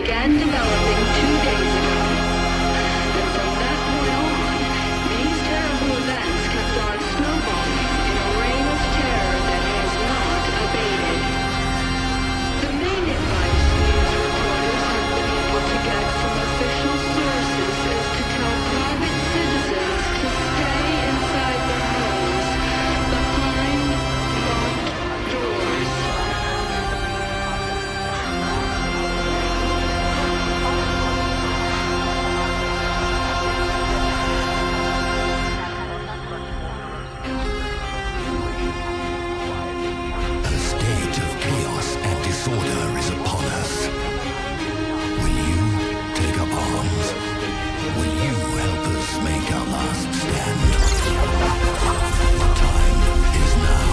began developing 2 days ago. And from that point on, these terrible events kept on snowballing in a reign of terror that has not abated. The main advice news reporters have been able to get from official sources is to tell private citizens to stay inside their homes, behind locked doors. A state of chaos and disorder is upon us. Will you take up arms? Will you help us make our last stand? The time is now.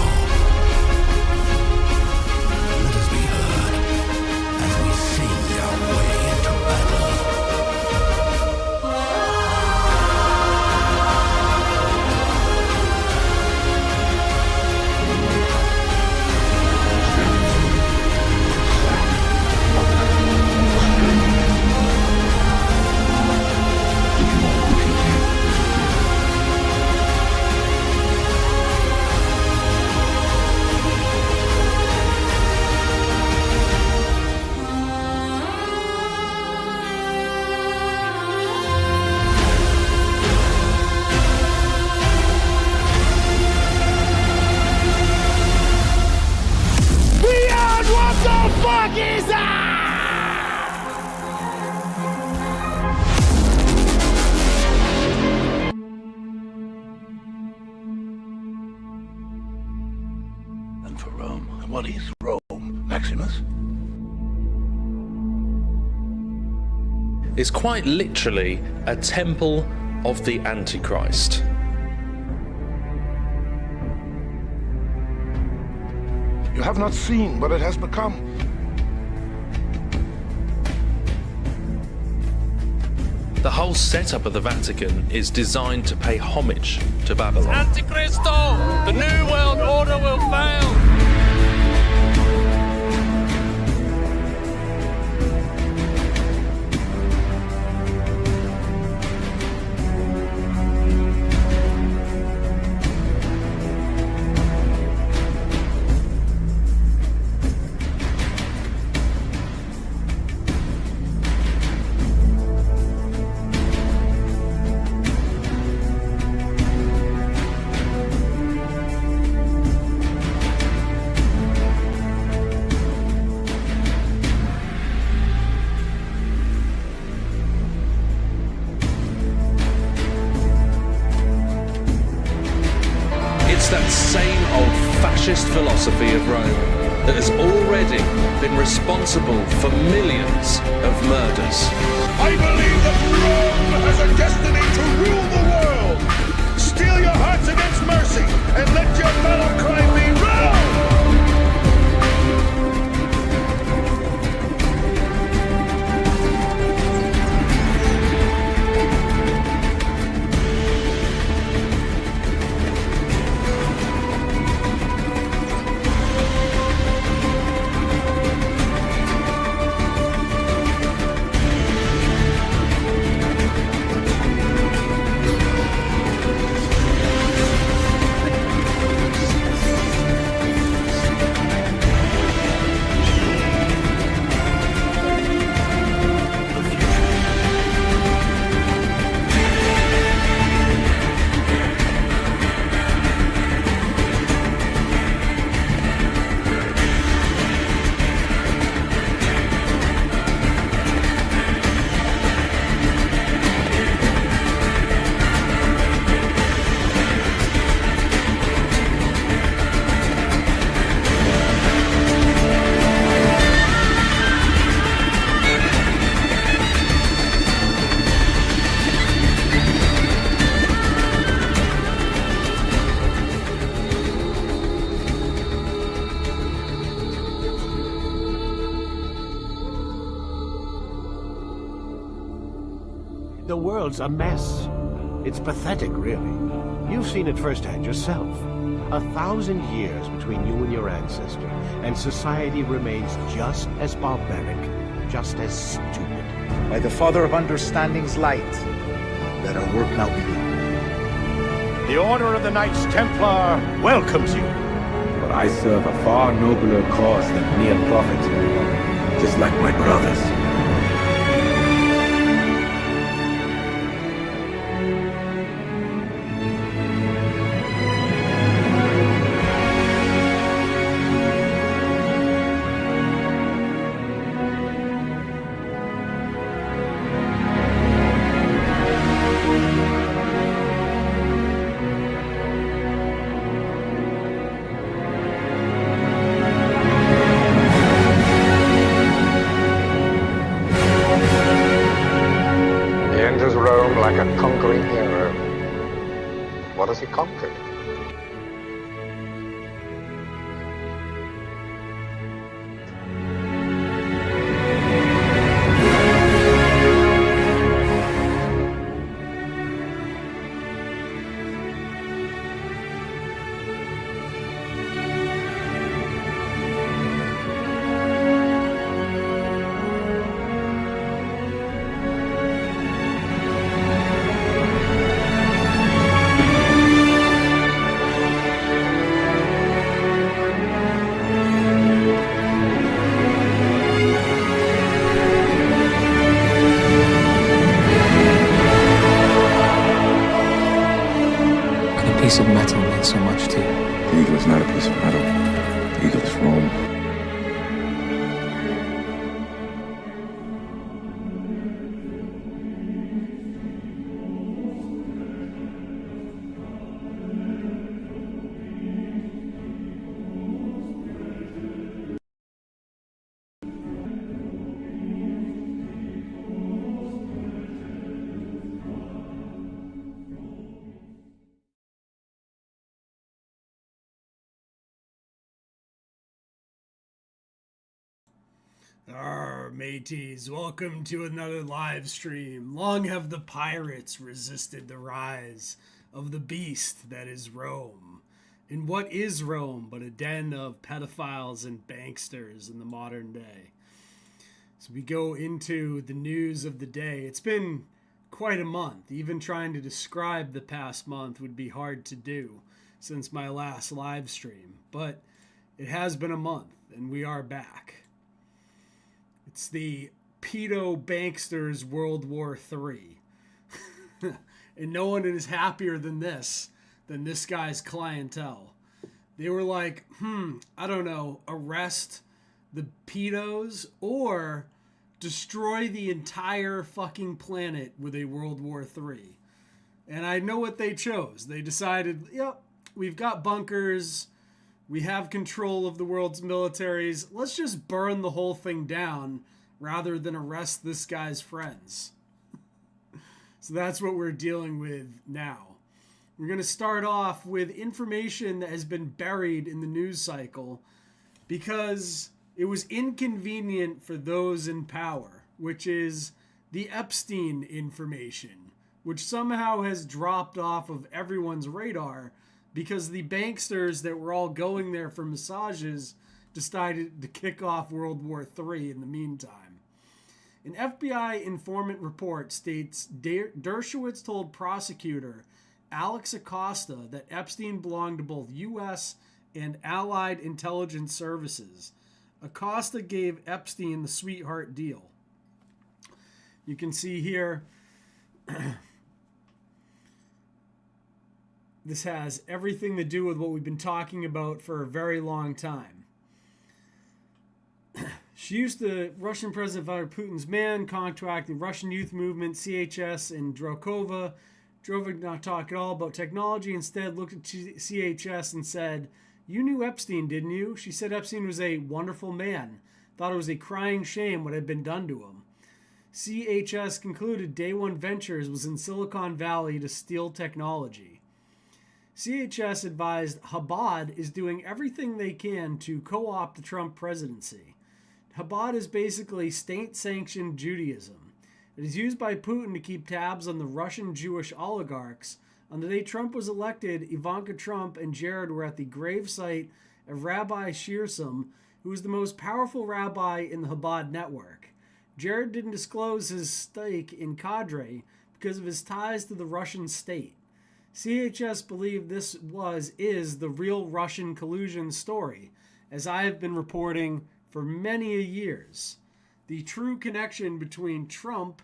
Let us be heard as we sing our way into battle. And for Rome, and what is Rome, Maximus? Is quite literally a temple of the Antichrist. You have not seen what it has become. The whole setup of the Vatican is designed to pay homage to Babylon. Antichristo! The New World Order will fail! It's that same old fascist philosophy of Rome that has already been responsible for millions of murders. I believe that Rome has a destiny to rule the world. Steel your hearts against mercy and let your battle cry be Rome! The world's a mess. It's pathetic, really. You've seen it firsthand yourself. 1,000 years between you and your ancestor, and society remains just as barbaric just as stupid. By the Father of Understanding's light, let our work now begin. The Order of the Knights Templar welcomes you. But I serve a far nobler cause than mere profit, just like my brothers. Like a conquering hero. What has he conquered? Piece of metal means so much to you. The eagle is not a piece of metal. The eagle is Rome. Mateys, welcome to another live stream. Long have the pirates resisted the rise of the beast that is Rome. And what is Rome but a den of pedophiles and banksters in the modern day? So we go into the news of the day. It's been quite a month. Even trying to describe the past month would be hard to do since my last live stream. But it has been a month and we are back. It's the Pedo Banksters World War III. And no one is happier than this guy's clientele. They were like, I don't know, arrest the pedos or destroy the entire fucking planet with a World War III. And I know what they chose. They decided, yep, we've got bunkers. We have control of the world's militaries. Let's just burn the whole thing down rather than arrest this guy's friends. So that's what we're dealing with now. We're going to start off with information that has been buried in the news cycle because it was inconvenient for those in power, which is the Epstein information, which somehow has dropped off of everyone's radar because the banksters that were all going there for massages decided to kick off World War III in the meantime. An FBI informant report states Dershowitz told prosecutor Alex Acosta that Epstein belonged to both U.S. and Allied intelligence services. Acosta gave Epstein the sweetheart deal. You can see here, this has everything to do with what we've been talking about for a very long time. She used the Russian President Vladimir Putin's man, contract the Russian youth movement, CHS, in Drokova. Drove did not talk at all about technology. Instead, looked at CHS and said, "You knew Epstein, didn't you?" She said Epstein was a wonderful man. Thought it was a crying shame what had been done to him. CHS concluded Day One Ventures was in Silicon Valley to steal technology. CHS advised Chabad is doing everything they can to co-opt the Trump presidency. Chabad is basically state-sanctioned Judaism. It is used by Putin to keep tabs on the Russian Jewish oligarchs. On the day Trump was elected, Ivanka Trump and Jared were at the gravesite of Rabbi Shearsam, who is the most powerful rabbi in the Chabad network. Jared didn't disclose his stake in Cadre because of his ties to the Russian state. CHS believed this is the real Russian collusion story, as I have been reporting for many years. The true connection between Trump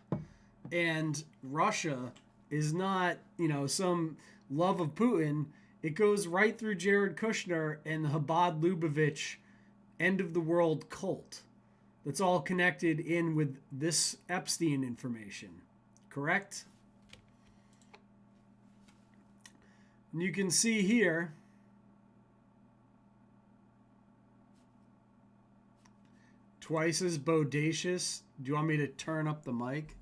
and Russia is not, some love of Putin. It goes right through Jared Kushner and the Chabad Lubavitch end of the world cult. That's all connected in with this Epstein information. Correct? And you can see here twice as bodacious. Do you want me to turn up the mic?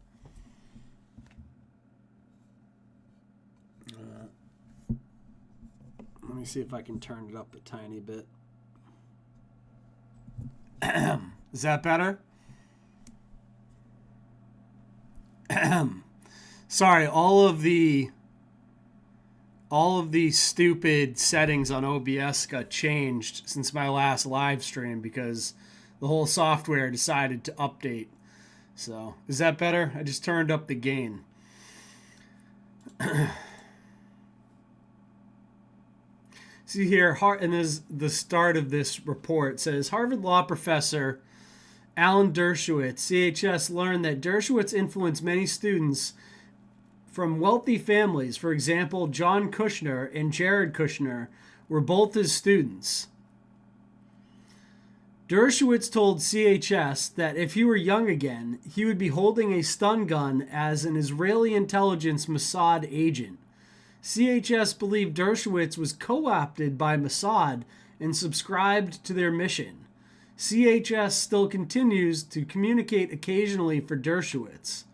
Let me see if I can turn it up a tiny bit. Is that better? Sorry, all of the stupid settings on OBS got changed since my last live stream because the whole software decided to update. So, is that better? I just turned up the gain. See here, and this is the start of this report. It says, Harvard law professor Alan Dershowitz, CHS, learned that Dershowitz influenced many students from wealthy families. For example, John Kushner and Jared Kushner were both his students. Dershowitz told CHS that if he were young again, he would be holding a stun gun as an Israeli intelligence Mossad agent. CHS believed Dershowitz was co-opted by Mossad and subscribed to their mission. CHS still continues to communicate occasionally for Dershowitz.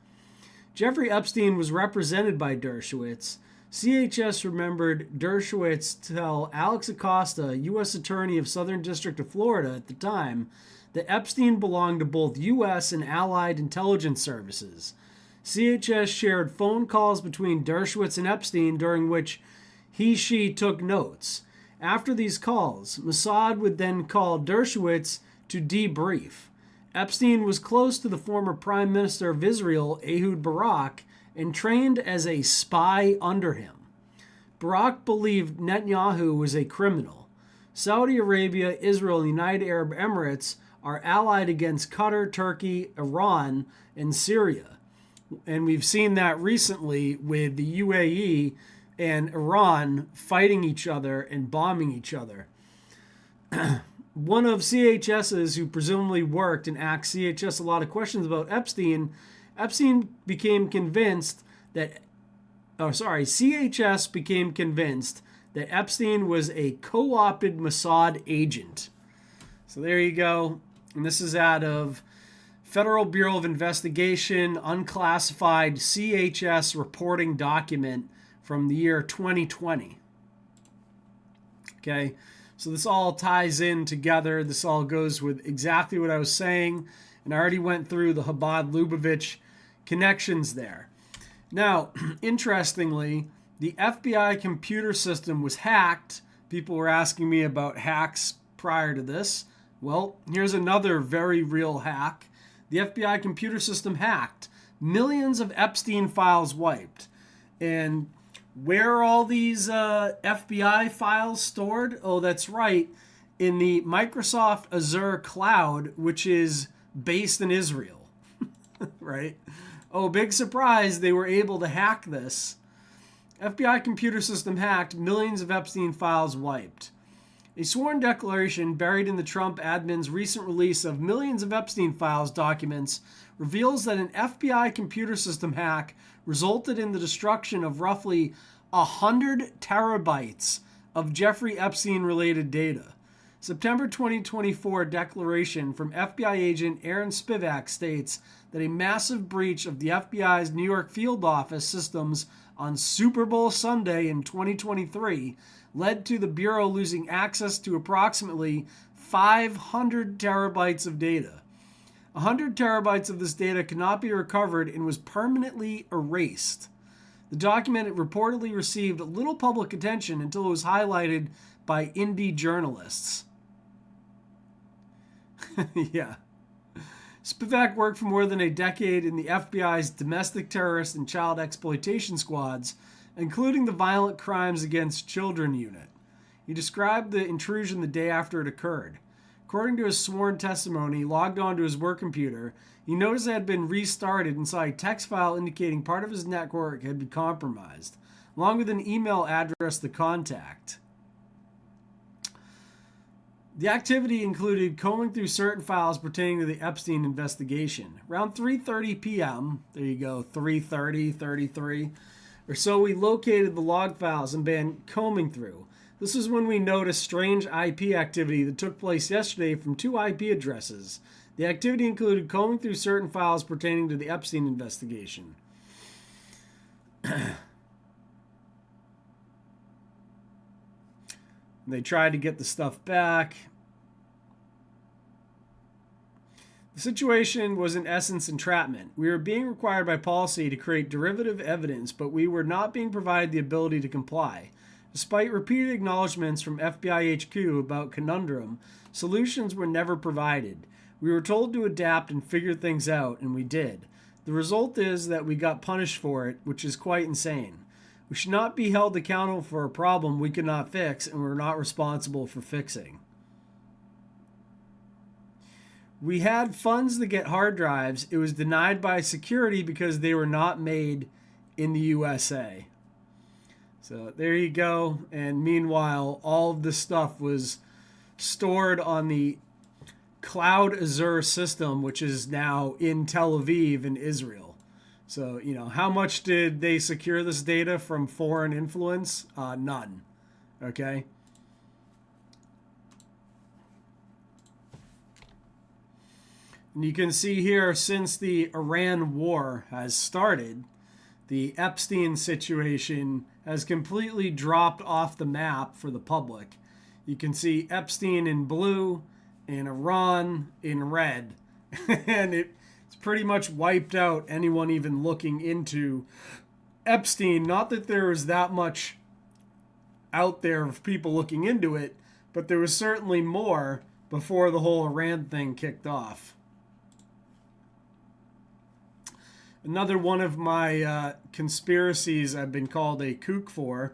Jeffrey Epstein was represented by Dershowitz. CHS remembered Dershowitz tell Alex Acosta, U.S. Attorney of Southern District of Florida at the time, that Epstein belonged to both U.S. and Allied intelligence services. CHS shared phone calls between Dershowitz and Epstein during which she took notes. After these calls, Mossad would then call Dershowitz to debrief. Epstein was close to the former Prime Minister of Israel, Ehud Barak, and trained as a spy under him. Barak believed Netanyahu was a criminal. Saudi Arabia, Israel, and the United Arab Emirates are allied against Qatar, Turkey, Iran, and Syria. And we've seen that recently with the UAE and Iran fighting each other and bombing each other. One of CHS's who presumably worked and asked CHS a lot of questions about Epstein became convinced that, CHS became convinced that Epstein was a co-opted Mossad agent. So there you go. And this is out of Federal Bureau of Investigation, unclassified CHS reporting document from the year 2020. Okay, so this all ties in together. This all goes with exactly what I was saying. And I already went through the Chabad Lubavitch connections there. Now, interestingly, the FBI computer system was hacked. People were asking me about hacks prior to this. Well, here's another very real hack. The FBI computer system hacked. Millions of Epstein files wiped. And where are all these FBI files stored? Oh, that's right. In the Microsoft Azure cloud, which is based in Israel. Right? Oh, big surprise. They were able to hack this. FBI computer system hacked. Millions of Epstein files wiped. A sworn declaration buried in the Trump admin's recent release of millions of Epstein files documents reveals that an FBI computer system hack resulted in the destruction of roughly 100 terabytes of Jeffrey Epstein-related data. September 2024 declaration from FBI agent Aaron Spivak states that a massive breach of the FBI's New York field office systems on Super Bowl Sunday in 2023 led to the Bureau losing access to approximately 500 terabytes of data. 100 terabytes of this data could not be recovered and was permanently erased. The document reportedly received little public attention until it was highlighted by indie journalists. Yeah. Spivak worked for more than a decade in the FBI's domestic terrorist and child exploitation squads, including the Violent Crimes Against Children unit. He described the intrusion the day after it occurred. According to his sworn testimony, he logged onto his work computer. He noticed it had been restarted and saw a text file indicating part of his network had been compromised, along with an email address to contact. The activity included combing through certain files pertaining to the Epstein investigation. Around 3:30 p.m., there you go, 3:30, 33, or so, we located the log files and began combing through. This is when we noticed strange IP activity that took place yesterday from 2 IP addresses. The activity included combing through certain files pertaining to the Epstein investigation. They tried to get the stuff back. The situation was in essence entrapment. We were being required by policy to create derivative evidence, but we were not being provided the ability to comply. Despite repeated acknowledgments from FBI HQ about conundrum, solutions were never provided. We were told to adapt and figure things out, and we did. The result is that we got punished for it, which is quite insane. We should not be held accountable for a problem we could not fix, and we're not responsible for fixing. We had funds to get hard drives. It was denied by security because they were not made in the USA. So there you go. And meanwhile, all of this stuff was stored on the Cloud Azure system, which is now in Tel Aviv in Israel. So, how much did they secure this data from foreign influence? None. Okay. And you can see here, since the Iran war has started, the Epstein situation has completely dropped off the map for the public. You can see Epstein in blue and Iran in red. And it's pretty much wiped out anyone even looking into Epstein. Not that there was that much out there of people looking into it, but there was certainly more before the whole Iran thing kicked off. Another one of my conspiracies I've been called a kook for,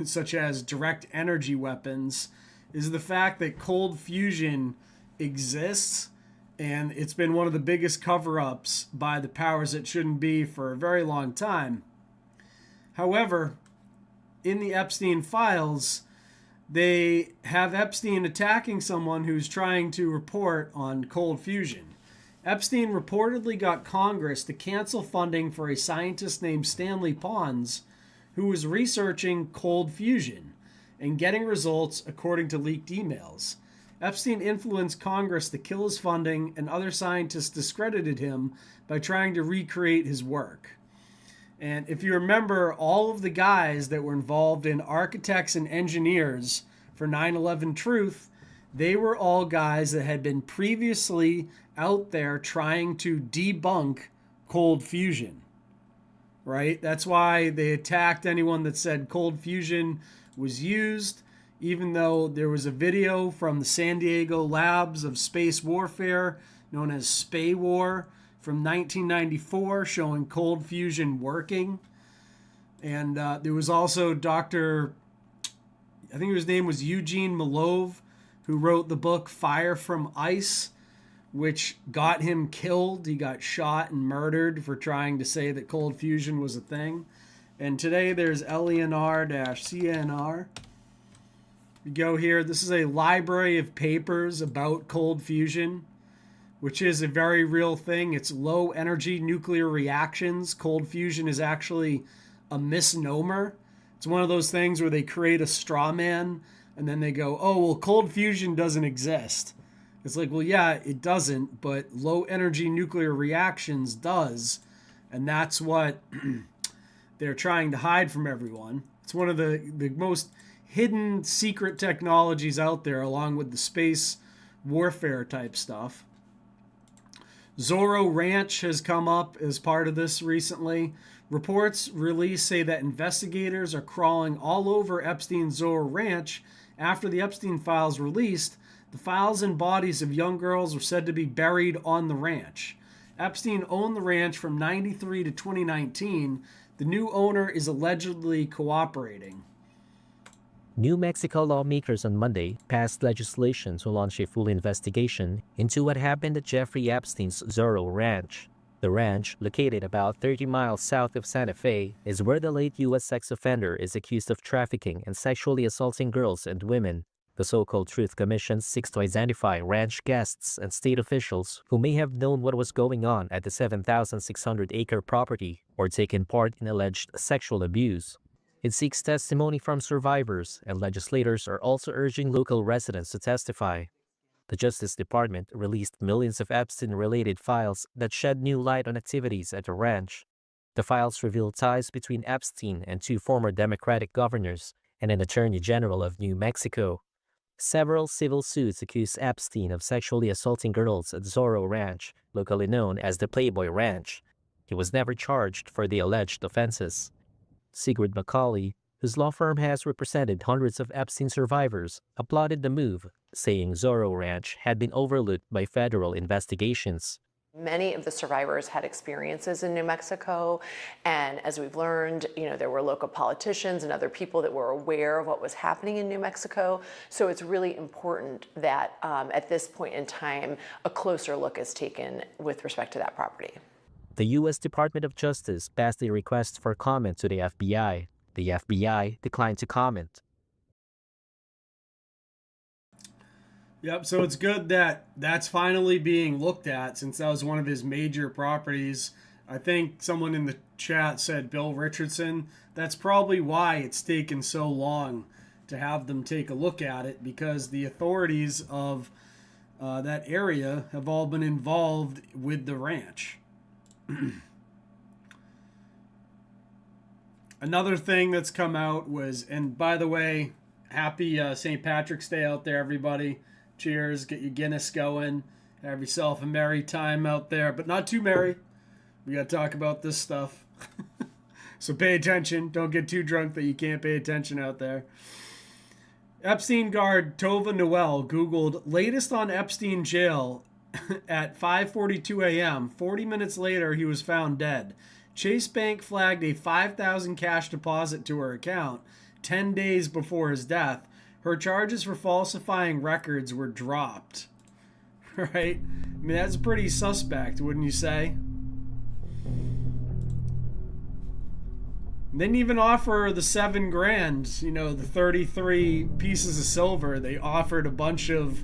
such as direct energy weapons, is the fact that cold fusion exists, and it's been one of the biggest cover-ups by the powers that shouldn't be for a very long time. However, in the Epstein files, they have Epstein attacking someone who's trying to report on cold fusion. Epstein reportedly got Congress to cancel funding for a scientist named Stanley Pons, who was researching cold fusion and getting results according to leaked emails. Epstein influenced Congress to kill his funding, and other scientists discredited him by trying to recreate his work. And if you remember, all of the guys that were involved in architects and engineers for 9/11 Truth, they were all guys that had been previously out there trying to debunk cold fusion, right? That's why they attacked anyone that said cold fusion was used, even though there was a video from the San Diego labs of space warfare known as Spay War from 1994 showing cold fusion working. And there was also Dr. I think his name was Eugene Malov, who wrote the book Fire from Ice, which got him killed. He got shot and murdered for trying to say that cold fusion was a thing. And today there's LENR-CNR. You go here. This is a library of papers about cold fusion, which is a very real thing. It's low energy nuclear reactions. Cold fusion is actually a misnomer. It's one of those things where they create a straw man and then they go, oh, well, cold fusion doesn't exist. It's like, well, yeah, it doesn't, but low energy nuclear reactions does. And that's what they're trying to hide from everyone. It's one of the most hidden secret technologies out there, along with the space warfare type stuff. Zorro Ranch has come up as part of this recently. Reports released say that investigators are crawling all over Epstein's Zorro Ranch after the Epstein files released The files and bodies of young girls were said to be buried on the ranch. Epstein owned the ranch from 93 to 2019. The new owner is allegedly cooperating. New Mexico lawmakers on Monday passed legislation to launch a full investigation into what happened at Jeffrey Epstein's Zorro Ranch. The ranch, located about 30 miles south of Santa Fe, is where the late U.S. sex offender is accused of trafficking and sexually assaulting girls and women. The so-called Truth Commission seeks to identify ranch guests and state officials who may have known what was going on at the 7,600-acre property or taken part in alleged sexual abuse. It seeks testimony from survivors, and legislators are also urging local residents to testify. The Justice Department released millions of Epstein-related files that shed new light on activities at the ranch. The files reveal ties between Epstein and 2 former Democratic governors and an Attorney General of New Mexico. Several civil suits accuse Epstein of sexually assaulting girls at Zorro Ranch, locally known as the Playboy Ranch. He was never charged for the alleged offenses. Sigrid McCauley, whose law firm has represented hundreds of Epstein survivors, applauded the move, saying Zorro Ranch had been overlooked by federal investigations. Many of the survivors had experiences in New Mexico, and as we've learned, there were local politicians and other people that were aware of what was happening in New Mexico. So it's really important that at this point in time, a closer look is taken with respect to that property. The U.S. Department of Justice passed a request for comment to the FBI. The FBI declined to comment. Yep, so it's good that that's finally being looked at, since that was one of his major properties. I think someone in the chat said Bill Richardson. That's probably why it's taken so long to have them take a look at it, because the authorities of that area have all been involved with the ranch. Another thing that's come out was, and by the way, happy St. Patrick's Day out there, everybody. Cheers, get your Guinness going. Have yourself a merry time out there, but not too merry. We got to talk about this stuff. So pay attention. Don't get too drunk that you can't pay attention out there. Epstein guard Tova Noel Googled latest on Epstein jail at 5:42 a.m. 40 minutes later, he was found dead. Chase Bank flagged a $5,000 cash deposit to her account 10 days before his death. Her charges for falsifying records were dropped. Right? I mean, that's pretty suspect, wouldn't you say? They didn't even offer the $7,000, the 33 pieces of silver. They offered a bunch of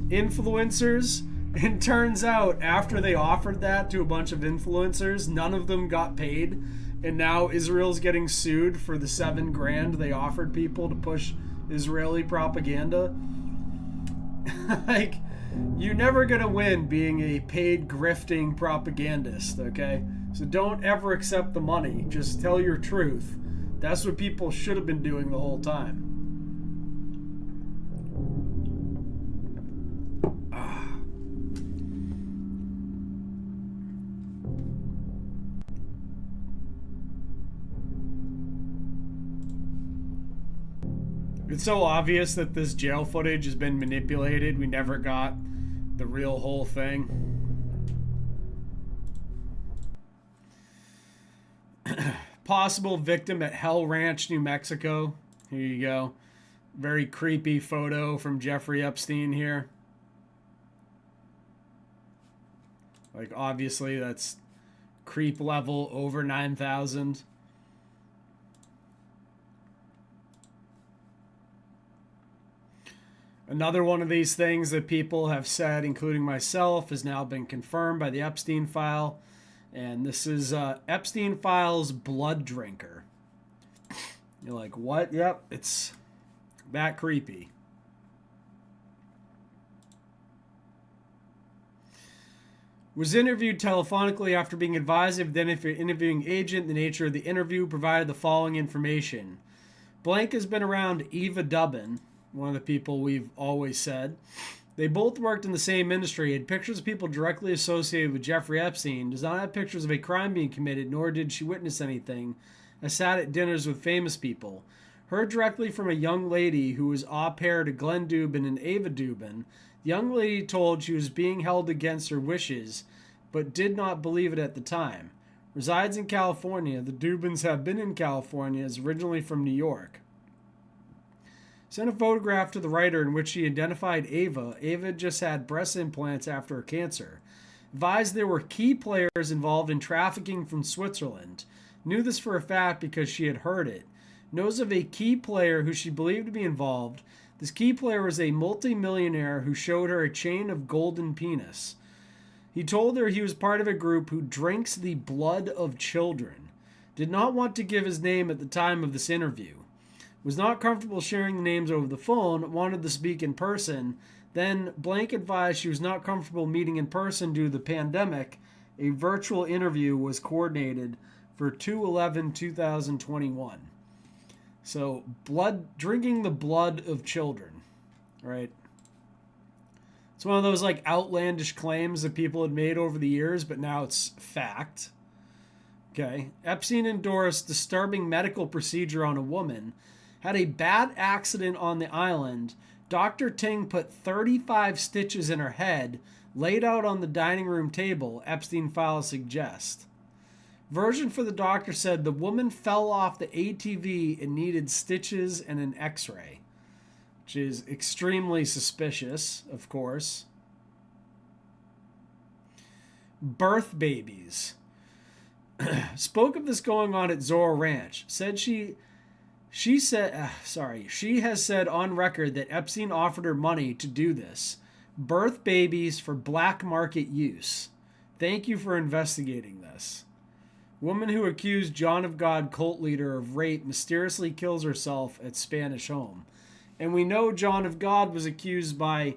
influencers. And turns out, after they offered that to a bunch of influencers, none of them got paid. And now Israel's getting sued for the $7,000 they offered people to push Israeli propaganda. Like, you're never going to win being a paid grifting propagandist, okay? So don't ever accept the money. Just tell your truth. That's what people should have been doing the whole time. It's so obvious that this jail footage has been manipulated. We never got the real whole thing. Possible victim at Hell Ranch, New Mexico. Here you go. Very creepy photo from Jeffrey Epstein here. Like, obviously, that's creep level over 9,000. Another one of these things that people have said, including myself, has now been confirmed by the Epstein file. And this is Epstein file's blood drinker. You're like, what? Yep, it's that creepy. Was interviewed telephonically after being advised of the interviewing agent. The nature of the interview provided the following information. Blank has been around Eva Dubbin, one of the people we've always said. They both worked in the same industry, had pictures of people directly associated with Jeffrey Epstein, does not have pictures of a crime being committed, nor did she witness anything. I sat at dinners with famous people. Heard directly from a young lady who was au pair to Glenn Dubin and Ava Dubin, the young lady told she was being held against her wishes, but did not believe it at the time. Resides in California. The Dubins have been in California, is originally from New York. Sent a photograph to the writer in which she identified Ava. Ava just had breast implants after her cancer. Advised there were key players involved in trafficking from Switzerland. Knew this for a fact because she had heard it. Knows of a key player who she believed to be involved. This key player was a multimillionaire who showed her a chain of golden penis. He told her he was part of a group who drinks the blood of children. Did not want to give his name at the time of this interview. Was not comfortable sharing the names over the phone, wanted to speak in person. Then blank advised she was not comfortable meeting in person due to the pandemic. A virtual interview was coordinated for 2/11/2021. So, drinking the blood of children, right? It's one of those like outlandish claims that people had made over the years, but now it's fact. Okay. Epstein endorsed disturbing medical procedure on a woman, had a bad accident on the island. Dr. Ting put 35 stitches in her head, laid out on the dining room table, Epstein files suggest. Version for the doctor said the woman fell off the ATV and needed stitches and an x-ray, which is extremely suspicious, of course. Birth babies. Spoke of this going on at Zorro Ranch. Said she has said on record that Epstein offered her money to do this. Birth babies for black market use. Thank you for investigating this. Woman who accused John of God cult leader of rape mysteriously kills herself at Spanish home. And we know John of God was accused by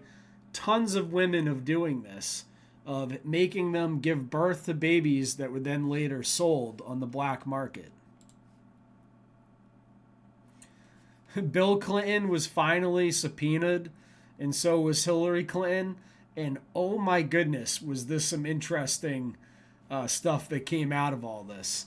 tons of women of doing this, of making them give birth to babies that were then later sold on the black market. Bill Clinton was finally subpoenaed, and so was Hillary Clinton. And oh my goodness, was this some interesting stuff that came out of all this.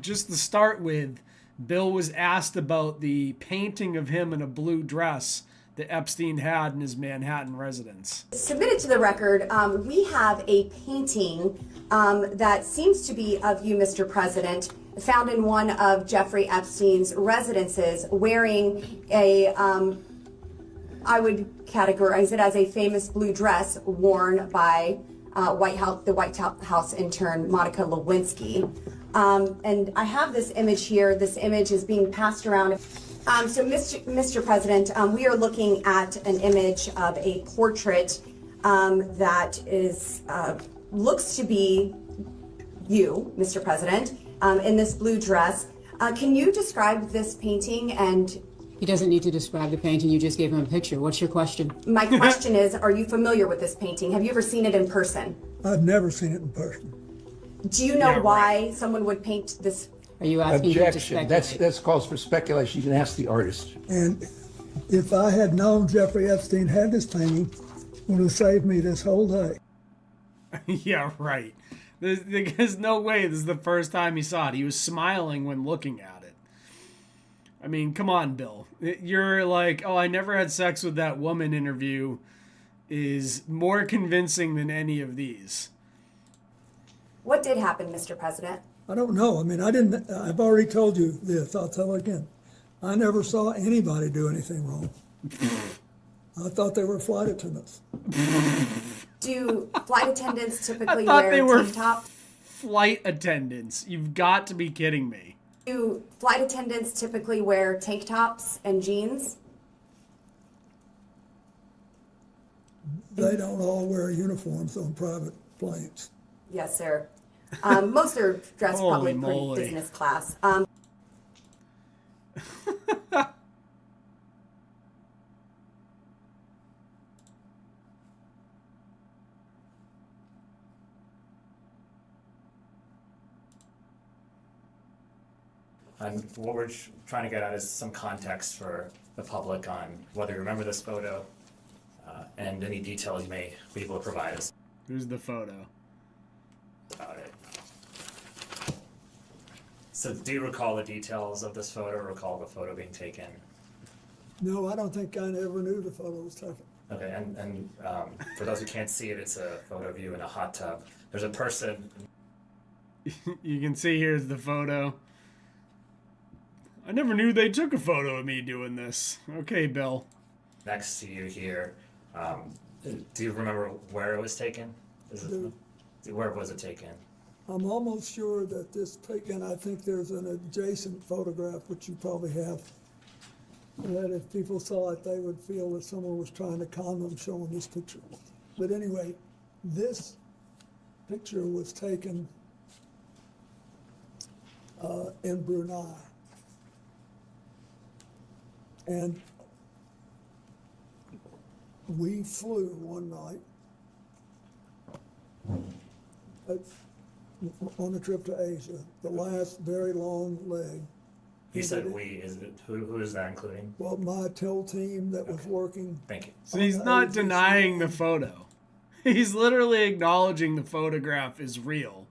Just to start with, Bill was asked about the painting of him in a blue dress that Epstein had in his Manhattan residence. Submitted to the record, we have a painting that seems to be of you, Mr. President, found in one of Jeffrey Epstein's residences, wearing a, I would categorize it as a famous blue dress worn by the White House intern Monica Lewinsky. And I have this image here. This image is being passed around. So, Mr. President, we are looking at an image of a portrait that is looks to be you, Mr. President, in this blue dress. Can you describe this painting? And he doesn't need to describe the painting. You just gave him a picture. What's your question? My question is, are you familiar with this painting? Have you ever seen it in person? I've never seen it in person. Do you know why someone would paint this? Are you asking Objection. him to That's calls for speculation. You can ask the artist. And if I had known Jeffrey Epstein had this painting, it would have saved me this whole day. Yeah, right. There's no way this is the first time he saw it. He was smiling when looking at it. I mean, come on, Bill. You're like, oh, I never had sex with that woman interview is more convincing than any of these. What did happen, Mr. President? I don't know. I mean, I've already told you this. I'll tell it again. I never saw anybody do anything wrong. I thought they were flight attendants. Do flight attendants typically wear tank tops? Flight attendants. You've got to be kidding me. Do flight attendants typically wear tank tops and jeans? They don't all wear uniforms on private planes. Yes, sir. Most are dressed probably pretty business class. And what we're trying to get at is some context for the public on whether you remember this photo and any details you may be able to provide us. Here's the photo. About it. So do you recall the details of this photo, recall the photo being taken? No, I don't think I ever knew the photo was taken. Okay, and for those who can't see it, it's a photo of you in a hot tub. There's a person. You can see here's the photo. I never knew they took a photo of me doing this. Okay, Bill. Next to you here. Do you remember where it was taken? Where was it taken? I'm almost sure that this taken, I think there's an adjacent photograph, which you probably have, that if people saw it, they would feel that someone was trying to con them showing this picture. But anyway, this picture was taken in Brunei. And we flew one night on a trip to Asia, the last very long leg. You said we. Is it who is that including? Well, my TIL team that was working. Thank you. So he's not denying the photo. He's literally acknowledging the photograph is real.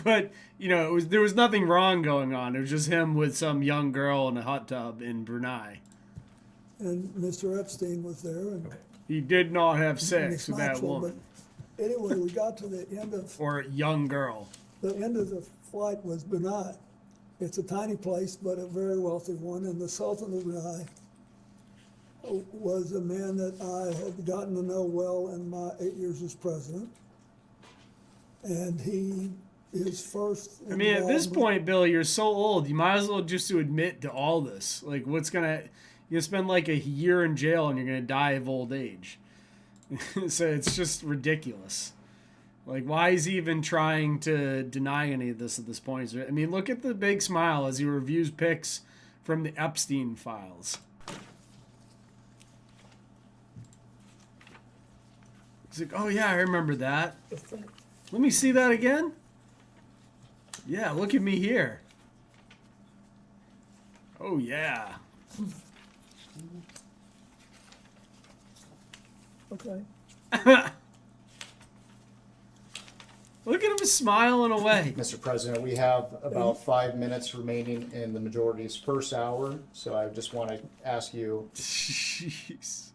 But, you know, there was nothing wrong going on. It was just him with some young girl in a hot tub in Brunei. And Mr. Epstein was there. And he did not have sex with that woman. But anyway, we got to the end of... Or a young girl. The end of the flight was Brunei. It's a tiny place, but a very wealthy one. And the Sultan of Brunei was a man that I had gotten to know well in my 8 years as president. And his first... I mean, at this point, Bill, you're so old, you might as well just to admit to all this. Like, what's gonna... You spend like a year in jail and you're gonna die of old age. So it's just ridiculous. Like, why is he even trying to deny any of this at this point? I mean, look at the big smile as he reviews pics from the Epstein files. He's like, oh yeah, I remember that. Let me see that again. Yeah, look at me here. Oh yeah. Okay. Look at him smiling away. Mr. President, we have about 5 minutes remaining in the majority's first hour, so I just want to ask you. Jeez.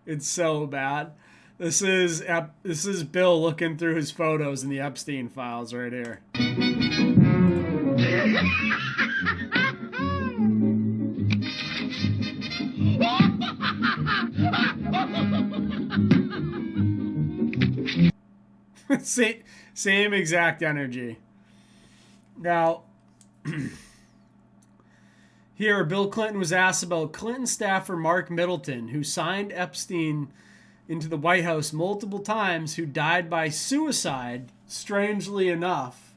It's so bad. This is Bill looking through his photos in the Epstein files right here. Same exact energy. Now, here, Bill Clinton was asked about Clinton staffer Mark Middleton, who signed Epstein into the White House multiple times, who died by suicide, strangely enough,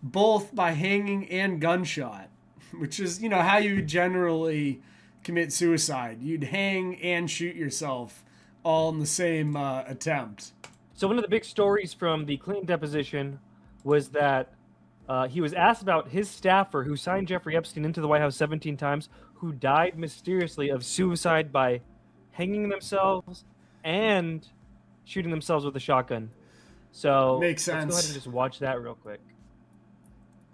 both by hanging and gunshot, which is, you know, how you generally commit suicide. You'd hang and shoot yourself all in the same attempt. So one of the big stories from the Clinton deposition was that he was asked about his staffer who signed Jeffrey Epstein into the White House 17 times, who died mysteriously of suicide by hanging themselves and shooting themselves with a shotgun. So makes sense. Let's go ahead and just watch that real quick.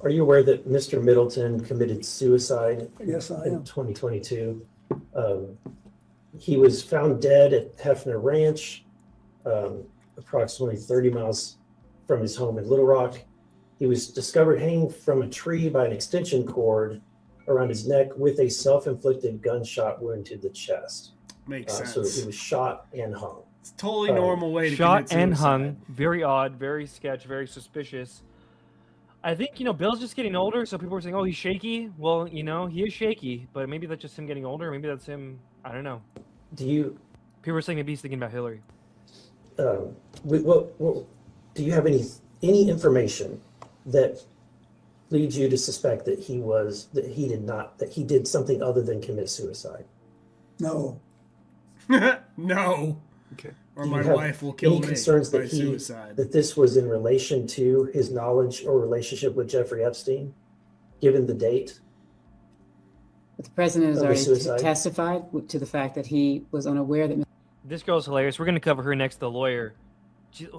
Are you aware that Mr. Middleton committed suicide Yes, I in am. 2022? He was found dead at Hefner Ranch, approximately 30 miles from his home in Little Rock. He was discovered hanging from a tree by an extension cord around his neck with a self-inflicted gunshot wound to the chest. Makes sense. So he was shot and hung. It's a totally normal way to Shot commit and suicide. hung. Very odd, very sketch, very suspicious. I think, you know, Bill's just getting older, so people are saying, oh, he's shaky. Well, you know, he is shaky, but maybe that's just him getting older. Maybe that's him, I don't know. People are saying maybe he's thinking about Hillary. Do you have any information that leads you to suspect that he did something other than commit suicide? No. No. Okay. Or Do you my have wife will kill any me concerns by that suicide. that this was in relation to his knowledge or relationship with Jeffrey Epstein, given the date? The president has of the already suicide? testified to the fact that he was unaware that. This girl's hilarious. We're going to cover her next, the lawyer.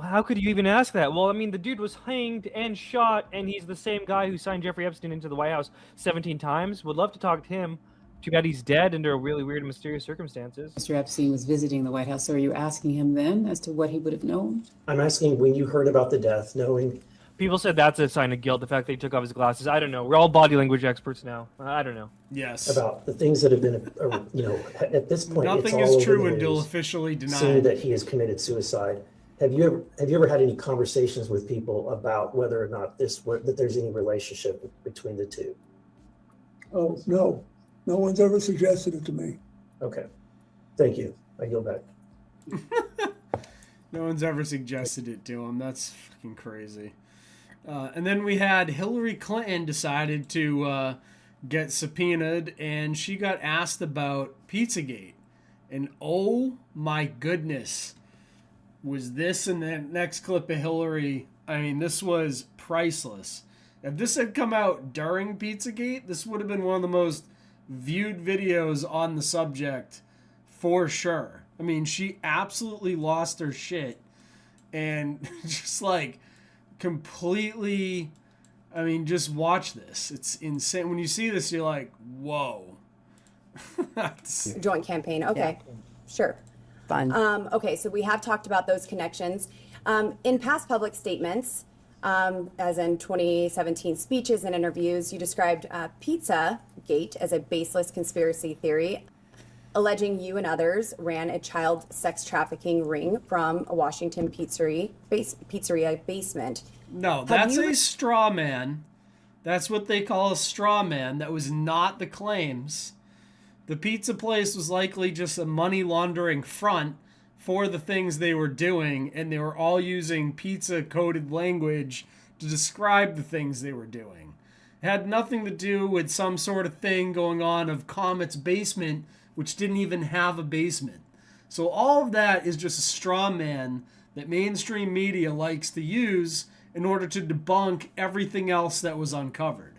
How could you even ask that? Well, I mean, the dude was hanged and shot, and he's the same guy who signed Jeffrey Epstein into the White House 17 times. Would love to talk to him. Too bad he's dead under really weird and mysterious circumstances. Mr. Epstein was visiting the White House. So are you asking him then as to what he would have known? I'm asking when you heard about the death, knowing. People said that's a sign of guilt, the fact that he took off his glasses. I don't know. We're all body language experts now. I don't know. Yes. About the things that have been, at this point, Nothing it's is all true over the until news, officially denied. saying that he has committed suicide. Have you ever had any conversations with people about whether or not that there's any relationship between the two? Oh, no. No one's ever suggested it to me. Okay. Thank you. I yield back. No one's ever suggested it to him. That's fucking crazy. And then we had Hillary Clinton decided to get subpoenaed, and she got asked about Pizzagate. And oh my goodness, was this in the next clip of Hillary? I mean, this was priceless. If this had come out during Pizzagate, this would have been one of the most viewed videos on the subject for sure. I mean, she absolutely lost her shit and just like completely, I mean, just watch this. It's insane. When you see this, you're like, whoa. Joint campaign. Okay. Yeah. Sure. Fun. Okay, so we have talked about those connections. In past public statements, as in 2017 speeches and interviews, you described Pizzagate as a baseless conspiracy theory, alleging you and others ran a child sex trafficking ring from a Washington pizzeria basement. No, that's a straw man. That's what they call a straw man. That was not the claims. The pizza place was likely just a money laundering front for the things they were doing, and they were all using pizza coded language to describe the things they were doing. It had nothing to do with some sort of thing going on of Comet's basement, which didn't even have a basement. So all of that is just a straw man that mainstream media likes to use in order to debunk everything else that was uncovered.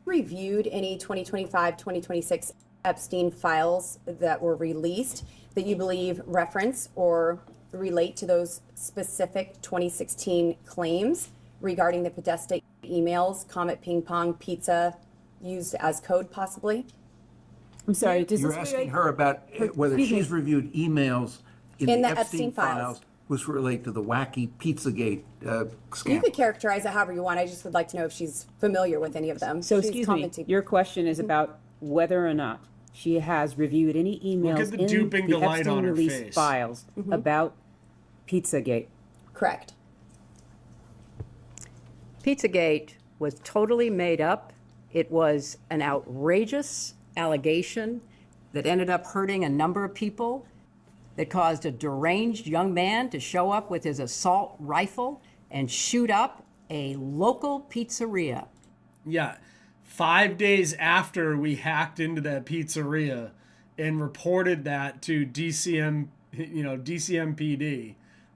Reviewed any 2025-2026 Epstein files that were released that you believe reference or relate to those specific 2016 claims regarding the Podesta emails, Comet Ping Pong Pizza used as code possibly? I'm sorry, You're asking her about whether she's reviewed emails in the Epstein files which relate to the wacky Pizzagate scam. You could characterize it however you want. I just would like to know if she's familiar with any of them. So excuse me, your question is about whether or not she has reviewed any emails in the Epstein release files about Pizzagate. Correct. Pizzagate was totally made up. It was an outrageous allegation that ended up hurting a number of people, that caused a deranged young man to show up with his assault rifle and shoot up a local pizzeria. Yeah. 5 days after we hacked into that pizzeria and reported that to DCMPD,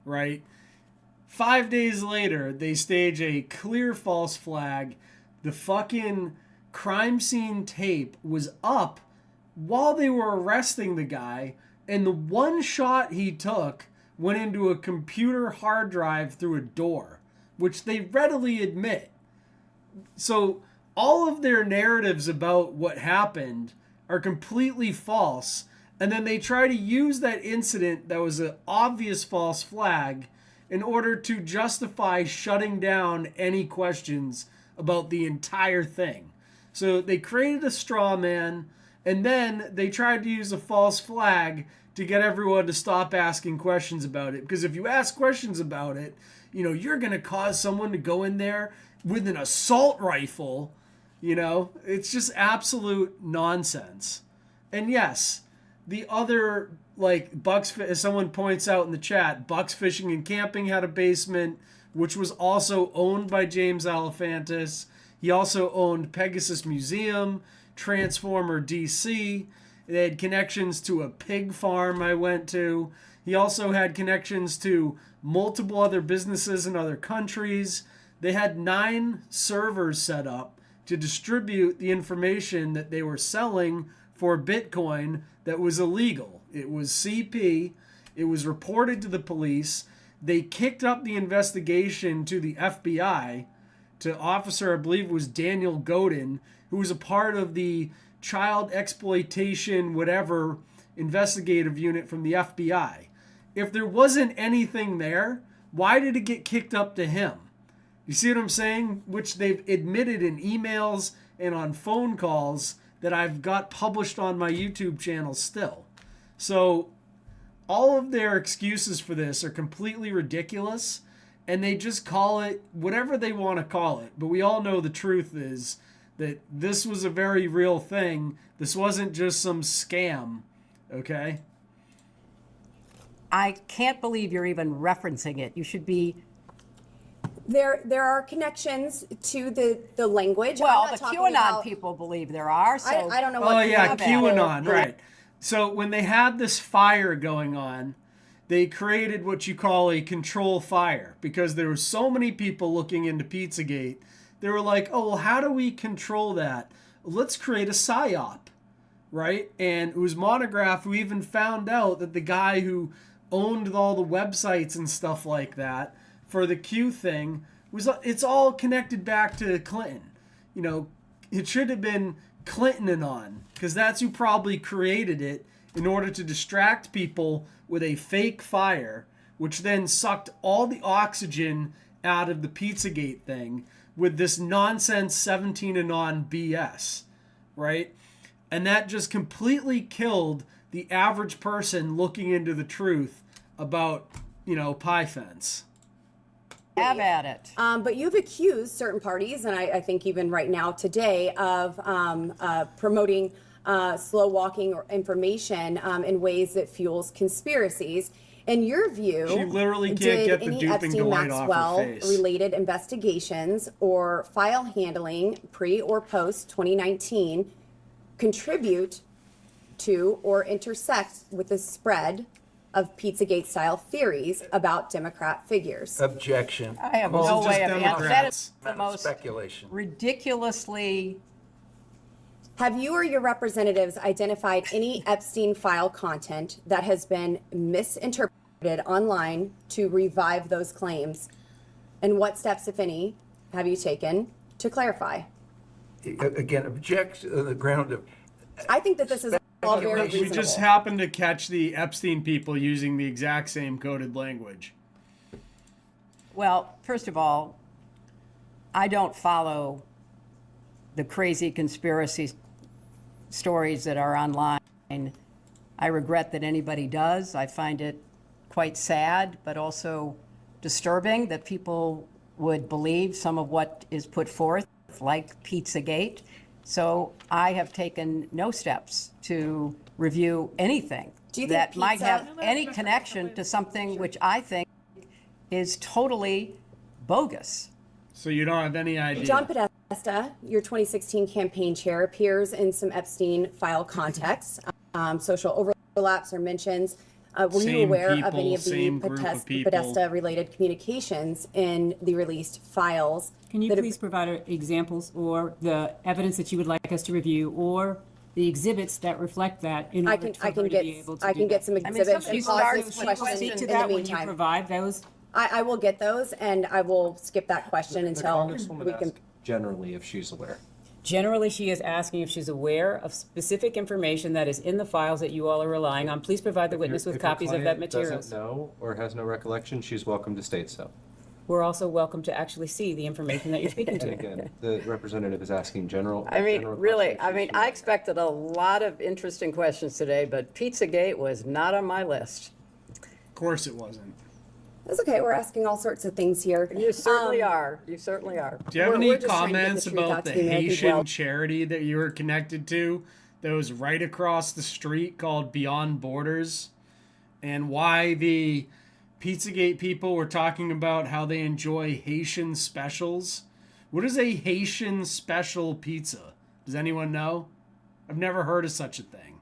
right? 5 days later, they stage a clear false flag. The fucking crime scene tape was up while they were arresting the guy, and the one shot he took went into a computer hard drive through a door, which they readily admit. So all of their narratives about what happened are completely false, and then they try to use that incident that was an obvious false flag in order to justify shutting down any questions about the entire thing. So they created a straw man, and then they tried to use a false flag to get everyone to stop asking questions about it. Because if you ask questions about it, you're going to cause someone to go in there with an assault rifle. It's just absolute nonsense. And yes, the other, Bucks, as someone points out in the chat, Bucks Fishing and Camping had a basement, which was also owned by James Alefantis. He also owned Pegasus Museum, Transformer DC. They had connections to a pig farm I went to. He also had connections to multiple other businesses in other countries. They had 9 servers set up to distribute the information that they were selling for Bitcoin that was illegal. It was CP. It was reported to the police. they kicked up the investigation to the FBI, to officer, I believe it was Daniel Godin, who was a part of the child exploitation, whatever, investigative unit from the FBI. If there wasn't anything there, why did it get kicked up to him? You see what I'm saying? Which they've admitted in emails and on phone calls that I've got published on my YouTube channel still. So all of their excuses for this are completely ridiculous, and they just call it whatever they want to call it. But we all know the truth is that this was a very real thing. This wasn't just some scam, okay? I can't believe you're even referencing it. You should be. There are connections to the language. Well, the QAnon people believe there are. So I don't know what. Oh yeah, QAnon, right? So when they had this fire going on, they created what you call a control fire because there were so many people looking into Pizzagate. They were like, oh, well, how do we control that? Let's create a PSYOP, right? And it was monographed. We even found out that the guy who owned all the websites and stuff like that for the Q thing it's all connected back to Clinton. You know, it should have been Clinton and on, because that's who probably created it in order to distract people with a fake fire, which then sucked all the oxygen out of the Pizzagate thing with this nonsense 17 and on BS, right? And that just completely killed the average person looking into the truth about, you know, pie fence. Have at it. But you've accused certain parties, and I think even right now today, of promoting slow walking or information in ways that fuels conspiracies. In your view, she literally can't did get the any duping Epstein delight off her Maxwell face. related investigations or file handling pre or post 2019 contribute to or intersect with the spread of Pizzagate style theories about Democrat figures? Objection. I have Well, no just way of answering. That Democrats. is the most Speculation. ridiculously. Have you or your representatives identified any Epstein file content that has been misinterpreted online to revive those claims? And what steps, if any, have you taken to clarify? Again, object on the ground of. I think that this is all very She reasonable. just happened to catch the Epstein people using the exact same coded language. Well, first of all, I don't follow the crazy conspiracy stories that are online. I regret that anybody does. I find it quite sad, but also disturbing that people would believe some of what is put forth, like Pizzagate. So I have taken no steps to review anything that might have any connection to something which I think is totally bogus. So you don't have any idea. John Podesta, your 2016 campaign chair, appears in some Epstein file contexts. Social overlaps or mentions. Were you Same aware of people, any of same the group of people. Podesta-related communications in the released files? Can you please provide examples or the evidence that you would like us to review, or the exhibits that reflect that in order for her to be able to do get that? some exhibits and pause this Would you question speak to in that the when you meantime. provide those? I will get those, and I will skip that question until we can. Generally, if she's aware. Generally, she is asking if she's aware of specific information that is in the files that you all are relying on. Please provide the witness with copies of that material. Doesn't know or has no recollection, she's welcome to state so. We're also welcome to actually see the information that you're speaking And to. again, the representative is asking general. I mean, general really, questions. I mean, I expected a lot of interesting questions today, but Pizzagate was not on my list. Of course it wasn't. That's okay. We're asking all sorts of things here. You certainly are. You certainly are. Do you have We're any just trying to get comments the truth out about to the the American Haitian world. charity that you were connected to that was right across the street called Beyond Borders? And why the Pizzagate people were talking about how they enjoy Haitian specials? What is a Haitian special pizza? Does anyone know? I've never heard of such a thing.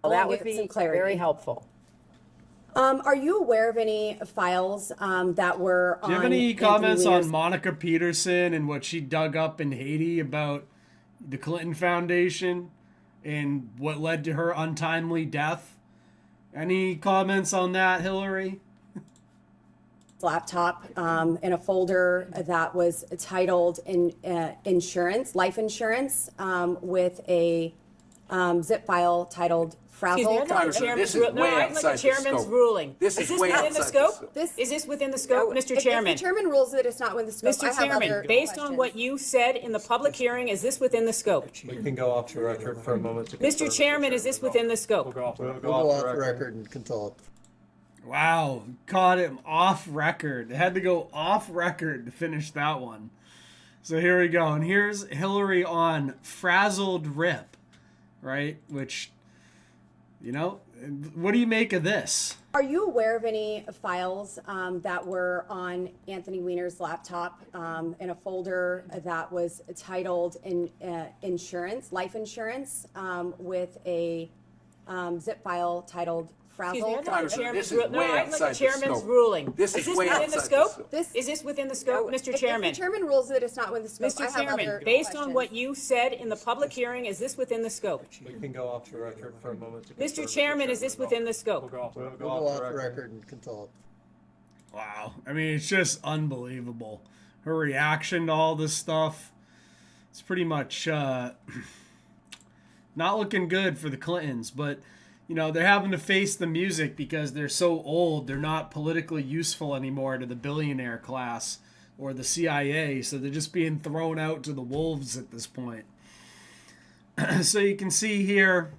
Well, that We'll would get some be clarity. very helpful. Are you aware of any files that were on? Do you have any Anthony comments on Weiner's- Monica Peterson and what she dug up in Haiti about the Clinton Foundation and what led to her untimely death? Any comments on that, Hillary? Laptop in a folder that was titled insurance, life insurance, with a zip file titled frazzle. This is way outside the chairman's ruling. This is within the scope. Is this within the scope, Mr. Chairman? If the chairman rules that it's not within the scope, Mr. Chairman, based on what you said in the public hearing, is this within the scope? We can go off the record for a moment. To Mr. Chairman, is this within the scope? We'll Go off the record and can talk. Wow, caught him off record. They had to go off record to finish that one. So here we go. And here's Hillary on frazzled rip, right? Which, you know, what do you make of this? Are you aware of any files that were on Anthony Weiner's laptop in a folder that was titled insurance, life insurance, with a zip file titled frazzle? This is way outside the chairman's ruling. This is way within the scope. Is this within the scope, Mr. Chairman? If the chairman rules that it's not within the scope, Mr. Chairman, based on what you said in the public hearing, is this within the scope? We can go off the record for a moment. To Mr. Chairman, is this within the scope? We'll go off the record and can talk. Wow. I mean, it's just unbelievable. Her reaction to all this stuff. It's pretty much not looking good for the Clintons, but you know, they're having to face the music because they're so old, they're not politically useful anymore to the billionaire class or the CIA, so they're just being thrown out to the wolves at this point. So you can see here,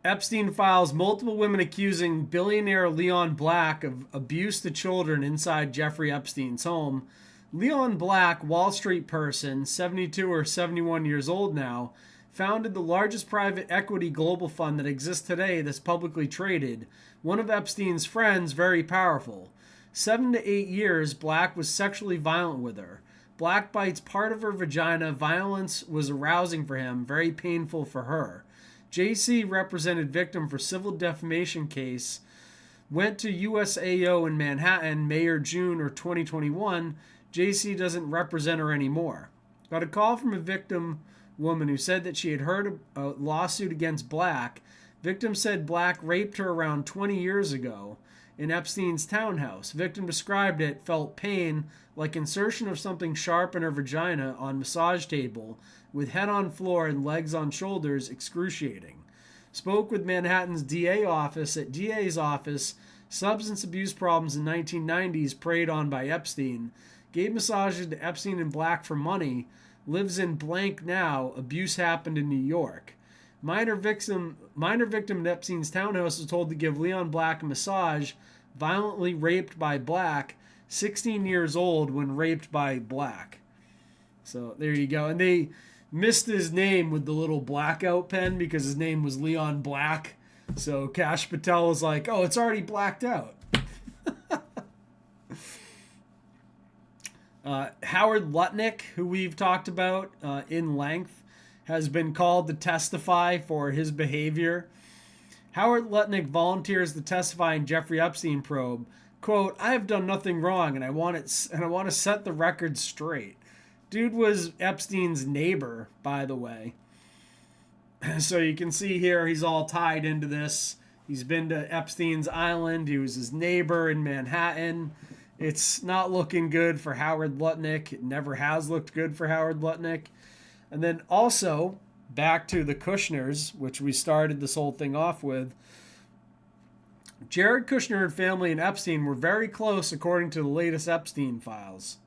Epstein files multiple women accusing billionaire Leon Black of abuse to children inside Jeffrey Epstein's home. Leon Black, Wall Street person, 72 or 71 years old now, founded the largest private equity global fund that exists today that's publicly traded. One of Epstein's friends, very powerful. 7 to 8 years, Black was sexually violent with her. Black bites part of her vagina. Violence was arousing for him, very painful for her. JC represented victim for civil defamation case. Went to USAO in Manhattan, May or June or 2021. JC doesn't represent her anymore. Got a call from a victim woman who said that she had heard a lawsuit against Black. Victim said Black raped her around 20 years ago in Epstein's townhouse. Victim described it, felt pain, like insertion of something sharp in her vagina on massage table, with head on floor and legs on shoulders, excruciating. Spoke with Manhattan's DA office. At DA's office, substance abuse problems in 1990s preyed on by Epstein. Gave massages to Epstein and Black for money. Lives in blank now. Abuse happened in New York. Minor victim in Epstein's townhouse was told to give Leon Black a massage. Violently raped by Black. 16 years old when raped by Black. So there you go. And they missed his name with the little blackout pen because his name was Leon Black. So Kash Patel was like, oh, it's already blacked out. Howard Lutnick, who we've talked about in length, has been called to testify for his behavior. Howard Lutnick volunteers to testify in Jeffrey Epstein probe. Quote, I have done nothing wrong and I want to set the record straight. Dude was Epstein's neighbor, by the way. So you can see here he's all tied into this. He's been to Epstein's island. He was his neighbor in Manhattan. It's not looking good for Howard Lutnick. It never has looked good for Howard Lutnick. And then also, back to the Kushners, which we started this whole thing off with. Jared Kushner and family and Epstein were very close according to the latest Epstein files.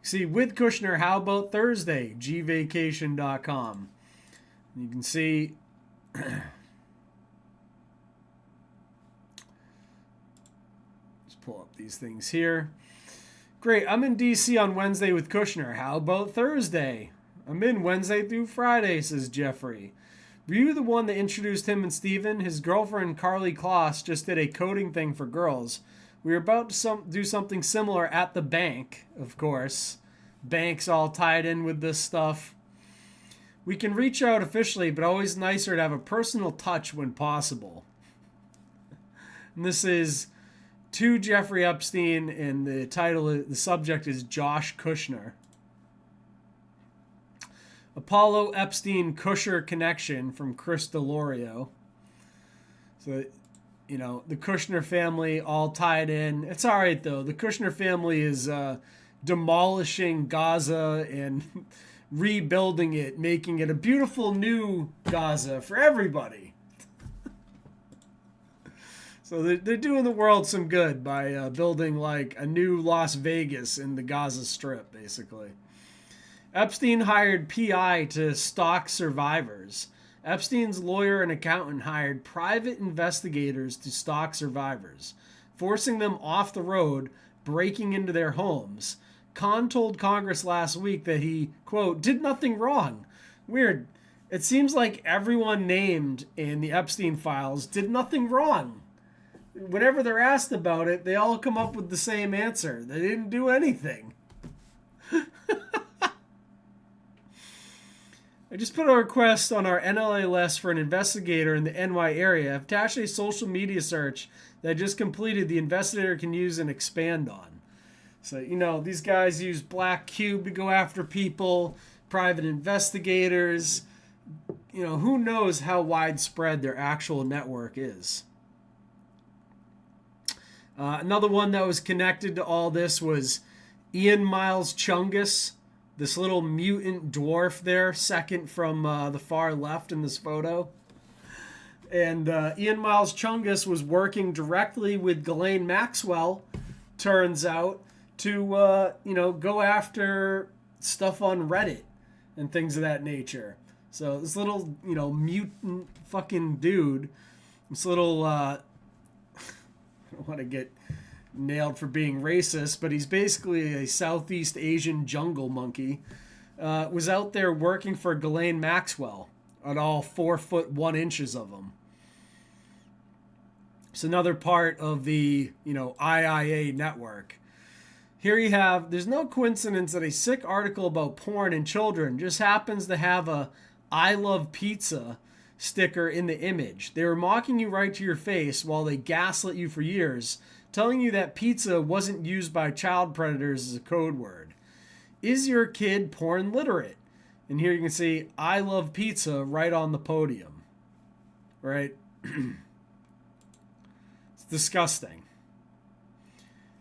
See, with Kushner, how about Thursday? gvacation.com. You can see... pull up these things here. Great. I'm in D.C. on Wednesday with Kushner. How about Thursday? I'm in Wednesday through Friday, says Jeffrey. Were you the one that introduced him and Steven? His girlfriend, Carly Kloss, just did a coding thing for girls. We were about to do something similar at the bank, of course. Bank's all tied in with this stuff. We can reach out officially, but always nicer to have a personal touch when possible. And this is to Jeffrey Epstein, and the subject is Josh Kushner. Apollo Epstein Kusher connection from Chris Delorio. So, you know, the Kushner family all tied in. It's all right, though. The Kushner family is demolishing Gaza and rebuilding it, making it a beautiful new Gaza for everybody. So they're doing the world some good by building like a new Las Vegas in the Gaza Strip, basically. Epstein hired PI to stalk survivors. Epstein's lawyer and accountant hired private investigators to stalk survivors, forcing them off the road, breaking into their homes. Khan told Congress last week that he, quote, did nothing wrong. Weird. It seems like everyone named in the Epstein files did nothing wrong. Whenever they're asked about it, they all come up with the same answer. They didn't do anything. I just put a request on our NLA list for an investigator in the NY area. I've attached a social media search that I just completed the investigator can use and expand on. So, you know, these guys use Black Cube to go after people, private investigators. You know, who knows how widespread their actual network is. Another one that was connected to all this was Ian Miles Chungus, this little mutant dwarf there, second from the far left in this photo. And Ian Miles Chungus was working directly with Ghislaine Maxwell, turns out, to go after stuff on Reddit and things of that nature. So this little, mutant fucking dude, this little, I don't want to get nailed for being racist, but he's basically a Southeast Asian jungle monkey, was out there working for Ghislaine Maxwell on all 4 foot 1 inches of him. It's another part of the, IIA network. Here you have, there's no coincidence that a sick article about porn and children just happens to have a I love pizza sticker in the image. They were mocking you right to your face while they gaslit you for years, telling you that pizza wasn't used by child predators as a code word. Is your kid porn literate? And here you can see I love pizza right on the podium. Right? It's disgusting.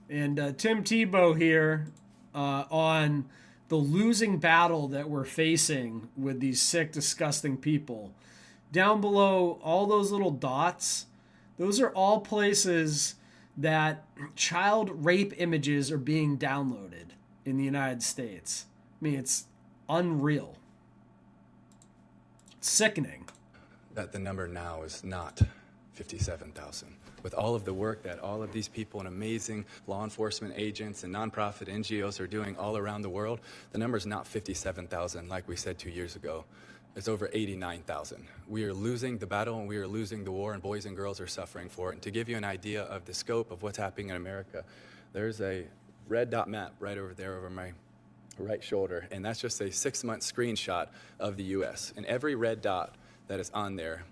And Tim Tebow here on the losing battle that we're facing with these sick, disgusting people. Down below, all those little dots, those are all places that child rape images are being downloaded in the United States. I mean, it's unreal. It's sickening. That the number now is not 57,000. With all of the work that all of these people and amazing law enforcement agents and nonprofit NGOs are doing all around the world, the number is not 57,000 like we said 2 years ago. It's over 89,000. We are losing the battle and we are losing the war, and boys and girls are suffering for it. And to give you an idea of the scope of what's happening in America, there's a red dot map right over there over my right shoulder, and that's just a 6-month screenshot of the US. And every red dot that is on there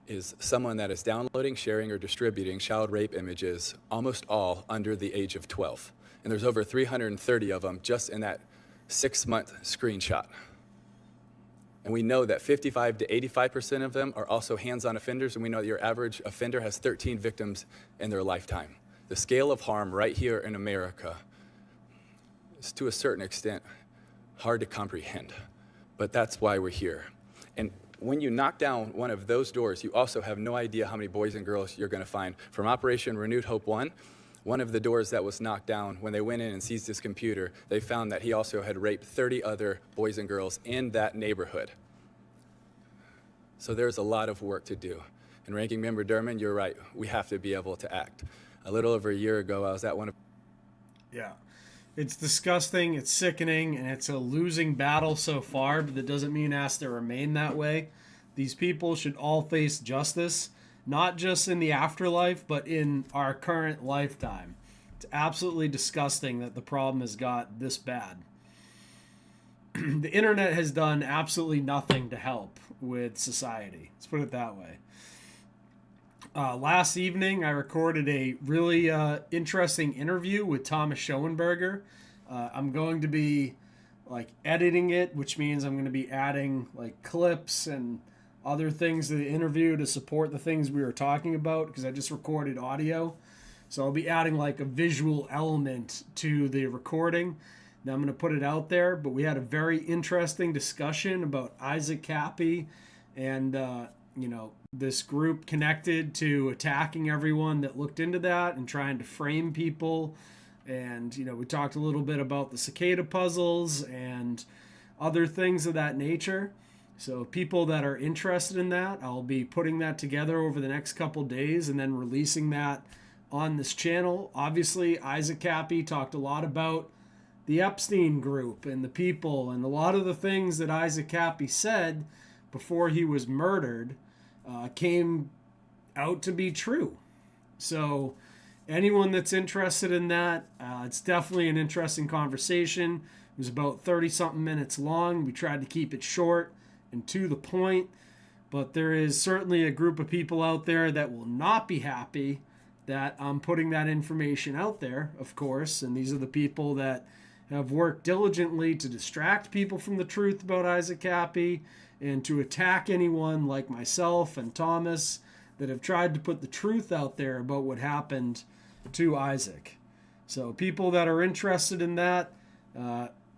is someone that is downloading, sharing, or distributing child rape images, almost all under the age of 12. And there's over 330 of them just in that 6-month screenshot. And we know that 55 to 85% of them are also hands-on offenders, and we know that your average offender has 13 victims in their lifetime. The scale of harm right here in America is, to a certain extent, hard to comprehend. But that's why we're here. And when you knock down one of those doors, you also have no idea how many boys and girls you're going to find. From Operation Renewed Hope 1, one of the doors that was knocked down, when they went in and seized his computer, they found that he also had raped 30 other boys and girls in that neighborhood. So there's a lot of work to do. And Ranking Member Durman, you're right. We have to be able to act. A little over a year ago, I was at one of... Yeah. It's disgusting, it's sickening, and it's a losing battle so far, but that doesn't mean it has to remain that way. These people should all face justice, not just in the afterlife, but in our current lifetime. It's absolutely disgusting that the problem has got this bad. The internet has done absolutely nothing to help with society. Let's put it that way. Last evening, I recorded a really interesting interview with Thomas Schoenberger. I'm going to be like editing it, which means I'm going to be adding like clips and other things to the interview to support the things we were talking about, because I just recorded audio. So I'll be adding like a visual element to the recording. Now I'm going to put it out there, but we had a very interesting discussion about Isaac Cappy and, this group connected to attacking everyone that looked into that and trying to frame people. And, we talked a little bit about the cicada puzzles and other things of that nature. So people that are interested in that, I'll be putting that together over the next couple days and then releasing that on this channel. Obviously, Isaac Cappy talked a lot about the Epstein group and the people, and a lot of the things that Isaac Cappy said before he was murdered came out to be true. So anyone that's interested in that, it's definitely an interesting conversation. It was about 30-something minutes long. We tried to keep it short and to the point, but there is certainly a group of people out there that will not be happy that I'm putting that information out there, of course, and these are the people that have worked diligently to distract people from the truth about Isaac Cappy and to attack anyone like myself and Thomas that have tried to put the truth out there about what happened to Isaac. So people that are interested in that,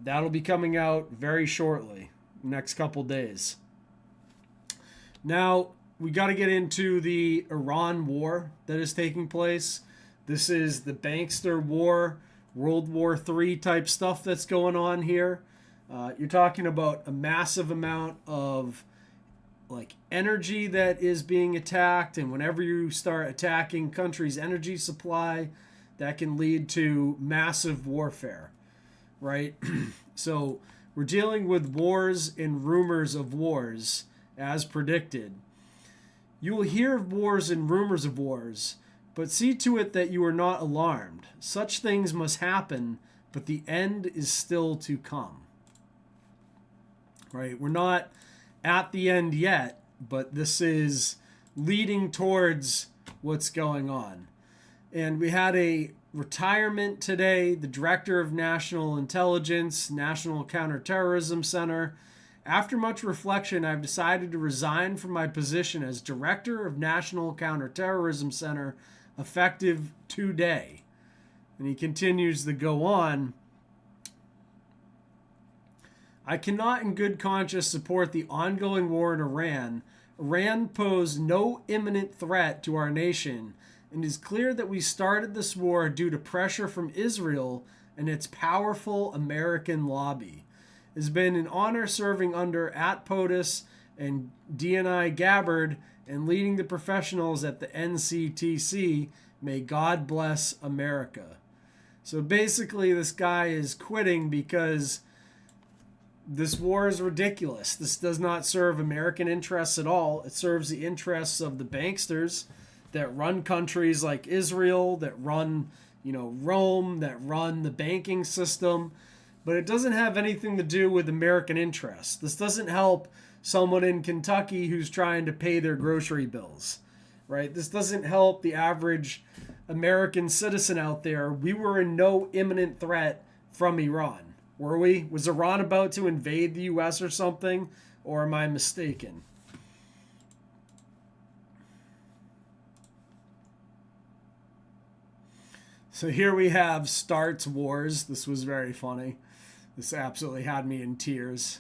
that'll be coming out very shortly, next couple days. Now, we got to get into the Iran war that is taking place. This is the Bankster war, World War III type stuff that's going on here. You're talking about a massive amount of like energy that is being attacked, and whenever you start attacking countries' energy supply, that can lead to massive warfare, right? So we're dealing with wars and rumors of wars as predicted. You will hear of wars and rumors of wars, but see to it that you are not alarmed. Such things must happen, but the end is still to come. Right? We're not at the end yet, but this is leading towards what's going on. And we had a retirement today. The Director of National Intelligence, National Counterterrorism Center. After much reflection, I've decided to resign from my position as Director of National Counterterrorism Center effective today. And he continues to go on. I cannot in good conscience support the ongoing war in Iran. Iran posed no imminent threat to our nation, and it is clear that we started this war due to pressure from Israel and its powerful American lobby. It has been an honor serving under POTUS and DNI Gabbard and leading the professionals at the NCTC. May God bless America. So basically, this guy is quitting because this war is ridiculous. This does not serve American interests at all. It serves the interests of the banksters that run countries like Israel, that run, Rome, that run the banking system. But it doesn't have anything to do with American interests. This doesn't help someone in Kentucky who's trying to pay their grocery bills, right? This doesn't help the average American citizen out there. We were in no imminent threat from Iran. Were we? Was Iran about to invade the U.S. or something? Or am I mistaken? So here we have Starts Wars. This was very funny. This absolutely had me in tears.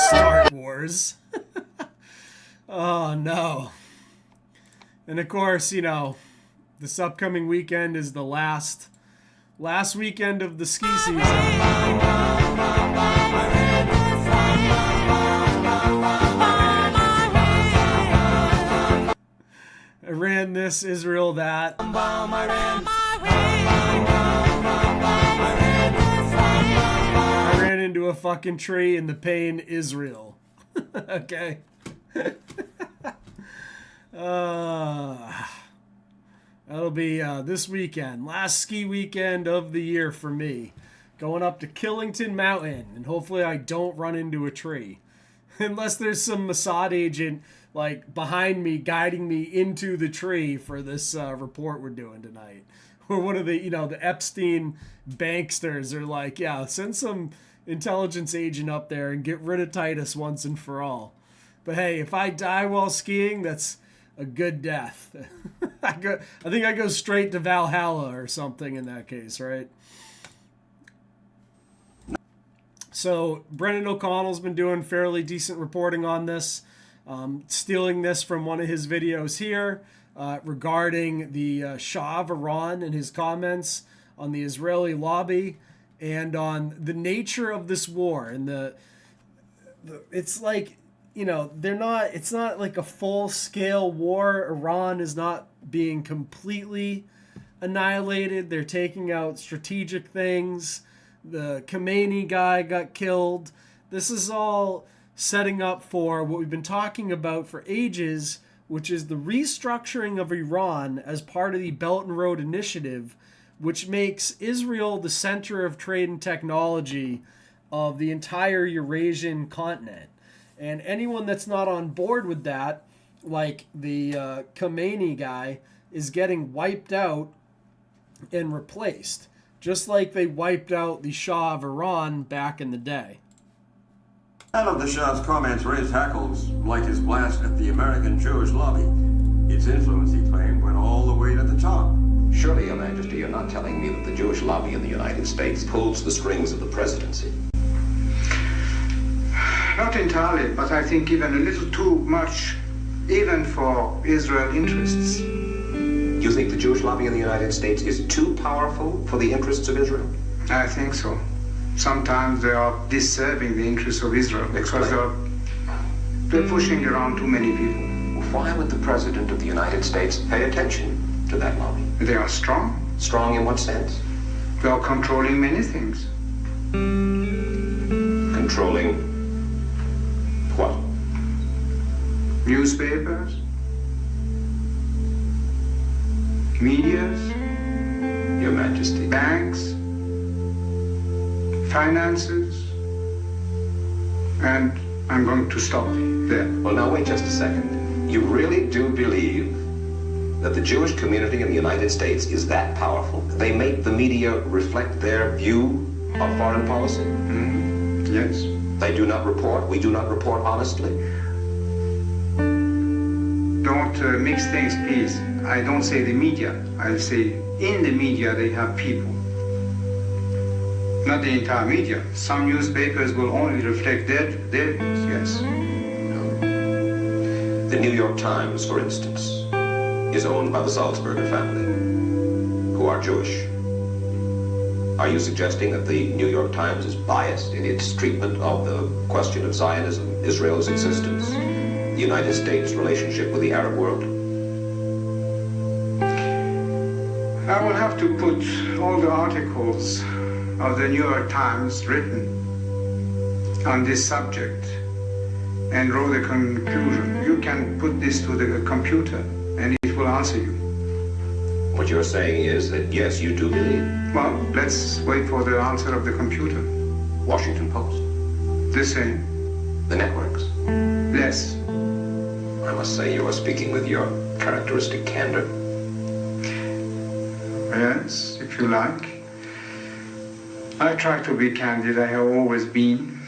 Start Wars. Oh, no. And of course, this upcoming weekend is the last weekend of the ski season. Iran this, Israel that. I ran into a fucking tree in the pain, Israel. Okay. That'll be this weekend, last ski weekend of the year for me, going up to Killington Mountain, and hopefully I don't run into a tree. unless there's some Mossad agent like behind me guiding me into the tree for this report we're doing tonight. Or one of the, the Epstein banksters are like, yeah, send some intelligence agent up there and get rid of Titus once and for all. But hey, if I die while skiing, that's a good death. I think I go straight to Valhalla or something in that case, right? So Brendan O'Connell's been doing fairly decent reporting on this, stealing this from one of his videos here regarding the Shah of Iran and his comments on the Israeli lobby and on the nature of this war. And it's like, it's not like a full-scale war. Iran is not being completely annihilated. They're taking out strategic things. The Khomeini guy got killed. This is all setting up for what we've been talking about for ages, which is the restructuring of Iran as part of the Belt and Road Initiative, which makes Israel the center of trade and technology of the entire Eurasian continent. And anyone that's not on board with that, like the Khomeini guy, is getting wiped out and replaced, just like they wiped out the Shah of Iran back in the day. None of the Shah's comments raised hackles like his blast at the American Jewish lobby. Its influence, he claimed, went all the way to the top. Surely, Your Majesty, you're not telling me that the Jewish lobby in the United States pulls the strings of the presidency. Not entirely, but I think even a little too much, even for Israel interests. You think the Jewish lobby in the United States is too powerful for the interests of Israel? I think so. Sometimes they are disserving the interests of Israel because they're pushing around too many people. Why would the President of the United States pay attention to that lobby? They are strong. Strong in what sense? They are controlling many things. Controlling what? Newspapers, medias, Your Majesty, banks, finances, and I'm going to stop there. Well, now wait just a second. You really do believe that the Jewish community in the United States is that powerful? They make the media reflect their view of foreign policy? Mm-hmm. Yes. They do not report? We do not report honestly? Don't mix things, please. I don't say the media. I say in the media they have people. Not the entire media. Some newspapers will only reflect their views, yes. The New York Times, for instance, is owned by the Salzburger family, who are Jewish. Are you suggesting that the New York Times is biased in its treatment of the question of Zionism, Israel's existence, the United States' relationship with the Arab world? I will have to put all the articles of the New York Times written on this subject and draw the conclusion. You can put this to the computer and it will answer you. What you're saying is that, yes, you do believe. Well, let's wait for the answer of the computer. Washington Post? The same. The networks? Less. I must say you are speaking with your characteristic candor. Yes, if you like. I try to be candid, I have always been.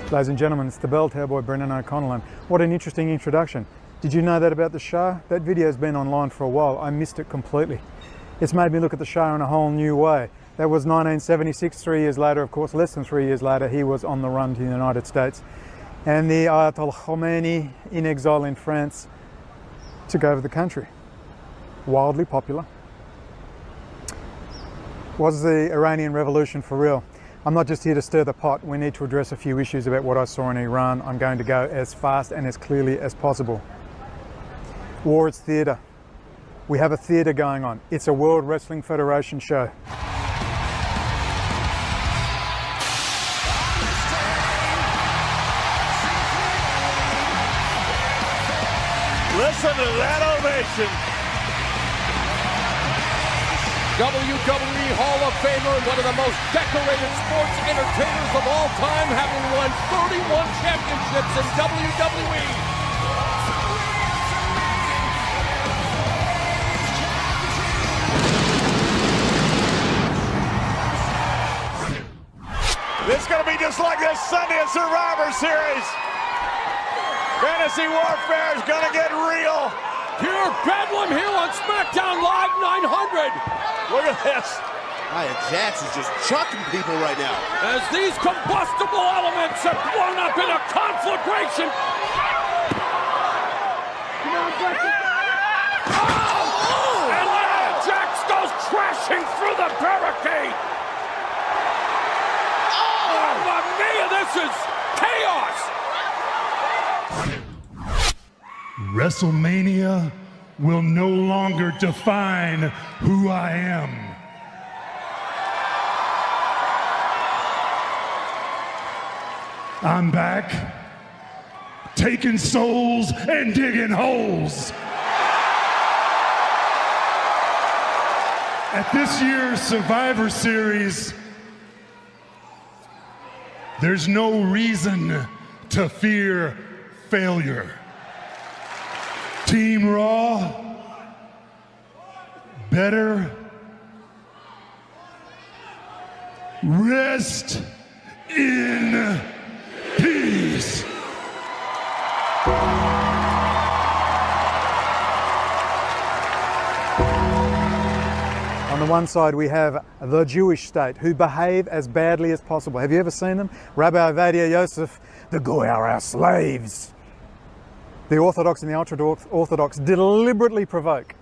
Ladies and gentlemen, it's the Bell Tower boy, Brendan O'Connell, and what an interesting introduction. Did you know that about the Shah? That video's been online for a while. I missed it completely. It's made me look at the Shah in a whole new way. That was 1976, 3 years later, of course, less than 3 years later, he was on the run to the United States. And the Ayatollah Khomeini, in exile in France, took over the country. Wildly popular. Was the Iranian Revolution for real? I'm not just here to stir the pot. We need to address a few issues about what I saw in Iran. I'm going to go as fast and as clearly as possible. War is theatre. We have a theatre going on. It's a World Wrestling Federation show. Listen to that ovation. WWE Hall of Famer, one of the most decorated sports entertainers of all time, having won 31 championships in WWE. This is going to be just like this Sunday at Survivor Series. Fantasy warfare is going to get real. Pure bedlam here on SmackDown Live 900. Look at this. Nia Jax is just chucking people right now. As these combustible elements have blown up in a conflagration. Oh! And Nia Jax goes crashing through the barricade. Oh! Mamma mia, this is chaos. WrestleMania will no longer define who I am. I'm back, taking souls and digging holes. At this year's Survivor Series, there's no reason to fear failure. Team Raw, better rest in peace. On the one side we have the Jewish state, who behave as badly as possible. Have you ever seen them? Rabbi Ovadia Yosef, the Goy are our slaves. The Orthodox and the ultra-Orthodox deliberately provoke,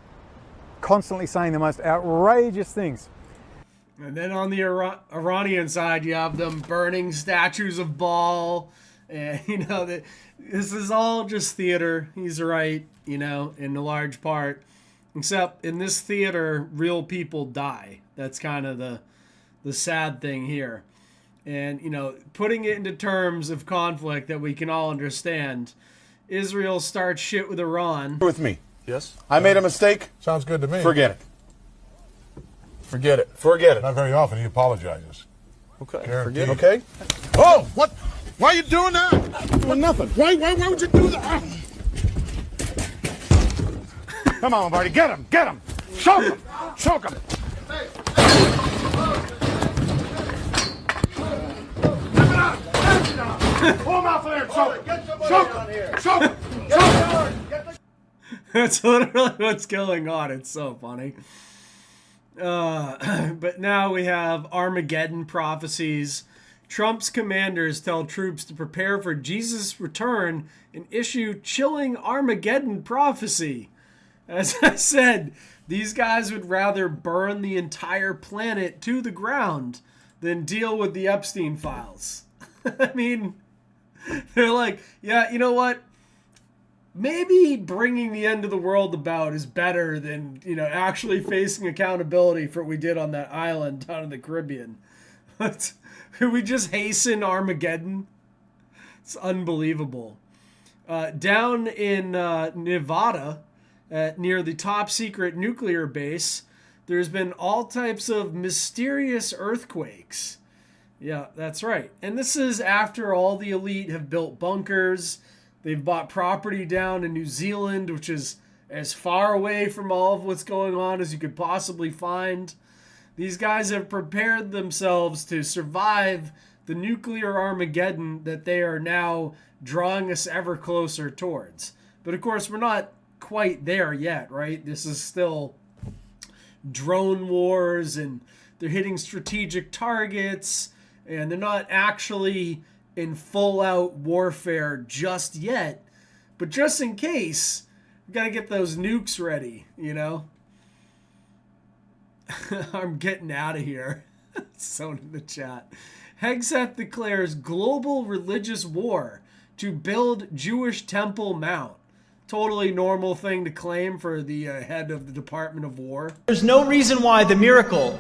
constantly saying the most outrageous things. And then on the Iranian side, you have them burning statues of Baal. And, this is all just theater. He's right, in a large part. Except in this theater, real people die. That's kind of the sad thing here. And, putting it into terms of conflict that we can all understand, Israel starts shit with Iran. With me. Yes. I made a mistake. Sounds good to me. Forget it. Forget it. Forget it. Not very often he apologizes. Okay. Forget it. Okay? Oh, what? Why are you doing that? Doing nothing. Why would you do that? Come on, Marty. Get him. Get him. Choke him. Choke him. Pull him out from there. Choke him. Choke him. Choke him. Choke him. That's literally what's going on. It's so funny. But now we have Armageddon prophecies. Trump's commanders tell troops to prepare for Jesus' return and issue chilling Armageddon prophecy. As I said, these guys would rather burn the entire planet to the ground than deal with the Epstein files. I mean, they're like, yeah, you know what? Maybe bringing the end of the world about is better than, actually facing accountability for what we did on that island down in the Caribbean. We just hasten Armageddon. It's unbelievable. Down in Nevada, near the top secret nuclear base, there's been all types of mysterious earthquakes. Yeah, that's right. And this is after all the elite have built bunkers. They've bought property down in New Zealand, which is as far away from all of what's going on as you could possibly find. These guys have prepared themselves to survive the nuclear Armageddon that they are now drawing us ever closer towards. But of course, we're not quite there yet, right? This is still drone wars, and they're hitting strategic targets, and they're not actually in full-out warfare just yet. But just in case, we got to get those nukes ready, you know? I'm getting out of here. Someone in the chat. Hegseth declares global religious war to build Jewish Temple Mount. Totally normal thing to claim for the head of the Department of War. There's no reason why the miracle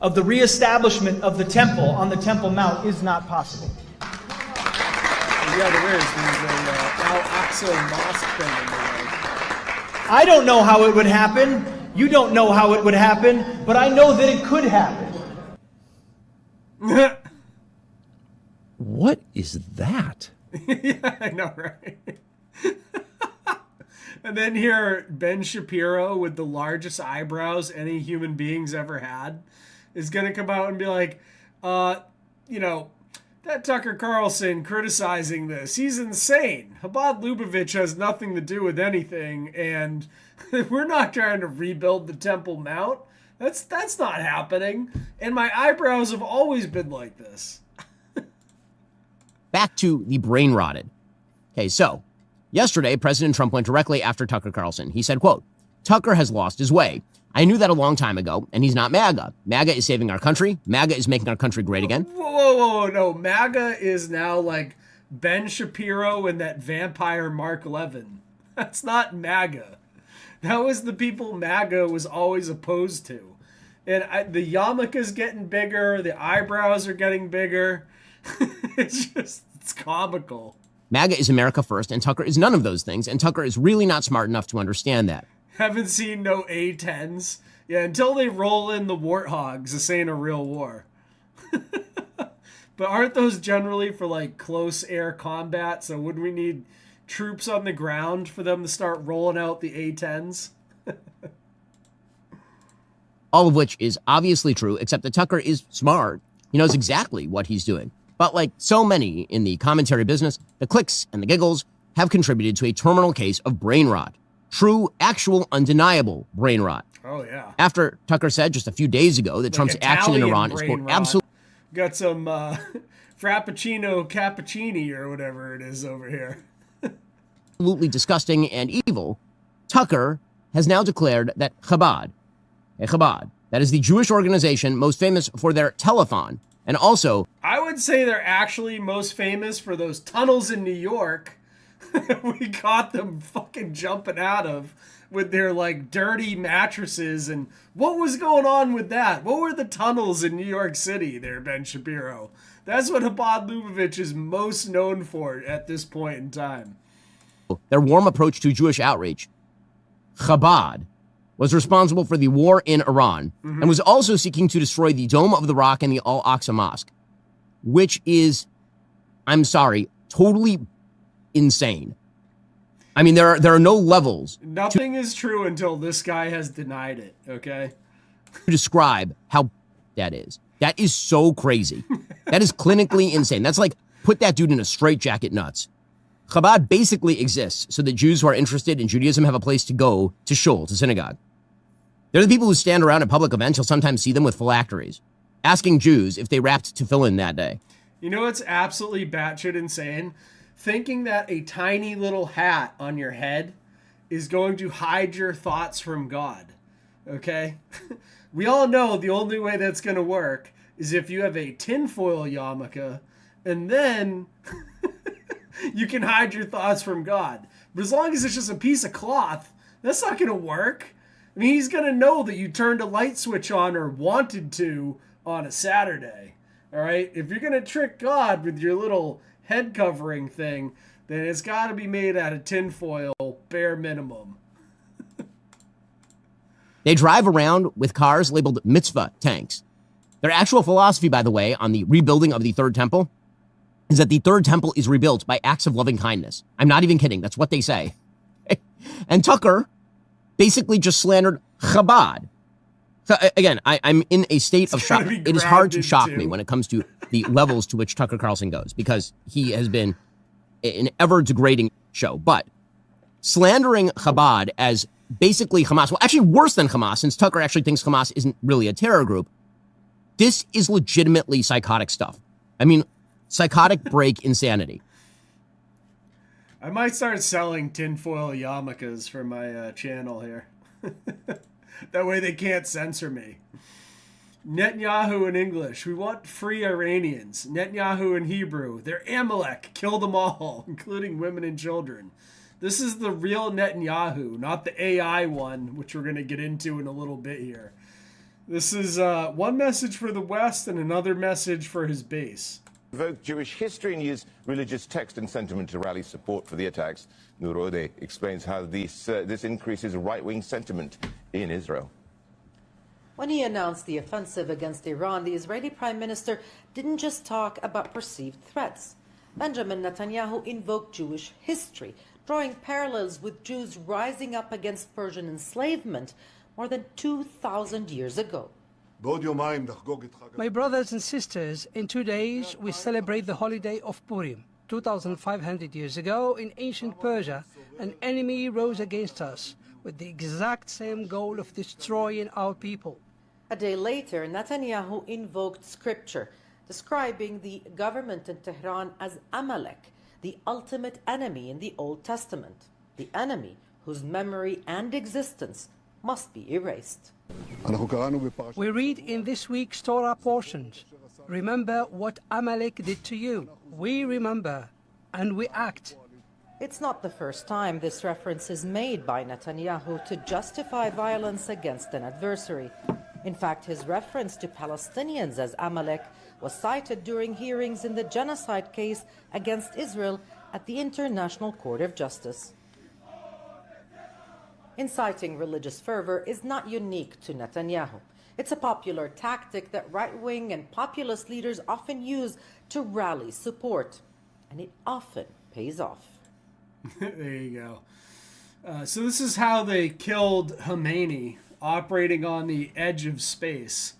of the reestablishment of the temple on the Temple Mount is not possible. Yeah, there is. There's an Al-Aqsa mosque thing in there. I don't know how it would happen. You don't know how it would happen, but I know that it could happen. What is that? Yeah, I know, right? And then here, Ben Shapiro, with the largest eyebrows any human being's ever had, is going to come out and be like, you know, that Tucker Carlson criticizing this, he's insane. Chabad Lubavitch has nothing to do with anything, and we're not trying to rebuild the Temple Mount. That's not happening. And my eyebrows have always been like this. Back to the brain rotted. Okay, so yesterday, President Trump went directly after Tucker Carlson. He said, quote, Tucker has lost his way. I knew that a long time ago, and he's not MAGA. MAGA is saving our country. MAGA is making our country great again. Whoa, no. MAGA is now like Ben Shapiro and that vampire Mark Levin. That's not MAGA. That was the people MAGA was always opposed to. And the yarmulke's getting bigger. The eyebrows are getting bigger. It's comical. MAGA is America first, and Tucker is none of those things. And Tucker is really not smart enough to understand that. Haven't seen no A-10s. Yeah, until they roll in the warthogs, this ain't a real war. But aren't those generally for like close air combat? So wouldn't we need troops on the ground for them to start rolling out the A-10s? All of which is obviously true, except that Tucker is smart. He knows exactly what he's doing. But like so many in the commentary business, the clicks and the giggles have contributed to a terminal case of brain rot. True, actual, undeniable brain rot. Oh, yeah. After Tucker said just a few days ago that Like Trump's action in Italian Iran is, quote, brain rot. absolutely... Got some Frappuccino Cappuccini or whatever it is over here. absolutely disgusting and evil, Tucker has now declared that Chabad, that is the Jewish organization most famous for their telethon, and also... I would say they're actually most famous for those tunnels in New York we caught them fucking jumping out of with their like dirty mattresses. And what was going on with that? What were the tunnels in New York City there, Ben Shapiro? That's what Chabad Lubavitch is most known for at this point in time. Their warm approach to Jewish outreach. Chabad was responsible for the war in Iran and was also seeking to destroy the Dome of the Rock and the Al-Aqsa Mosque, which is, I'm sorry, totally insane. I mean, there are no levels. Nothing is true until this guy has denied it, okay? To describe how that is. That is so crazy. That is clinically insane. That's like, put that dude in a straitjacket nuts. Chabad basically exists so that Jews who are interested in Judaism have a place to go to shul, to synagogue. They're the people who stand around at public events. You'll sometimes see them with phylacteries, asking Jews if they wrapped tefillin that day. You know what's absolutely batshit insane? Thinking that a tiny little hat on your head is going to hide your thoughts from God, okay? We all know the only way that's going to work is if you have a tinfoil yarmulke, and then you can hide your thoughts from God. But as long as it's just a piece of cloth, that's not going to work. I mean, he's going to know that you turned a light switch on or wanted to on a Saturday, all right? If you're going to trick God with your little head covering thing, then it's got to be made out of tinfoil, bare minimum. They drive around with cars labeled mitzvah tanks. Their actual philosophy, by the way, on the rebuilding of the Third Temple is that the Third Temple is rebuilt by acts of loving kindness. I'm not even kidding. That's what they say. And Tucker basically just slandered Chabad. So again, I'm in a state of shock. It is hard to shock me when it comes to the levels to which Tucker Carlson goes, because he has been an ever-degrading show. But slandering Chabad as basically Hamas, well, actually worse than Hamas, since Tucker actually thinks Hamas isn't really a terror group, this is legitimately psychotic stuff. I mean, psychotic break insanity. I might start selling tinfoil yarmulkes for my channel here. That way they can't censor me. Netanyahu in English, we want free Iranians. Netanyahu in Hebrew, they're Amalek, kill them all, including women and children. This is the real Netanyahu, not the AI one, which we're going to get into in a little bit here. This is one message for the West and another message for his base. Evoke Jewish history and use religious text and sentiment to rally support for the attacks. Nurode explains how this increases right-wing sentiment in Israel. When he announced the offensive against Iran, the Israeli Prime Minister didn't just talk about perceived threats. Benjamin Netanyahu invoked Jewish history, drawing parallels with Jews rising up against Persian enslavement more than 2,000 years ago. My brothers and sisters, in 2 days we celebrate the holiday of Purim. 2,500 years ago, in ancient Persia, an enemy rose against us with the exact same goal of destroying our people. A day later, Netanyahu invoked scripture, describing the government in Tehran as Amalek, the ultimate enemy in the Old Testament, the enemy whose memory and existence must be erased. We read in this week's Torah portions, remember what Amalek did to you. We remember and we act. It's not the first time this reference is made by Netanyahu to justify violence against an adversary. In fact, his reference to Palestinians as Amalek was cited during hearings in the genocide case against Israel at the International Court of Justice. Inciting religious fervor is not unique to Netanyahu. It's a popular tactic that right-wing and populist leaders often use to rally support, and it often pays off. There you go. So this is how they killed Khomeini, operating on the edge of space.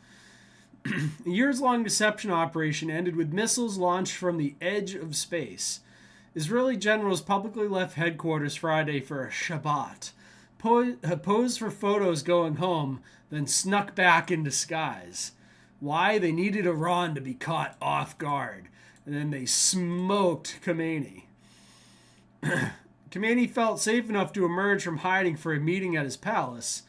A years-long deception operation ended with missiles launched from the edge of space. Israeli generals publicly left headquarters Friday for a Shabbat, posed for photos going home, then snuck back in disguise. Why? They needed Iran to be caught off guard, and then they smoked Khomeini. Khomeini felt safe enough to emerge from hiding for a meeting at his palace.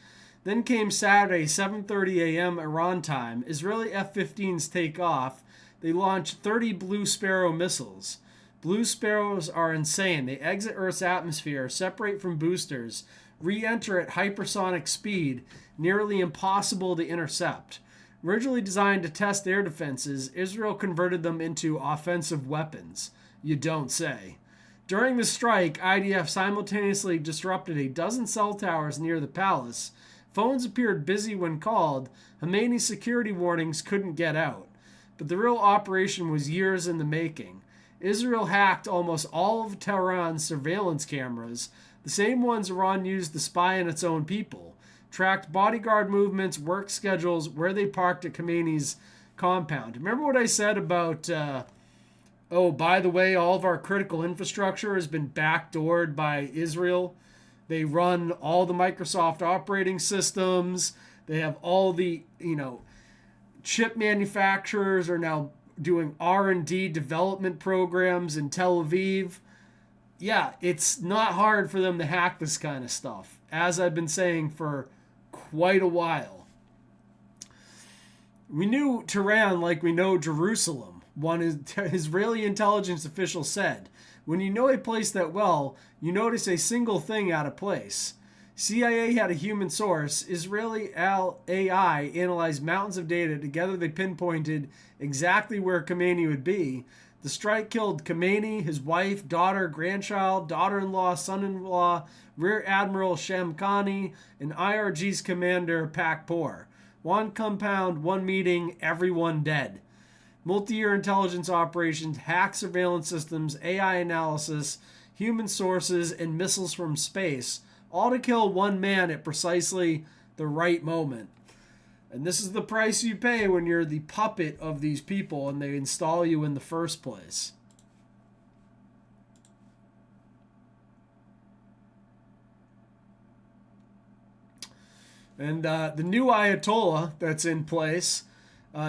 Then came Saturday, 7:30 a.m. Iran time. Israeli F-15s take off. They launch 30 Blue Sparrow missiles. Blue Sparrows are insane. They exit Earth's atmosphere, separate from boosters, re-enter at hypersonic speed, nearly impossible to intercept. Originally designed to test air defenses, Israel converted them into offensive weapons. You don't say. During the strike, IDF simultaneously disrupted a dozen cell towers near the palace. Phones appeared busy when called. Khomeini's security warnings couldn't get out. But the real operation was years in the making. Israel hacked almost all of Tehran's surveillance cameras, the same ones Iran used to spy on its own people, tracked bodyguard movements, work schedules, where they parked at Khomeini's compound. Remember what I said about, oh, by the way, all of our critical infrastructure has been backdoored by Israel. They run all the Microsoft operating systems. They have all the, chip manufacturers are now doing R&D development programs in Tel Aviv. Yeah, it's not hard for them to hack this kind of stuff, as I've been saying for quite a while. We knew Tehran like we know Jerusalem, one Israeli intelligence official said. When you know a place that well, you notice a single thing out of place. CIA had a human source. Israeli AI analyzed mountains of data. Together they pinpointed exactly where Khomeini would be. The strike killed Khomeini, his wife, daughter, grandchild, daughter-in-law, son-in-law, Rear Admiral Shamkhani, and IRG's commander, Pakpour. One compound, one meeting, everyone dead. Multi-year intelligence operations, hack surveillance systems, AI analysis, human sources, and missiles from space, all to kill one man at precisely the right moment. And this is the price you pay when you're the puppet of these people and they install you in the first place. And the new Ayatollah that's in place,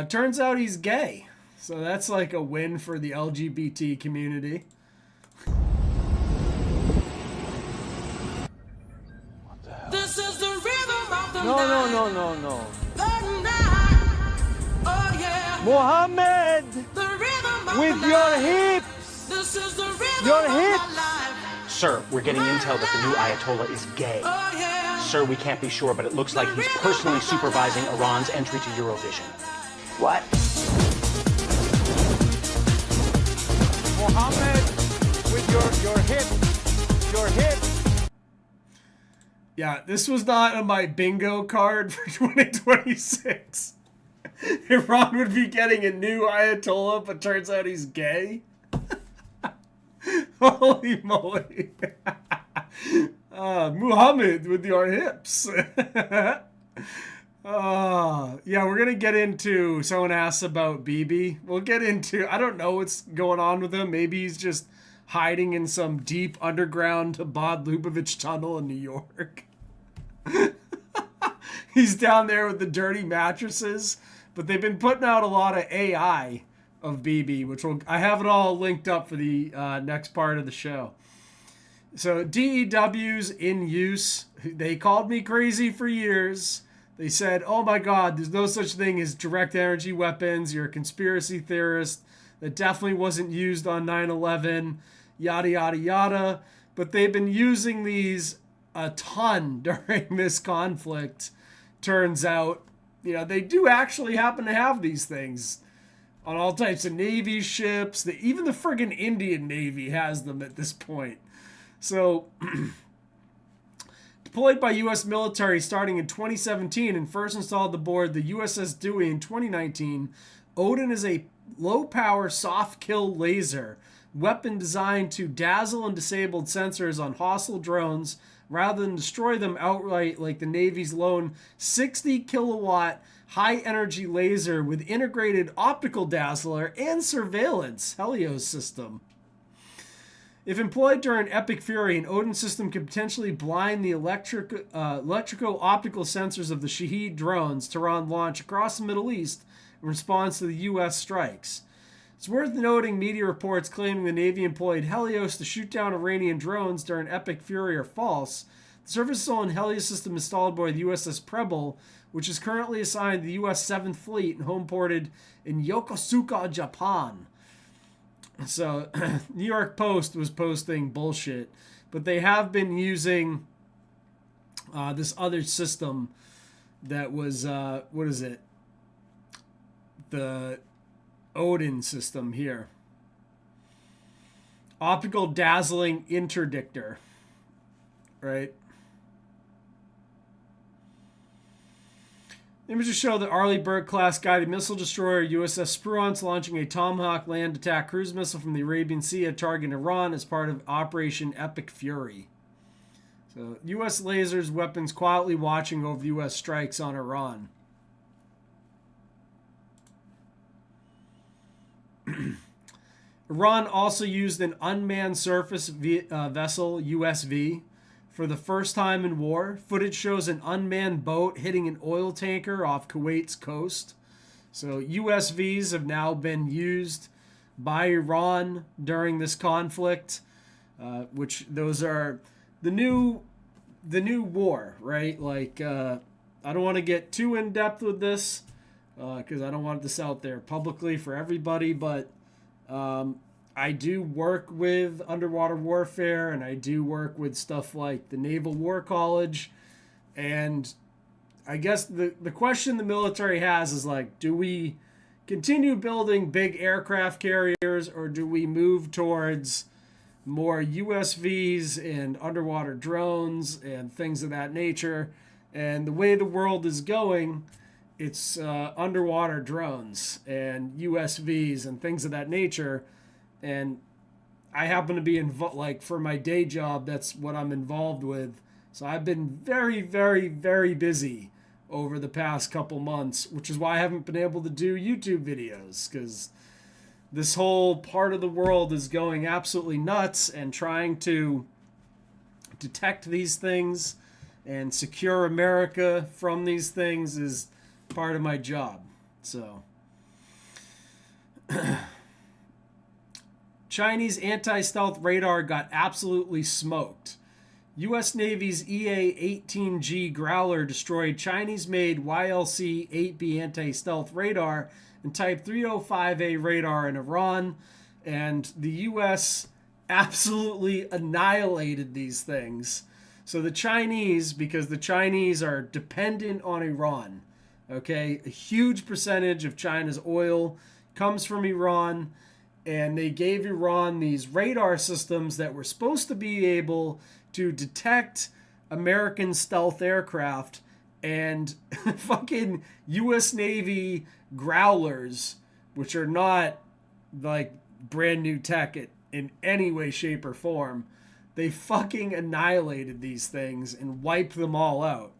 turns out he's gay. So that's like a win for the LGBT community. This is the rhythm of the No, night. no, no, no, no. The night. Oh yeah. Mohammed, The rhythm of with the your night. hips. This is the rhythm Your of hips. my life. Sir, we're getting intel that the new Ayatollah is gay. Oh yeah. Sir, we can't be sure, but it looks like he's personally supervising Iran's entry to Eurovision. What? Mohammed, with your hips. Yeah, this was not on my bingo card for 2026. Iran would be getting a new Ayatollah, but turns out he's gay. Holy moly. Muhammad with your hips. Yeah, we're going to get into, someone asks about Bibi. We'll get into, I don't know what's going on with him. Maybe he's just hiding in some deep underground Chabad Lubavitch tunnel in New York. He's down there with the dirty mattresses. But they've been putting out a lot of AI of Bibi, which I have it all linked up for the next part of the show. So DEW's in use. They called me crazy for years. They said, oh my God, there's no such thing as direct energy weapons. You're a conspiracy theorist. That definitely wasn't used on 9/11, yada, yada, yada. But they've been using these a ton during this conflict. Turns out, you know, they do actually happen to have these things on all types of Navy ships. Even the friggin' Indian Navy has them at this point. So, deployed by U.S. military starting in 2017 and first installed aboard the USS Dewey in 2019, Odin is a low-power, soft-kill laser weapon designed to dazzle and disable sensors on hostile drones rather than destroy them outright like the Navy's lone 60-kilowatt high-energy laser with integrated optical dazzler and surveillance Helios system. If employed during Epic Fury, an Odin system could potentially blind the electrico-optical sensors of the Shahid drones Tehran launch across the Middle East in response to the U.S. strikes. It's worth noting media reports claiming the Navy employed Helios to shoot down Iranian drones during Epic Fury are false. The surface-to-own Helios system installed by the USS Preble, which is currently assigned to the U.S. 7th Fleet and home-ported in Yokosuka, Japan. So, New York Post was posting bullshit, but they have been using this other system that was, what is it? The Odin system here. Optical dazzling interdictor. Right? Images show the Arleigh Burke-class guided missile destroyer USS Spruance launching a Tomahawk land attack cruise missile from the Arabian Sea at target Iran as part of Operation Epic Fury. So, U.S. lasers, weapons quietly watching over U.S. strikes on Iran. Iran also used an unmanned surface vessel, USV, for the first time in war. Footage shows an unmanned boat hitting an oil tanker off Kuwait's coast. So USVs have now been used by Iran during this conflict, which those are the new war, right? Like, I don't want to get too in depth with this because I don't want this out there publicly for everybody, but I do work with underwater warfare, and I do work with stuff like the Naval War College. And I guess the question the military has is like, do we continue building big aircraft carriers, or do we move towards more USVs and underwater drones and things of that nature? And the way the world is going, it's underwater drones and USVs and things of that nature. And I happen to be involved, like for my day job, that's what I'm involved with. So I've been very, very, very busy over the past couple months, which is why I haven't been able to do YouTube videos, because this whole part of the world is going absolutely nuts, and trying to detect these things and secure America from these things is part of my job. So Chinese anti-stealth radar got absolutely smoked. U.S. Navy's EA-18G Growler destroyed Chinese-made YLC-8B anti-stealth radar and Type 305A radar in Iran, and the U.S. absolutely annihilated these things. So the Chinese, because the Chinese are dependent on Iran, okay? A huge percentage of China's oil comes from Iran, and they gave Iran these radar systems that were supposed to be able to detect American stealth aircraft, and fucking U.S. Navy Growlers, which are not like brand new tech in any way, shape, or form, they fucking annihilated these things and wiped them all out.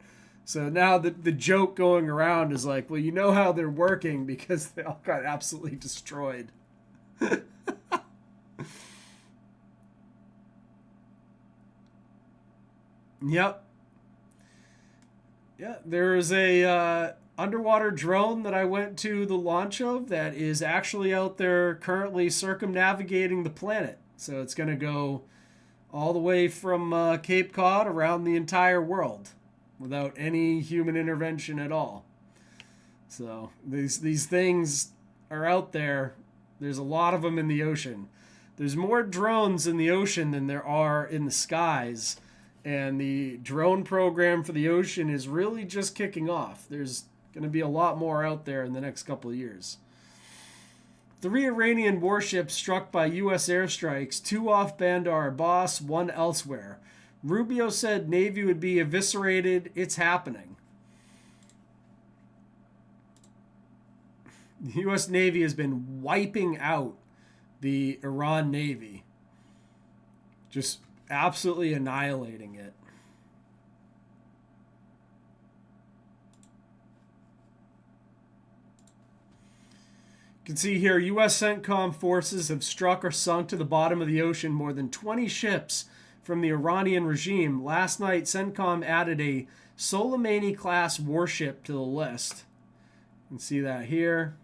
So now the joke going around is like, well, you know how they're working because they all got absolutely destroyed. Yep. Yeah, there's a underwater drone that I went to the launch of that is actually out there currently circumnavigating the planet. So it's going to go all the way from Cape Cod around the entire world without any human intervention at all. So these things are out there. There's a lot of them in the ocean. There's more drones in the ocean than there are in the skies. And the drone program for the ocean is really just kicking off. There's going to be a lot more out there in the next couple of years. 3 Iranian warships struck by U.S. airstrikes, 2 off Bandar Abbas, 1 elsewhere. Rubio said Navy would be eviscerated. It's happening. The U.S. Navy has been wiping out the Iran Navy. Just absolutely annihilating it. You can see here, U.S. CENTCOM forces have struck or sunk to the bottom of the ocean more than 20 ships from the Iranian regime. Last night, CENTCOM added a Soleimani-class warship to the list. You can see that here.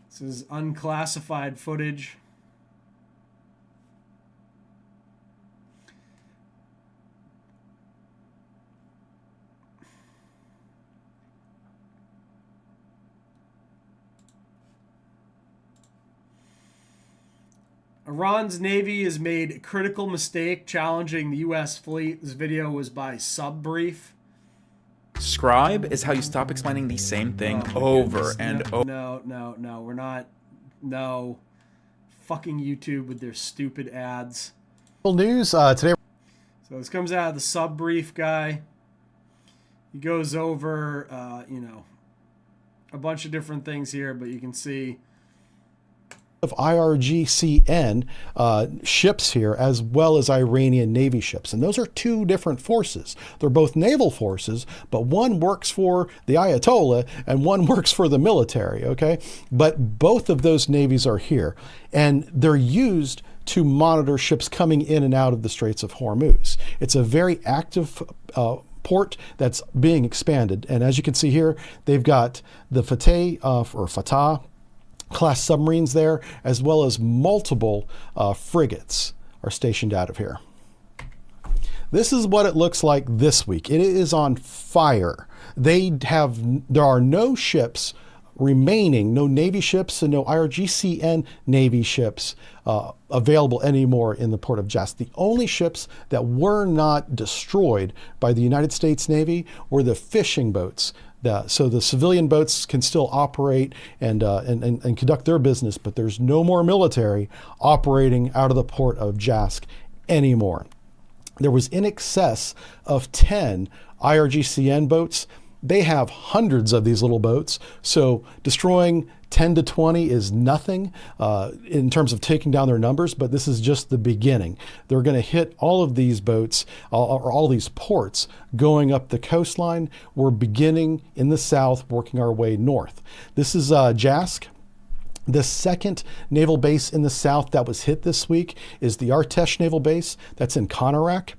This is unclassified footage. Iran's Navy has made a critical mistake challenging the U.S. fleet. This video was by Subbrief. Scribe is how you stop explaining the same thing over and over. No, we're not. No. Fucking YouTube with their stupid ads. News today. So this comes out of the Subbrief guy. He goes over, a bunch of different things here, but you can see of IRGCN ships here, as well as Iranian Navy ships. And those are 2 different forces. They're both naval forces, but one works for the Ayatollah and one works for the military, okay? But both of those navies are here, and they're used to monitor ships coming in and out of the Straits of Hormuz. It's a very active port that's being expanded. And as you can see here, they've got the Fatah class submarines there, as well as multiple frigates are stationed out of here. This is what it looks like this week. It is on fire. There are no ships remaining, no Navy ships and no IRGCN Navy ships available anymore in the port of Jask. The only ships that were not destroyed by the United States Navy were the fishing boats. So the civilian boats can still operate and conduct their business, but there's no more military operating out of the port of Jask anymore. There was in excess of 10 IRGCN boats They have hundreds of these little boats, so destroying 10 to 20 is nothing in terms of taking down their numbers, but this is just the beginning. They're going to hit all of these boats, or all these ports going up the coastline. We're beginning in the south, working our way north. This is Jask. The second naval base in the south that was hit this week is the Artesh Naval Base. That's in Konarak.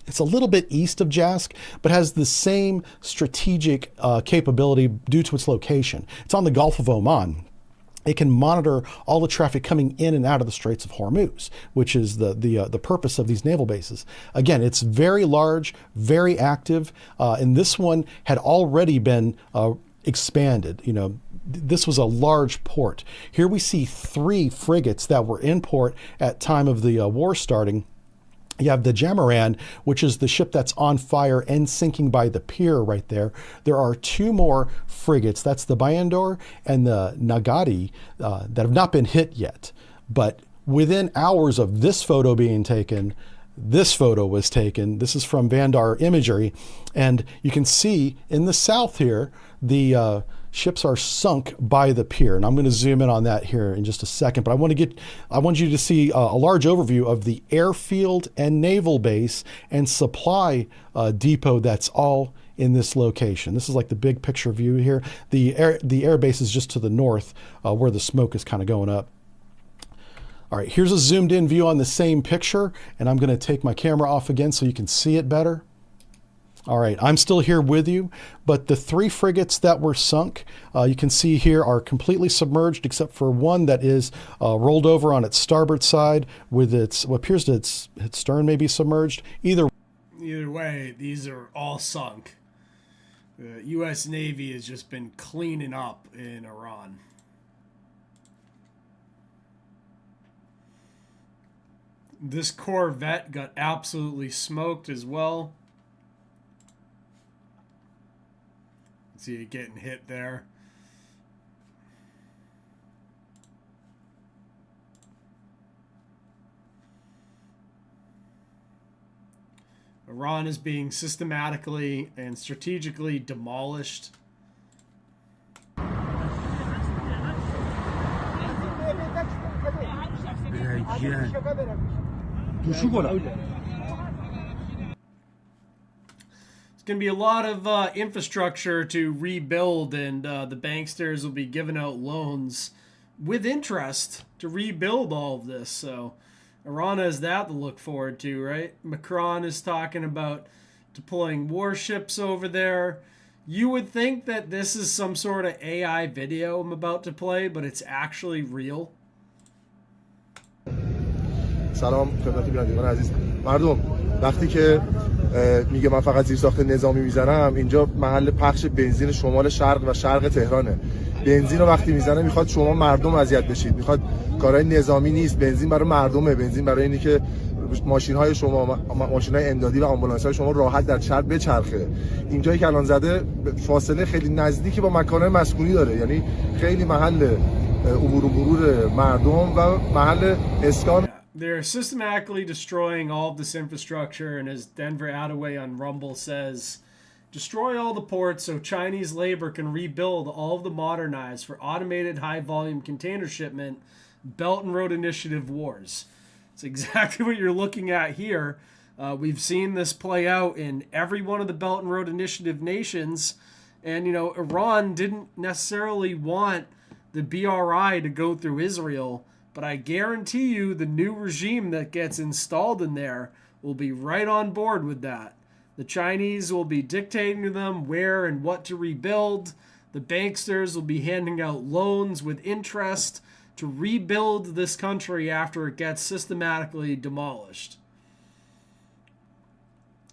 It's a little bit east of Jask, but has the same strategic capability due to its location. It's on the Gulf of Oman. It can monitor all the traffic coming in and out of the Straits of Hormuz, which is the purpose of these naval bases. Again, it's very large, very active, and this one had already been expanded. You know, this was a large port. Here we see 3 frigates that were in port at time of the war starting. You have the Jamaran, which is the ship that's on fire and sinking by the pier right there. There are 2 more frigates. That's the Bayandor and the Nagati that have not been hit yet. But within hours of this photo being taken, this photo was taken. This is from Vandar Imagery. And you can see in the south here, the ships are sunk by the pier. And I'm going to zoom in on that here in just a second. But I want you to see a large overview of the airfield and naval base and supply depot that's all in this location. This is like the big picture view here. The air base is just to the north where the smoke is kind of going up. All right, here's a zoomed in view on the same picture, and I'm going to take my camera off again so you can see it better. All right, I'm still here with you, but the 3 frigates that were sunk, you can see here, are completely submerged except for one that is rolled over on its starboard side with its, what appears to its stern may be submerged. Either way, these are all sunk. The U.S. Navy has just been cleaning up in Iran. This Corvette got absolutely smoked as well. See it getting hit there. Iran is being systematically and strategically demolished. There's going to be a lot of infrastructure to rebuild, and the banksters will be giving out loans with interest to rebuild all of this. So Iran has that to look forward to, right? Macron is talking about deploying warships over there. You would think that this is some sort of AI video I'm about to play, but it's actually real. سلام خدمت بینندگان عزیز. مردم وقتی که میگه من فقط زیرساخت نظامی میزنم، اینجا محل پخش بنزین شمال شرق و شرق تهرانه. بنزین رو وقتی میزنه میخواد شما مردم اذیت بشید، میخواد کارهای نظامی نیست. بنزین برای مردمه، بنزین برای اینی که ماشین‌های شما، ماشین‌های امدادی و آمبولانس‌های شما راحت در شهر بچرخه. اینجایی که الان زده فاصله خیلی نزدیکی با مکان‌های مسکونی داره، یعنی خیلی محل عبور و مرور مردم و محل اسکان. They're systematically destroying all of this infrastructure, and as Denver Attaway on Rumble says, destroy all the ports so Chinese labor can rebuild all of the modernized for automated high-volume container shipment Belt and Road Initiative wars. It's exactly what you're looking at here. We've seen this play out in every one of the Belt and Road Initiative nations, and, you know, Iran didn't necessarily want the BRI to go through Israel, but I guarantee you the new regime that gets installed in there will be right on board with that. The Chinese will be dictating to them where and what to rebuild. The banksters will be handing out loans with interest to rebuild this country after it gets systematically demolished.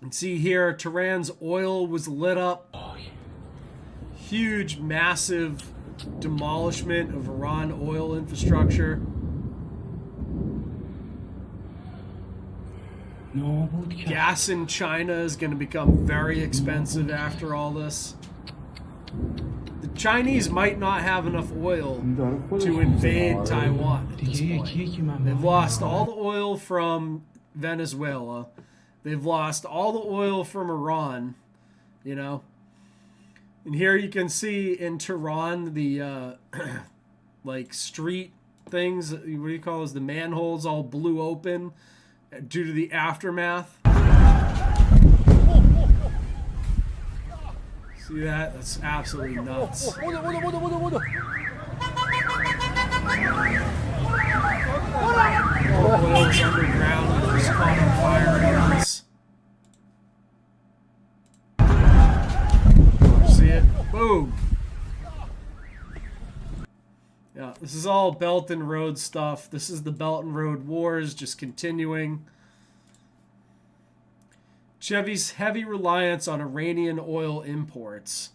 And see here, Tehran's oil was lit up. Huge, massive demolishment of Iran oil infrastructure. Gas in China is going to become very expensive after all this. The Chinese might not have enough oil to invade Taiwan at this point. They've lost all the oil from Venezuela. They've lost all the oil from Iran, you know. And here you can see in Tehran the like street things, what do you call those? The manholes all blew open due to the aftermath. See that? That's absolutely nuts. Oil's underground and just caught on fire ants. See it? Boom. Yeah, this is all Belt and Road stuff. This is the Belt and Road Wars just continuing. Chevy's heavy reliance on Iranian oil imports.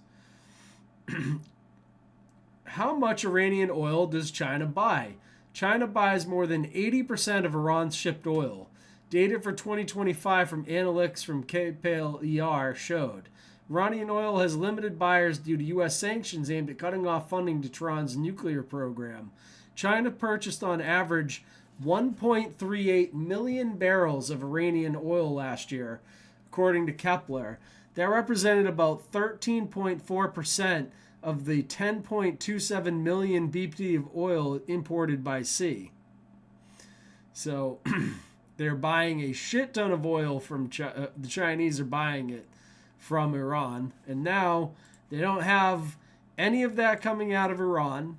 How much Iranian oil does China buy? China buys more than 80% of Iran's shipped oil. Data for 2025 from analytics from KPLER showed Iranian oil has limited buyers due to U.S. sanctions aimed at cutting off funding to Tehran's nuclear program. China purchased on average 1.38 million barrels of Iranian oil last year, according to Kepler. That represented about 13.4% of the 10.27 million BPD of oil imported by sea. So they're buying a shit ton of oil from the Chinese are buying it from Iran, and now they don't have any of that coming out of Iran.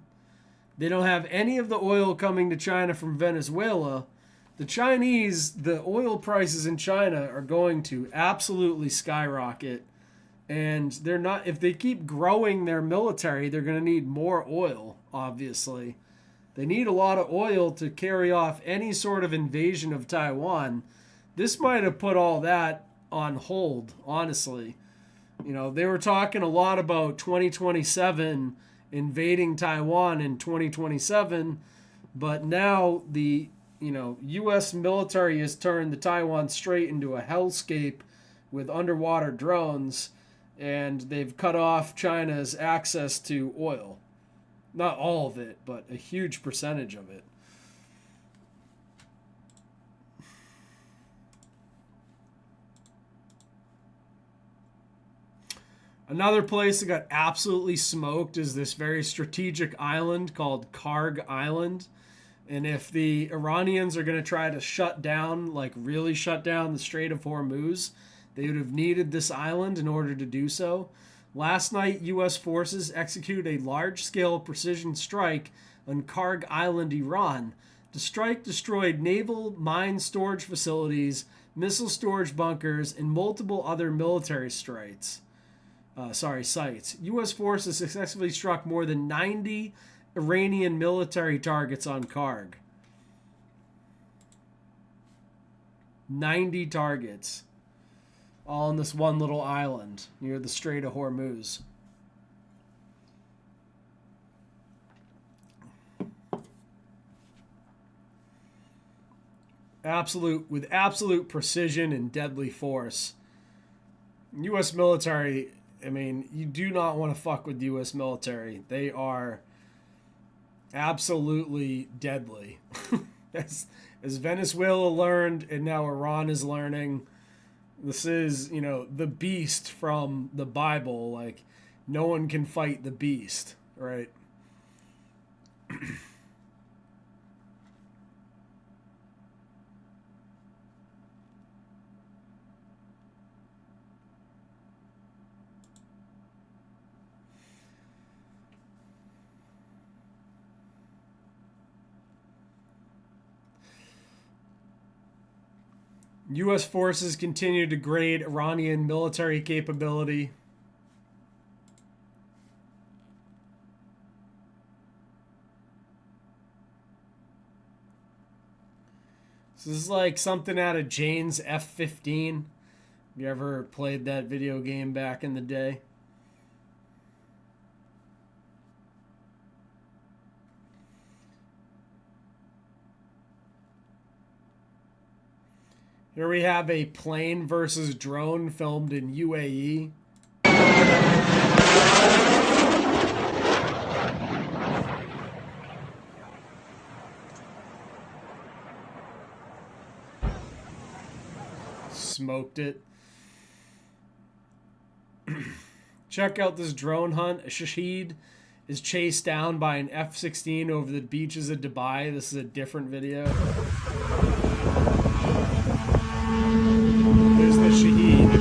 They don't have any of the oil coming to China from Venezuela. The Chinese, the oil prices in China are going to absolutely skyrocket. And they're not, if they keep growing their military, they're going to need more oil, obviously. They need a lot of oil to carry off any sort of invasion of Taiwan. This might have put all that on hold, honestly. You know, they were talking a lot about 2027 invading Taiwan in 2027, but now the, U.S. military has turned the Taiwan Strait into a hellscape with underwater drones, and they've cut off China's access to oil. Not all of it, but a huge percentage of it. Another place that got absolutely smoked is this very strategic island called Karg Island. And if the Iranians are going to try to shut down, like really shut down the Strait of Hormuz, they would have needed this island in order to do so. Last night, U.S. forces executed a large-scale precision strike on Karg Island, Iran. The strike destroyed naval mine storage facilities, missile storage bunkers, and multiple other military sites. U.S. forces successfully struck more than 90 Iranian military targets on Karg. 90 targets. All on this one little island near the Strait of Hormuz. With absolute precision and deadly force. U.S. military, I mean, you do not want to fuck with the U.S. military. They are absolutely deadly. As Venezuela learned, and now Iran is learning. This is, the beast from the Bible. Like, no one can fight the beast, right? U.S. forces continue to degrade Iranian military capability. So this is like something out of Jane's F-15. Have you ever played that video game back in the day? Here we have a plane versus drone filmed in UAE. Smoked it. Check out this drone hunt. A Shahid is chased down by an F-16 over the beaches of Dubai. This is a different video. There's the Shahid.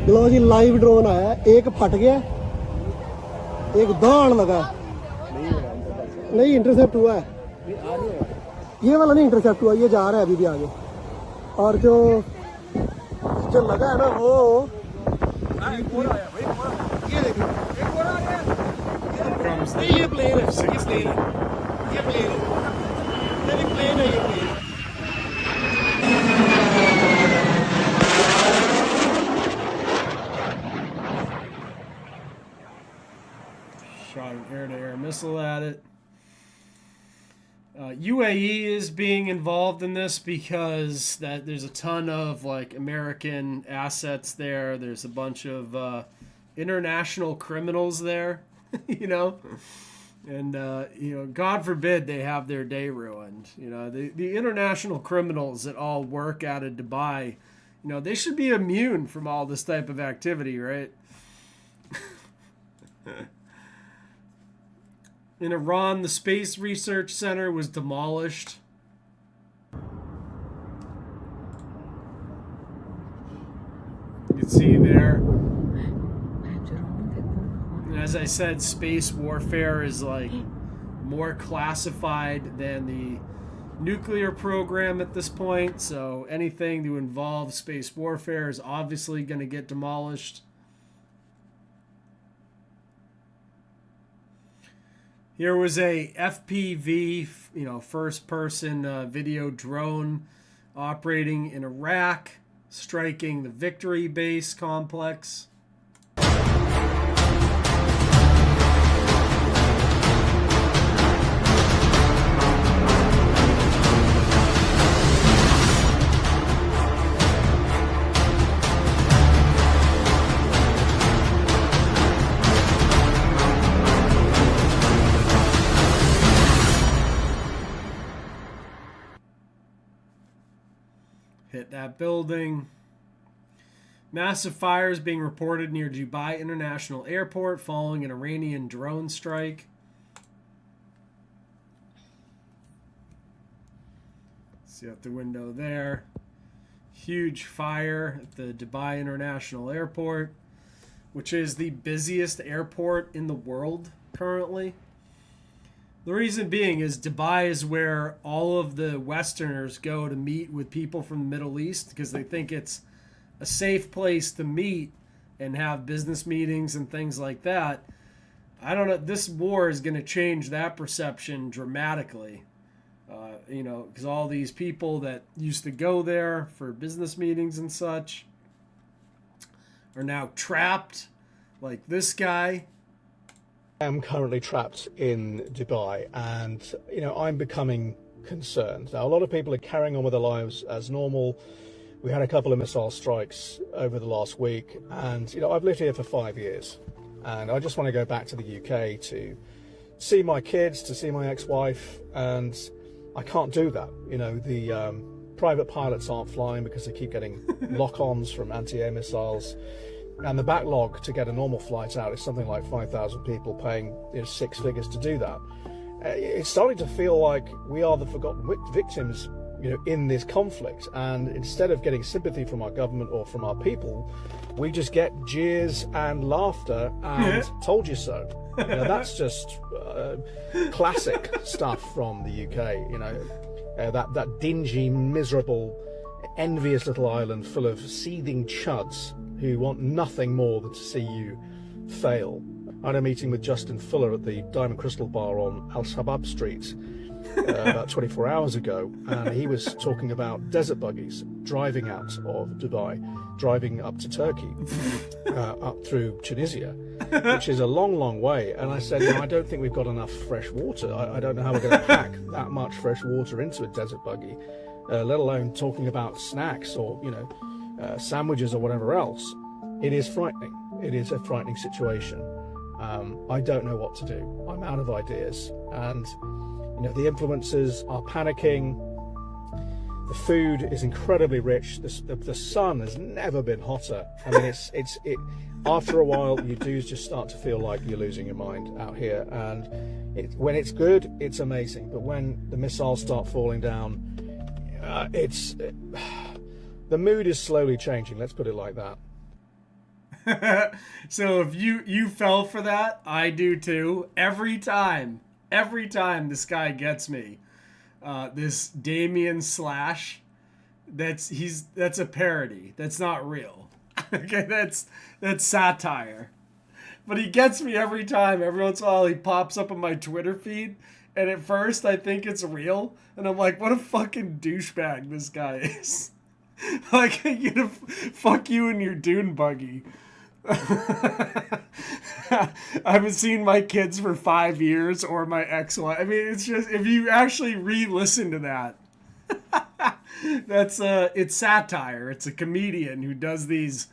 लो जी live drone आया, एक फट गया, एक दौड़ लगा, नहीं इंटरसेप्ट हुआ है, ये वाला नहीं इंटरसेप्ट हुआ, ये जा रहा है अभी भी आगे, और जो लगा है ना वो ये देखिए, ये प्लेन है, ये प्लेन है, ये प्लेन है, ये प्लेन है, ये plane. Shot an air-to-air missile at it. UAE is being involved in this because there's a ton of like American assets there. There's a bunch of international criminals there, you know, and you know, God forbid they have their day ruined. You know, the international criminals that all work out of Dubai, you know, they should be immune from all this type of activity, right? In Iran, the Space Research Center was demolished. You can see there. And as I said, space warfare is like more classified than the nuclear program at this point. So anything to involve space warfare is obviously going to get demolished. Here was a FPV, you know, first-person video drone operating in Iraq, striking the Victory Base complex. Hit that building. Massive fires being reported near Dubai International Airport following an Iranian drone strike. See out the window there. Huge fire at the Dubai International Airport, which is the busiest airport in the world currently. The reason being is Dubai is where all of the Westerners go to meet with people from the Middle East because they think it's a safe place to meet and have business meetings and things like that. I don't know. This war is going to change that perception dramatically. You know, because all these people that used to go there for business meetings and such are now trapped, like this guy. I'm currently trapped in Dubai, and you know, I'm becoming concerned. Now, a lot of people are carrying on with their lives as normal. We had a couple of missile strikes over the last week, and you know, I've lived here for 5 years, and I just want to go back to the UK to see my kids, to see my ex-wife, and I can't do that. You know, the private pilots aren't flying because they keep getting lock-ons from anti-air missiles. And the backlog to get a normal flight out is something like 5,000 people paying, you know, 6 figures to do that. It's starting to feel like we are the forgotten victims, you know, in this conflict. And instead of getting sympathy from our government or from our people, we just get jeers and laughter and told you so. You know, that's just classic stuff from the UK. You know, that dingy, miserable, envious little island full of seething chuds who want nothing more than to see you fail. I had a meeting with Justin Fuller at the Diamond Crystal Bar on Al Shabab Street about 24 hours ago, and he was talking about desert buggies driving out of Dubai, driving up to Turkey, up through Tunisia, which is a long, long way. And I said, I don't think we've got enough fresh water. I don't know how we're going to pack that much fresh water into a desert buggy, let alone talking about snacks or, you know, sandwiches or whatever else. It is frightening. It is a frightening situation. I don't know what to do. I'm out of ideas. And, the influencers are panicking. The food is incredibly rich. The sun has never been hotter. I mean, after a while, you do just start to feel like you're losing your mind out here. And when it's good, it's amazing. But when the missiles start falling down, the mood is slowly changing. Let's put it like that. So if you fell for that, I do too. Every time this guy gets me, this Damien Slash, that's a parody. That's not real. Okay, that's satire. But he gets me every time. Every once in a while he pops up on my Twitter feed, and at first I think it's real, and I'm like, what a fucking douchebag this guy is. Like, fuck you and your dune buggy. I haven't seen my kids for 5 years, or my ex-wife. I mean, it's just, if you actually re-listen to that, it's satire. It's a comedian who does these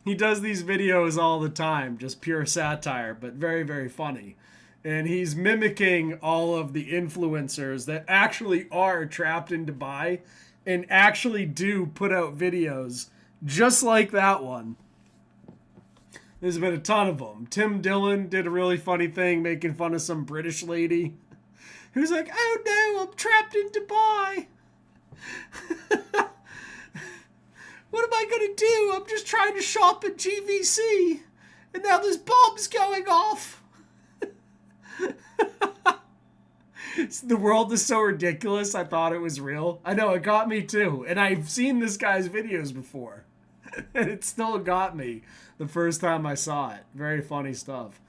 videos all the time, just pure satire, but very, very funny. And he's mimicking all of the influencers that actually are trapped in Dubai and actually do put out videos just like that one. There's been a ton of them. Tim Dillon did a really funny thing making fun of some British lady who's like, oh no, I'm trapped in Dubai. What am I going to do? I'm just trying to shop at GVC. And now this bomb's going off. The world is so ridiculous, I thought it was real. I know, it got me too. And I've seen this guy's videos before. And it still got me the first time I saw it. Very funny stuff.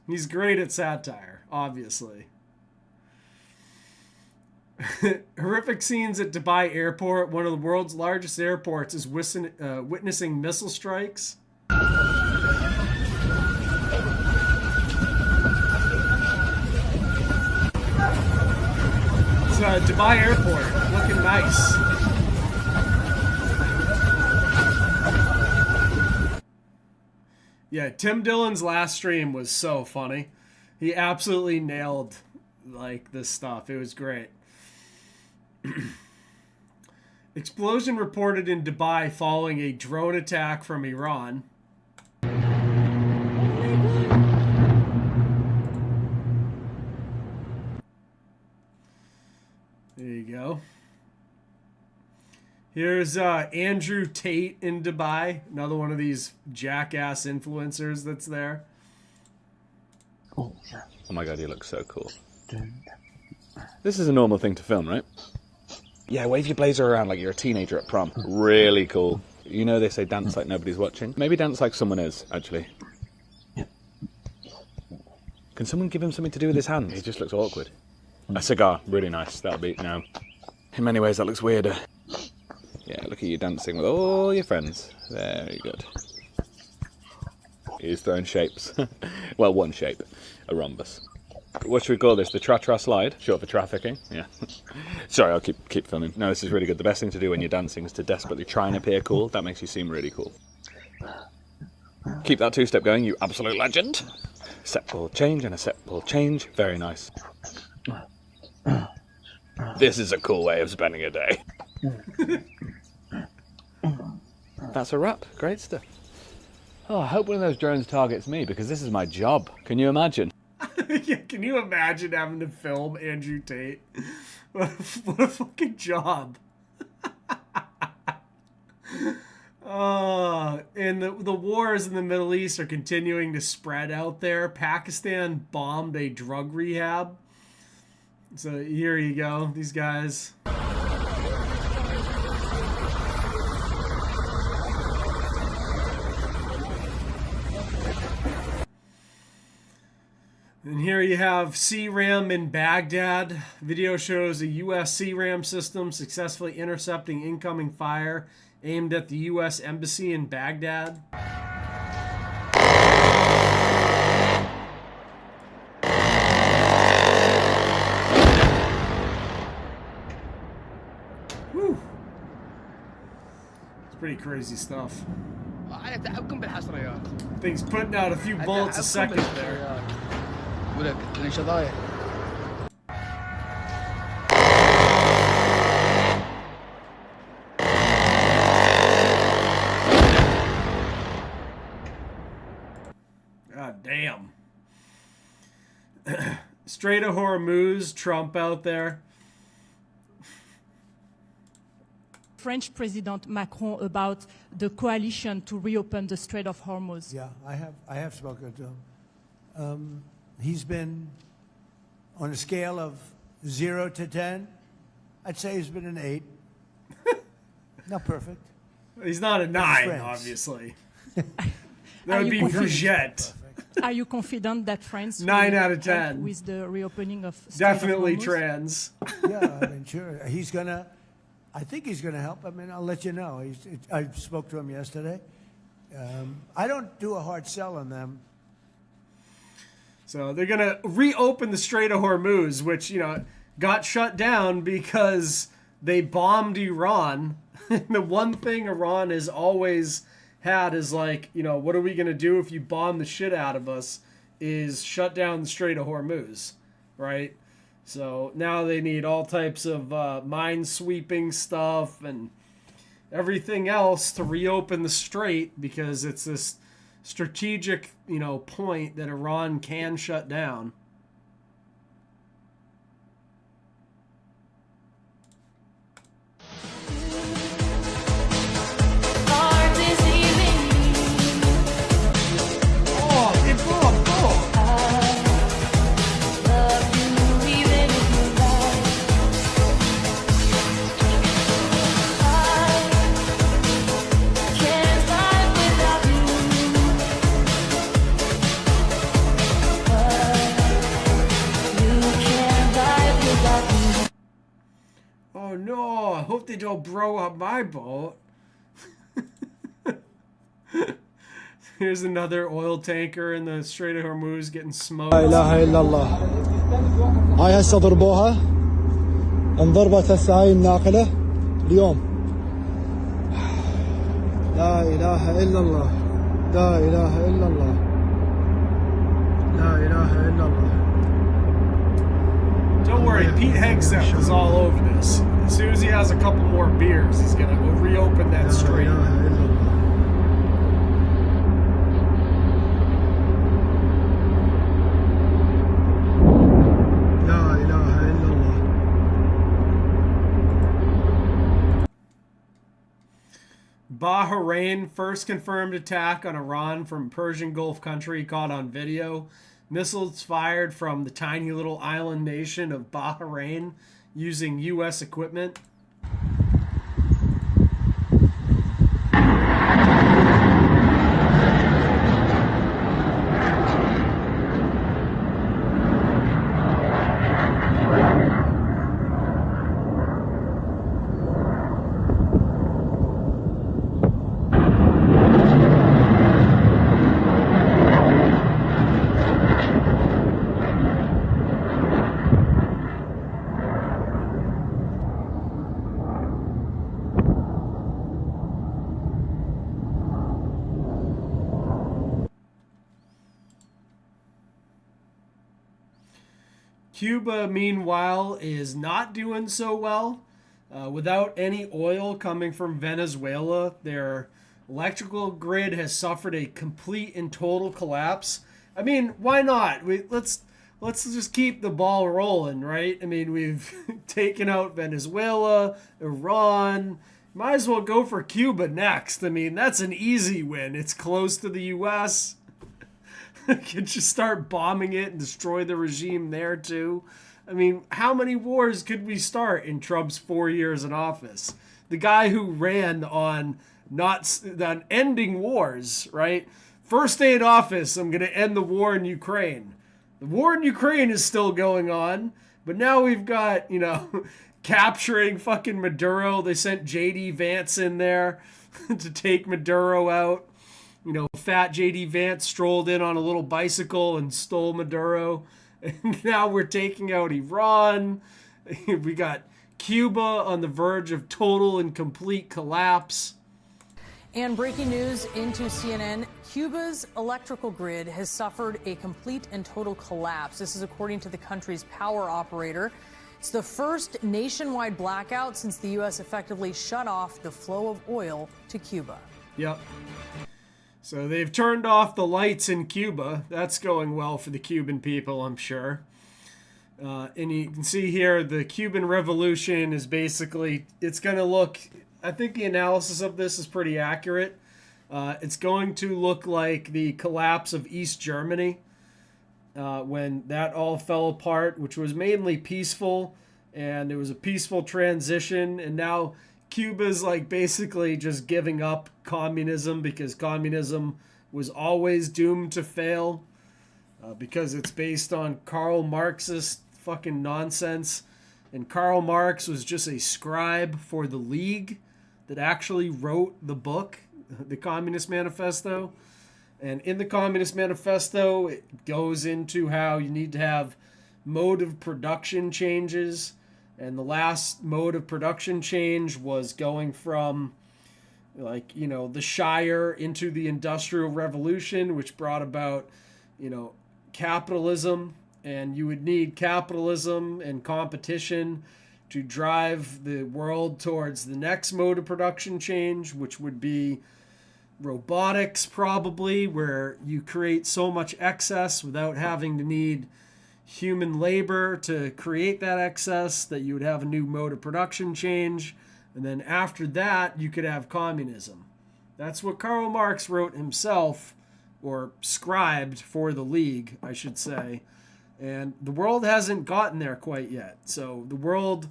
He's great at satire, obviously. Horrific scenes at Dubai Airport, one of the world's largest airports, is witnessing missile strikes. It's Dubai Airport, looking nice. Yeah, Tim Dillon's last stream was so funny. He absolutely nailed this stuff. It was great. Explosion reported in Dubai following a drone attack from Iran. There you go. Here's Andrew Tate in Dubai, another one of these jackass influencers that's there. Oh my god, you look so cool. This is a normal thing to film, right? Yeah, wave your blazer around like you're a teenager at prom. Really cool. You know they say dance like nobody's watching? Maybe dance like someone is, actually. Can someone give him something to do with his hands? He just looks awkward. A cigar, really nice. That'll be, no. In many ways that looks weirder. Yeah, look at you dancing with all your friends. Very good. He's throwing shapes. Well, one shape. A rhombus. What should we call this? The tra-tra slide? Short for trafficking? Yeah. Sorry, I'll keep filming. No, this is really good. The best thing to do when you're dancing is to desperately try and appear cool. That makes you seem really cool. Keep that two-step going, you absolute legend. Step ball change and a step ball change. Very nice. This is a cool way of spending a day. That's a wrap. Great stuff. Oh, I hope one of those drones targets me, because this is my job. Can you imagine? Yeah, can you imagine having to film Andrew Tate? What a fucking job. And the wars in the Middle East are continuing to spread out there. Pakistan bombed a drug rehab. So here you go, these guys. And here you have CRAM in Baghdad. Video shows a U.S. CRAM system successfully intercepting incoming fire aimed at the U.S. Embassy in Baghdad. Whew. It's pretty crazy stuff. Thing's putting out a few bullets a second there. God damn. Strait of Hormuz, Trump out there. French President Macron about the coalition to reopen the Strait of Hormuz. Yeah, I have spoken to him. He's been on a scale of 0 to 10. I'd say he's been an 8. Not perfect. He's not a 9, obviously. That would be Brigitte. Are you confident that France 9 will out of help 10 with the reopening of Strait Definitely of Hormuz? trans. Yeah, I mean, sure. He's gonna. I think he's gonna help. I mean, I'll let you know. I spoke to him yesterday. I don't do a hard sell on them. So they're gonna reopen the Strait of Hormuz, which got shut down because they bombed Iran. The one thing Iran has always had is like, what are we going to do if you bomb the shit out of us, is shut down the Strait of Hormuz, right? So now they need all types of mine-sweeping stuff and everything else to reopen the strait, because it's this strategic, point that Iran can shut down. Oh no, I hope they don't blow up my boat. Here's another oil tanker in the Strait of Hormuz getting smoked. لا إله إلا الله. هاي هسه ضربوها. انضربت هسه هاي الناقلة اليوم. لا إله إلا الله. لا إله إلا الله. لا إله إلا الله. Don't worry, Pete Hegseth is all over this. As soon as he has a couple more beers, he's gonna go reopen that strait. Bahrain, first confirmed attack on Iran from Persian Gulf country caught on video. Missiles fired from the tiny little island nation of Bahrain using U.S. equipment. Cuba, meanwhile, is not doing so well. Without any oil coming from Venezuela, their electrical grid has suffered a complete and total collapse. I mean, why not? Let's just keep the ball rolling, right? I mean, we've taken out Venezuela, Iran. Might as well go for Cuba next. I mean, that's an easy win. It's close to the U.S. Could just start bombing it and destroy the regime there too. I mean, how many wars could we start in Trump's 4 years in office? The guy who ran on ending wars, right? First day in office, I'm going to end the war in Ukraine. The war in Ukraine is still going on, but now we've got, capturing fucking Maduro. They sent J.D. Vance in there to take Maduro out. Fat J.D. Vance strolled in on a little bicycle and stole Maduro. And now we're taking out Iran. We got Cuba on the verge of total and complete collapse. And breaking news into CNN, Cuba's electrical grid has suffered a complete and total collapse. This is according to the country's power operator. It's the first nationwide blackout since the U.S. effectively shut off the flow of oil to Cuba. Yep. So they've turned off the lights in Cuba. That's going well for the Cuban people, I'm sure. And you can see here the Cuban Revolution is basically, it's going to look, I think the analysis of this is pretty accurate. It's going to look like the collapse of East Germany when that all fell apart, which was mainly peaceful, and it was a peaceful transition. And now Cuba's like basically just giving up communism because communism was always doomed to fail because it's based on Karl Marxist fucking nonsense. And Karl Marx was just a scribe for the League that actually wrote the book, the Communist Manifesto. And in the Communist Manifesto, it goes into how you need to have mode of production changes. And the last mode of production change was going from, like, you know, the Shire into the Industrial Revolution, which brought about, you know, capitalism. And you would need capitalism and competition to drive the world towards the next mode of production change, which would be robotics, probably, where you create so much excess without having to need human labor to create that excess that you would have a new mode of production change. And then after that, you could have communism. That's what Karl Marx wrote himself, or scribed for the League, I should say. And the world hasn't gotten there quite yet. So the world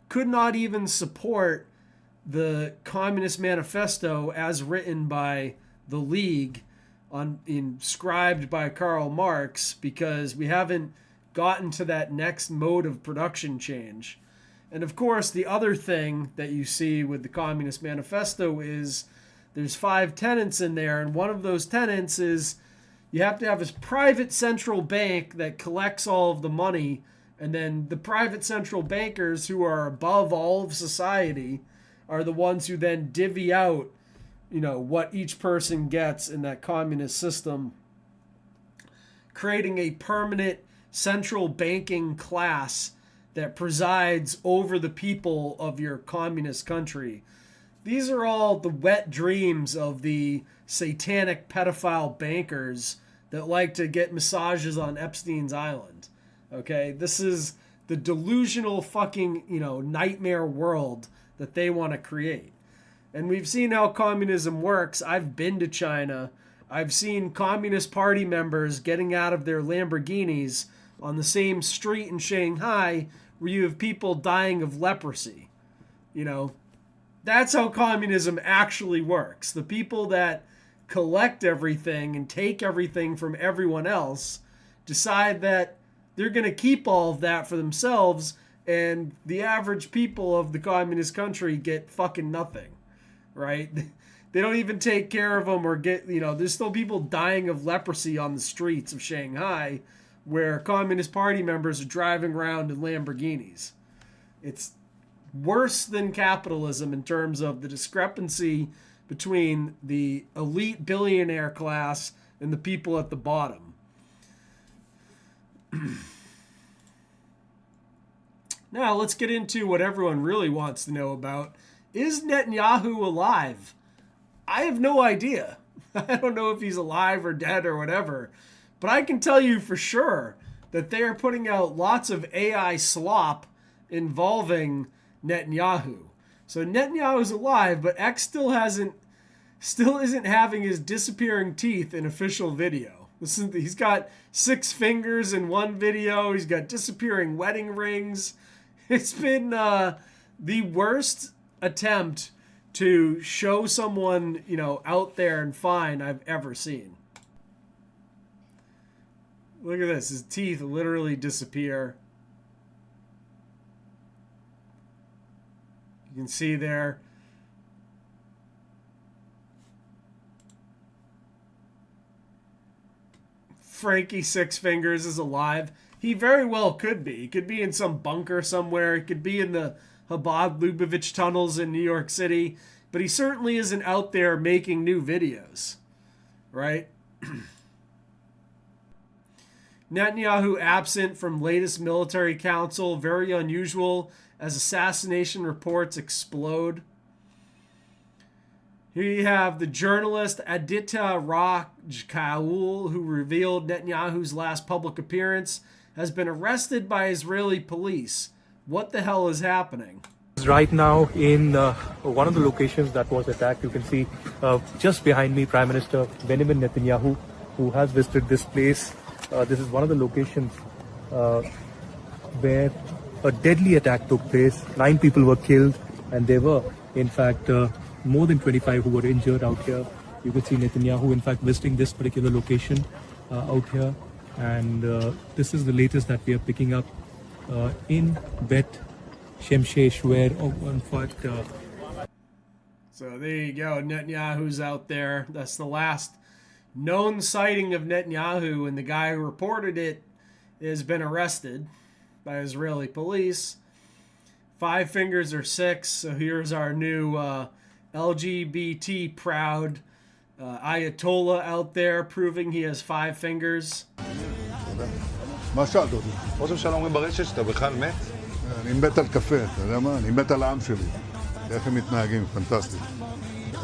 could not even support the Communist Manifesto as written by the League, inscribed by Karl Marx, because we haven't gotten to that next mode of production change. And of course, the other thing that you see with the Communist Manifesto is there's 5 tenets in there, and one of those tenets is you have to have a private central bank that collects all of the money, and then the private central bankers who are above all of society are the ones who then divvy out, you know, what each person gets in that communist system, creating a permanent central banking class that presides over the people of your communist country. These are all the wet dreams of the satanic pedophile bankers that like to get massages on Epstein's Island. Okay, this is the delusional fucking, you know, nightmare world that they want to create. And we've seen how communism works. I've been to China. I've seen Communist Party members getting out of their Lamborghinis on the same street in Shanghai where you have people dying of leprosy. You know, that's how communism actually works. The people that collect everything and take everything from everyone else decide that they're going to keep all of that for themselves, and the average people of the communist country get fucking nothing, right? They don't even take care of them or get, you know, there's still people dying of leprosy on the streets of Shanghai where Communist Party members are driving around in Lamborghinis. It's worse than capitalism in terms of the discrepancy between the elite billionaire class and the people at the bottom. Now let's get into what everyone really wants to know about. Is Netanyahu alive? I have no idea. I don't know if he's alive or dead or whatever, but I can tell you for sure that they are putting out lots of AI slop involving Netanyahu. So Netanyahu's alive, but X still isn't having his disappearing teeth in official video. He's got 6 fingers in one video. He's got disappearing wedding rings. It's been the worst attempt to show someone, you know, out there and fine I've ever seen. Look at this. His teeth literally disappear. You can see there. Frankie Six Fingers is alive. He very well could be. He could be in some bunker somewhere. He could be in the Chabad Lubavitch tunnels in New York City. but he certainly isn't out there making new videos, right? Netanyahu absent from latest military council, very unusual as assassination reports explode. Here you have the journalist Aditya Raj Kaul, who revealed Netanyahu's last public appearance, has been arrested by Israeli police. What the hell is happening? Right now in one of the locations that was attacked, you can see just behind me Prime Minister Benjamin Netanyahu, who has visited this place. This is one of the locations where a deadly attack took place. 9 people were killed, and there were, in fact, more than 25 who were injured out here. You could see Netanyahu, in fact, visiting this particular location out here. And this is the latest that we are picking up in Bet Shemshesh, where, in fact... So there you go. Netanyahu's out there. That's the last known sighting of Netanyahu, and the guy who reported it has been arrested by Israeli police. 5 fingers or 6. So here's our new LGBT proud Ayatollah out there proving he has 5 fingers. מה שאלת אותי? ראש הממשלה אומרים ברשת שאתה בכלל מת? אני מת על קפה, אתה יודע מה? אני מת על העם שלי. איך הם מתנהגים, פנטסטי.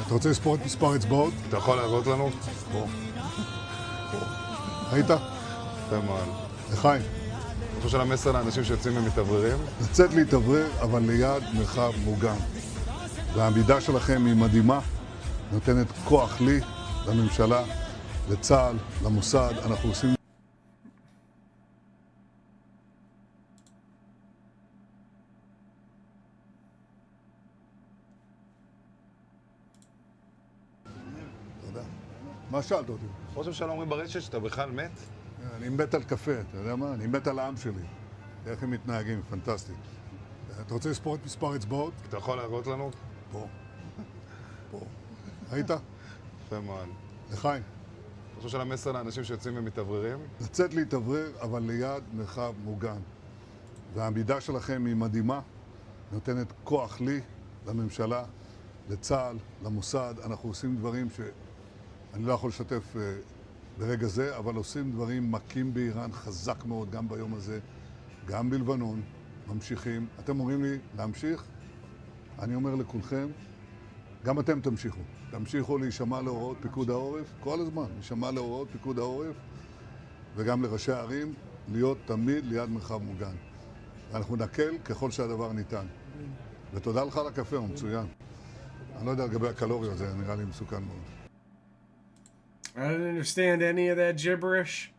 אתה רוצה לספור את מספר אצבעות? אתה יכול להראות לנו? פה. ראית? יפה מאוד. לחיים. אתה חושב המסר לאנשים שיוצאים ומתאווררים? לצאת להתאוורר, אבל ליד מרחב מוגן. והעמידה שלכם היא מדהימה, נותנת כוח לי, לממשלה, לצה"ל, למוסד. אנחנו עושים... מה שאלת אותי? ראש הממשלה אומרים ברשת שאתה בכלל מת? אני מת על קפה, אתה יודע מה? אני מת על העם שלי. איך הם מתנהגים, פנטסטי. אתה רוצה לספור את מספר אצבעות? אתה יכול להראות לנו? פה. פה. ראית? יפה מאוד. לחיים. אתה חושב המסר לאנשים שיוצאים ומתאווררים? לצאת להתאוורר, אבל ליד מרחב מוגן. והעמידה שלכם היא מדהימה, נותנת כוח לי, לממשלה, לצה"ל, למוסד. אנחנו עושים דברים ש... אני לא יכול לשתף ברגע זה, אבל עושים דברים מכים באיראן חזק מאוד, גם ביום הזה, גם בלבנון, ממשיכים. אתם אומרים לי להמשיך? אני אומר לכולכם, גם אתם תמשיכו. תמשיכו להישמע להוראות פיקוד העורף, כל הזמן, להישמע להוראות פיקוד העורף, וגם לראשי הערים, להיות תמיד ליד מרחב מוגן. ואנחנו נקל ככל שהדבר ניתן. ותודה לך על הקפה, הוא מצוין. אני לא יודע לגבי הקלוריות, זה נראה לי מסוכן מאוד. I didn't understand any of that gibberish.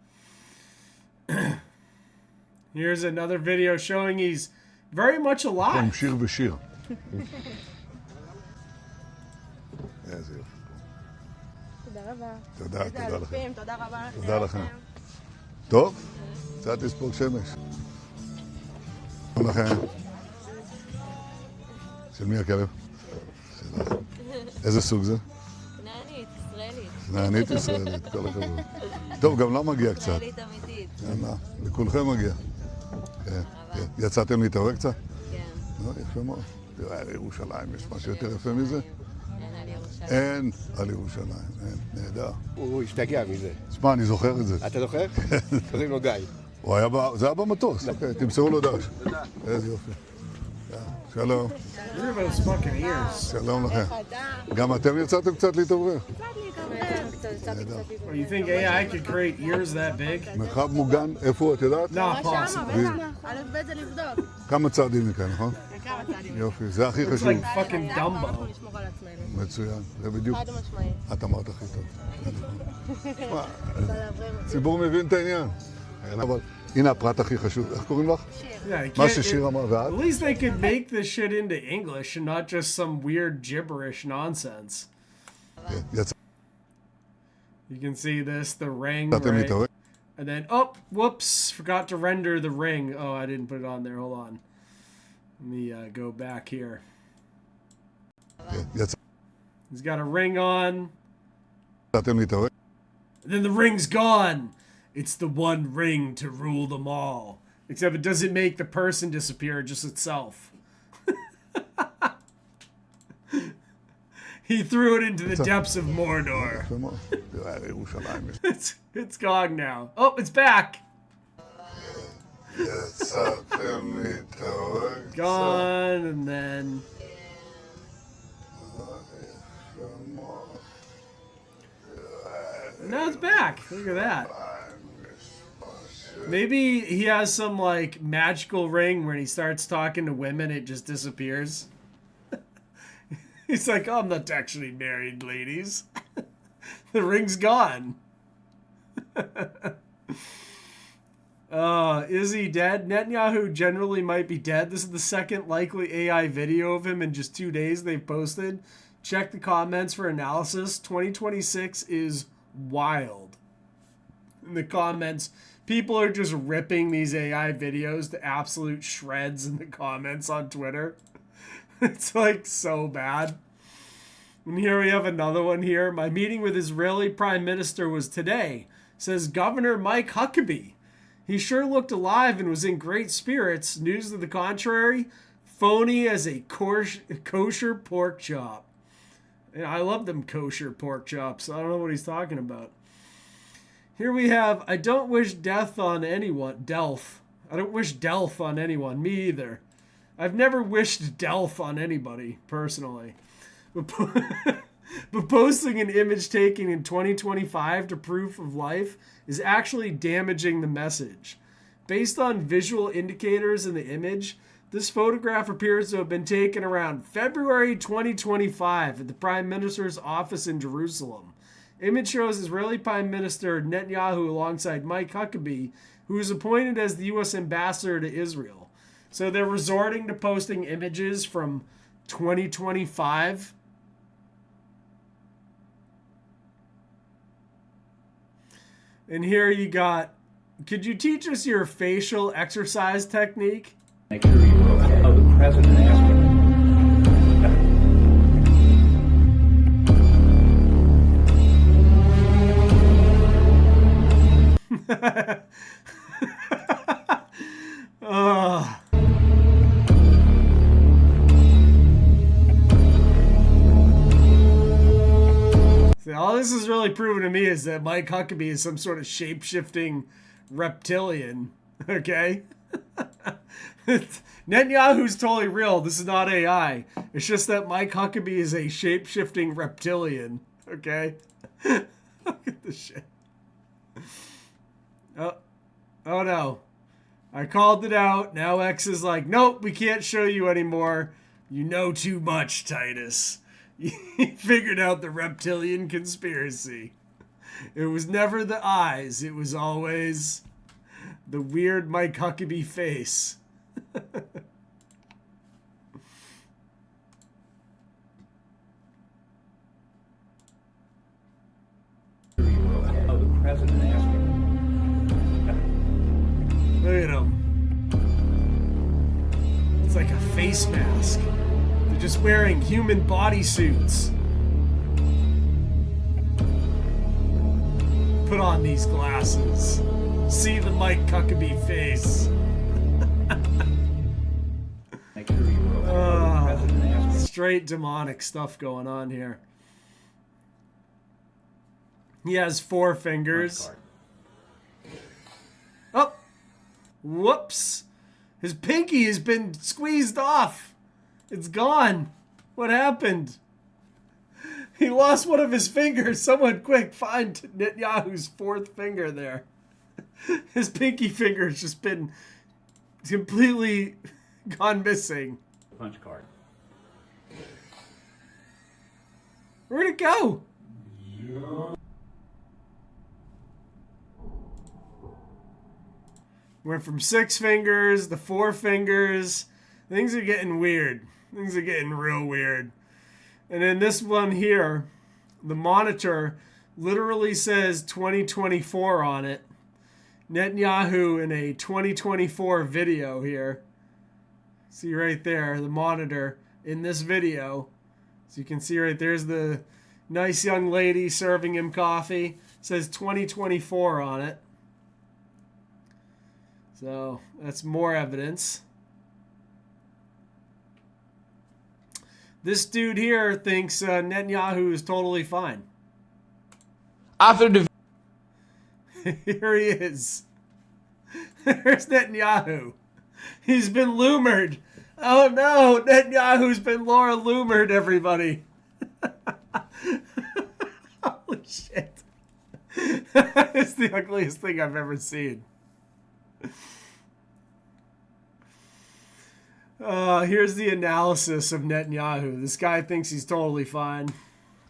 Here's another video showing he's very much alive. עם שיר ושיר. איזה יופי. תודה רבה. תודה לכם. תודה רבה. תודה לכם. טוב, קצת לספוג שמש. תודה לכם. של מי הכלב? שלך. איזה סוג זה? נענית, ישראלית. נענית ישראלית, כל הכבוד. טוב, גם לא מגיע קצת. ישראלית אמיתית. יאללה, לכולכם מגיע. כן. יצאתם להתעורר קצת? כן. לא, יפה מאוד. תראה, על ירושלים, יש משהו יותר יפה מזה? אין על ירושלים. אין על ירושלים, אין, נהדר. הוא השתגע מזה. תשמע, אני זוכר את זה. אתה זוכר? קוראים לו גיא. זה היה במטוס, אוקיי, תמסרו לו דש. איזה יופי. שלום. שלום לכם. גם אתם יצאתם קצת להתעורר? Well, you think AI could create ears that big? מרחב מוגן, איפה הוא, את יודעת? Not possible. כמה צעדים מכאן, נכון? יופי, זה הכי It's חשוב. like fucking Dumbo. מצוין, זה בדיוק. את אמרת הכי טוב. הציבור מבין את העניין. אבל הנה הפרט הכי חשוב. איך קוראים לך? מה ששיר אמר ואת? At least they could make this shit into English and not just some weird gibberish nonsense. You can see this, the ring, right? And then, oh, whoops, forgot to render the ring. Oh, I didn't put it on there. Hold on. Let me go back here. He's got a ring on. Then the ring's gone. It's the one ring to rule them all. Except it doesn't make the person disappear, just itself. He threw it into the depths of Mordor. It's gone now. Oh, it's back. Gone, and then now it's back. Look at that. Maybe he has some like magical ring when he starts talking to women, it just disappears. He's like, oh, I'm not actually married, ladies. The ring's gone. Is he dead? Netanyahu generally might be dead. This is the second likely AI video of him in just 2 days they've posted. Check the comments for analysis. 2026 is wild. In the comments, people are just ripping these AI videos to absolute shreds in the comments on Twitter. It's like so bad. And here we have another one here. My meeting with Israeli Prime Minister was today, says Governor Mike Huckabee. He sure looked alive and was in great spirits. News to the contrary, phony as a kosher pork chop. And I love them kosher pork chops. I don't know what he's talking about. Here we have, I don't wish death on anyone. Delf. I don't wish Delf on anyone. Me either. I've never wished Delf on anybody, personally. But posting an image taken in 2025 to proof of life is actually damaging the message. Based on visual indicators in the image, this photograph appears to have been taken around February 2025 at the Prime Minister's office in Jerusalem. Image shows Israeli Prime Minister Netanyahu alongside Mike Huckabee, who was appointed as the U.S. ambassador to Israel. So they're resorting to posting images from 2025. And here you got, could you teach us your facial exercise technique? Make sure you're okay. Oh, the president asked me. See, all this is really proving to me is that Mike Huckabee is some sort of shape-shifting reptilian, okay? Netanyahu's totally real. This is not AI. It's just that Mike Huckabee is a shape-shifting reptilian, okay? Look at this shit. Oh no. I called it out. Now X is like, nope, we can't show you anymore. You know too much, Titus. You figured out the reptilian conspiracy. It was never the eyes. It was always the weird Mike Huckabee face. Oh, the president asked me. Look at him. It's like a face mask. They're just wearing human bodysuits. Put on these glasses. See the Mike Huckabee face. Make sure you're okay. Oh, the president asked me. Straight demonic stuff going on here. He has 4 fingers. Oh! Whoops! His pinky has been squeezed off. It's gone. What happened? He lost one of his fingers. Someone quick find Netanyahu's 4th finger there. His pinky finger has just been completely gone missing. Punch card. Where'd it go? Went from 6 fingers to 4 fingers. Things are getting weird. Things are getting real weird. And then this one here, the monitor literally says 2024 on it. Netanyahu in a 2024 video here. See right there, the monitor in this video. So you can see right there's the nice young lady serving him coffee. It says 2024 on it. So that's more evidence. This dude here thinks Netanyahu is totally fine. After the Here he is. There's Netanyahu. He's been lumered. Oh no, Netanyahu's been Laura lumered, everybody. Holy shit. It's the ugliest thing I've ever seen. Here's the analysis of Netanyahu. This guy thinks he's totally fine.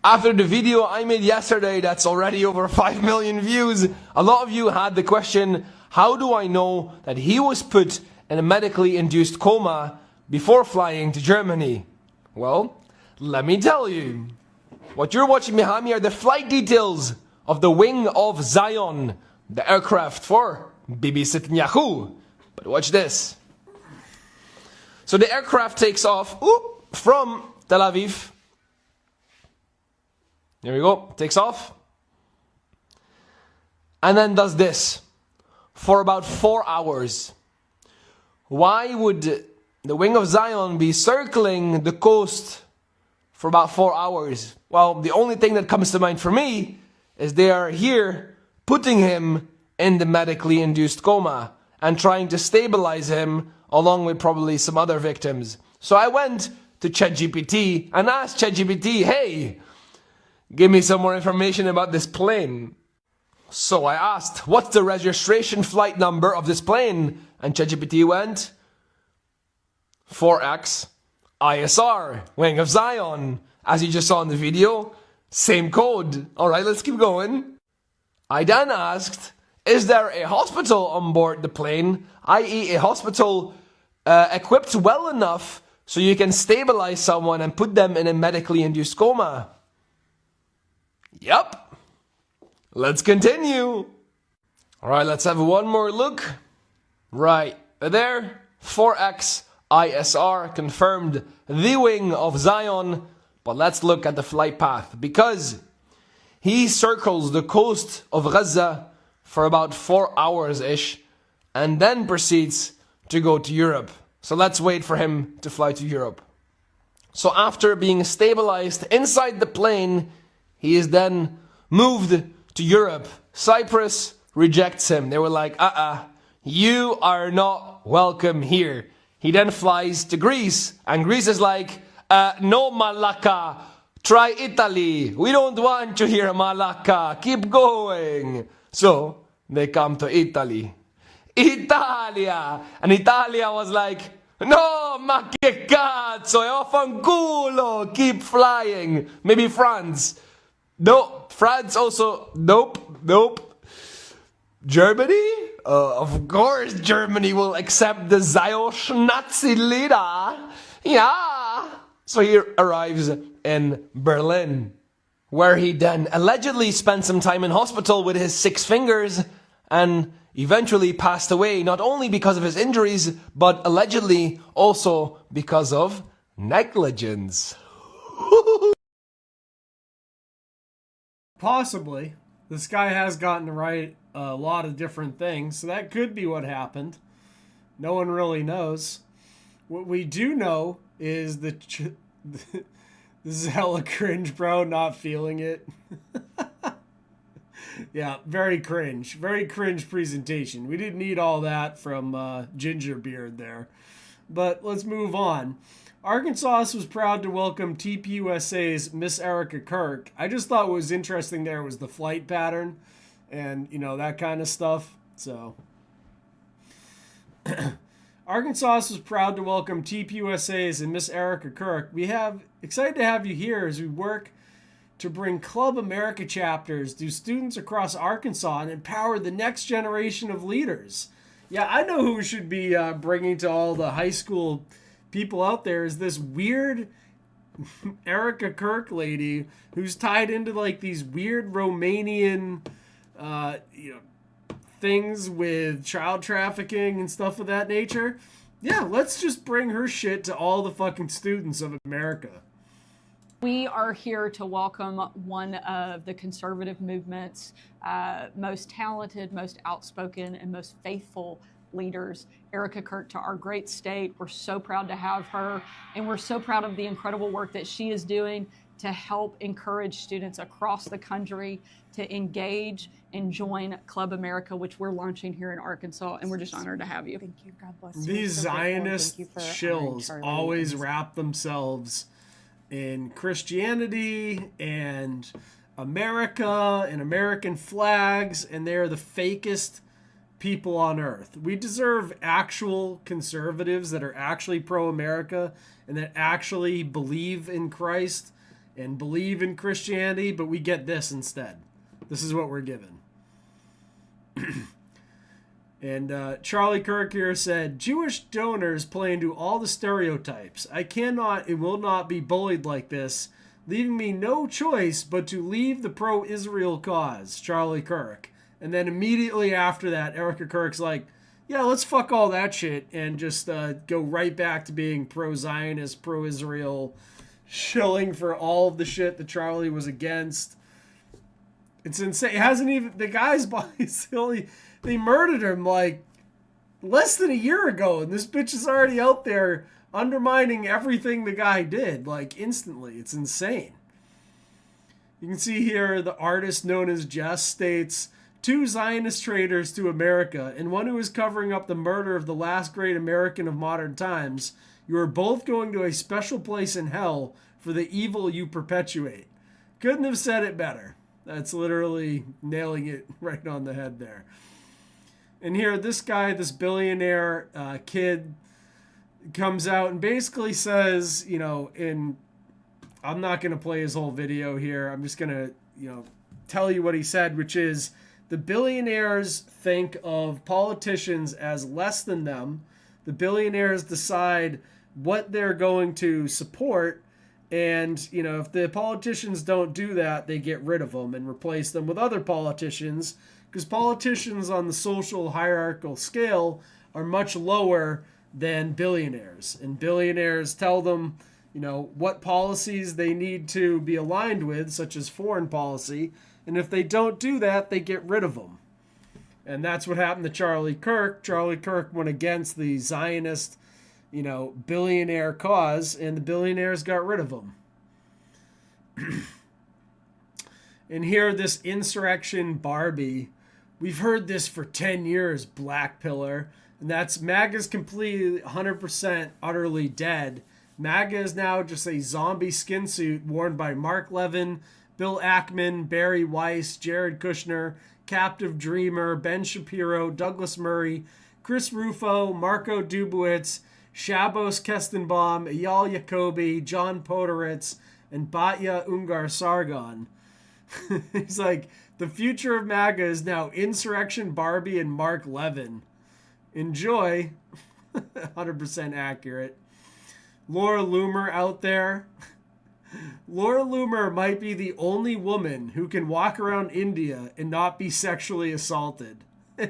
After the video I made yesterday that's already over 5 million views, a lot of you had the question, how do I know that he was put in a medically induced coma before flying to Germany? Well, let me tell you. What you're watching behind me are the flight details of the wing of Zion, the aircraft for Bibi Netanyahu. But watch this. So the aircraft takes off from Tel Aviv. There we go, takes off. And then does this for about 4 hours. Why would the wing of Zion be circling the coast for about 4 hours? Well, the only thing that comes to mind for me is they are here putting him in the medically induced coma and trying to stabilize him along with probably some other victims. So I went to ChatGPT and asked ChatGPT, hey, give me some more information about this plane. So I asked, what's the registration flight number of this plane? And ChatGPT went, 4X ISR, Wing of Zion. As you just saw in the video, same code. Alright, let's keep going. I then asked, is there a hospital on board the plane, i.e. a hospital equipped well enough so you can stabilize someone and put them in a medically induced coma? Yep. Let's continue. Alright, let's have one more look. Right there, 4X ISR confirmed the wing of Zion. But let's look at the flight path, because he circles the coast of Gaza for about 4 hours-ish and then proceeds to go to Europe. So let's wait for him to fly to Europe. So after being stabilized inside the plane, he is then moved to Europe. Cyprus rejects him. They were like, you are not welcome here. He then flies to Greece, and Greece is like, no Malacca, try Italy. We don't want you here, Malacca. Keep going. So they come to Italy. Italia! And Italia was like, no, ma che cazzo, e vaffanculo, keep flying. Maybe France. No, France also, nope. Germany? Of course Germany will accept the Zionist Nazi leader. Yeah. So he arrives in Berlin, where he then allegedly spent some time in hospital with his 6 fingers and eventually passed away, not only because of his injuries, but allegedly also because of negligence. Possibly. This guy has gotten to write a lot of different things, so that could be what happened. No one really knows. What we do know is this is hella cringe, bro. Not feeling it. Yeah, very cringe. Very cringe presentation. We didn't need all that from Gingerbeard there. But let's move on. Arkansas was proud to welcome TPUSA's Miss Erica Kirk. I just thought what was interesting there was the flight pattern and, you know, that kind of stuff. So, Arkansas was proud to welcome TPUSA's and Miss Erica Kirk. Excited to have you here as we work to bring Club America chapters to students across Arkansas and empower the next generation of leaders. Yeah, I know who we should be bringing to all the high school people out there is this weird Erica Kirk lady who's tied into like these weird Romanian things with child trafficking and stuff of that nature. Yeah, let's just bring her shit to all the fucking students of America. We are here to welcome one of the conservative movement's most talented, most outspoken, and most faithful leaders, Erica Kirk, to our great state. We're so proud to have her, and we're so proud of the incredible work that she is doing to help encourage students across the country to engage and join Club America, which we're launching here in Arkansas, and we're just honored to have you. Thank you. God bless you. These So grateful, and Zionist thank you for honoring shills Charlie always and- wrap themselves in Christianity and America and American flags, and they're the fakest people on earth. We deserve actual conservatives that are actually pro-America and that actually believe in Christ and believe in Christianity, but we get this instead. This is what we're given. And Charlie Kirk here said, Jewish donors play into all the stereotypes. I cannot and will not be bullied like this, leaving me no choice but to leave the pro-Israel cause, Charlie Kirk. And then immediately after that, Erica Kirk's like, yeah, let's fuck all that shit and just go right back to being pro-Zionist, pro-Israel, shilling for all of the shit that Charlie was against. It's insane. It hasn't even, the guy's body silly. They murdered him like less than a year ago, and this bitch is already out there undermining everything the guy did, like instantly. It's insane. You can see here the artist known as Jess states, 2 Zionist traitors to America, and one who is covering up the murder of the last great American of modern times. You are both going to a special place in hell for the evil you perpetuate. Couldn't have said it better. That's literally nailing it right on the head there. And here, this guy, this billionaire kid, comes out and basically says, you know, I'm not going to play his whole video here. I'm just going to, tell you what he said, which is the billionaires think of politicians as less than them. The billionaires decide what they're going to support. And, if the politicians don't do that, they get rid of them and replace them with other politicians, because politicians on the social hierarchical scale are much lower than billionaires. And billionaires tell them, what policies they need to be aligned with, such as foreign policy. And if they don't do that, they get rid of them. And that's what happened to Charlie Kirk. Charlie Kirk went against the Zionist, billionaire cause, and the billionaires got rid of him. And here, this insurrection Barbie, we've heard this for 10 years, Black Pillar, and that's MAGA's completely 100% utterly dead. MAGA is now just a zombie skin suit worn by Mark Levin, Bill Ackman, Barry Weiss, Jared Kushner, Captive Dreamer, Ben Shapiro, Douglas Murray, Chris Rufo, Marco Dubowitz, Shabos Kestenbaum, Eyal Yacobi, John Poderitz, and Batya Ungar Sargon. He's like, the future of MAGA is now Insurrection Barbie and Mark Levin. Enjoy. 100% accurate. Laura Loomer out there. Laura Loomer might be the only woman who can walk around India and not be sexually assaulted.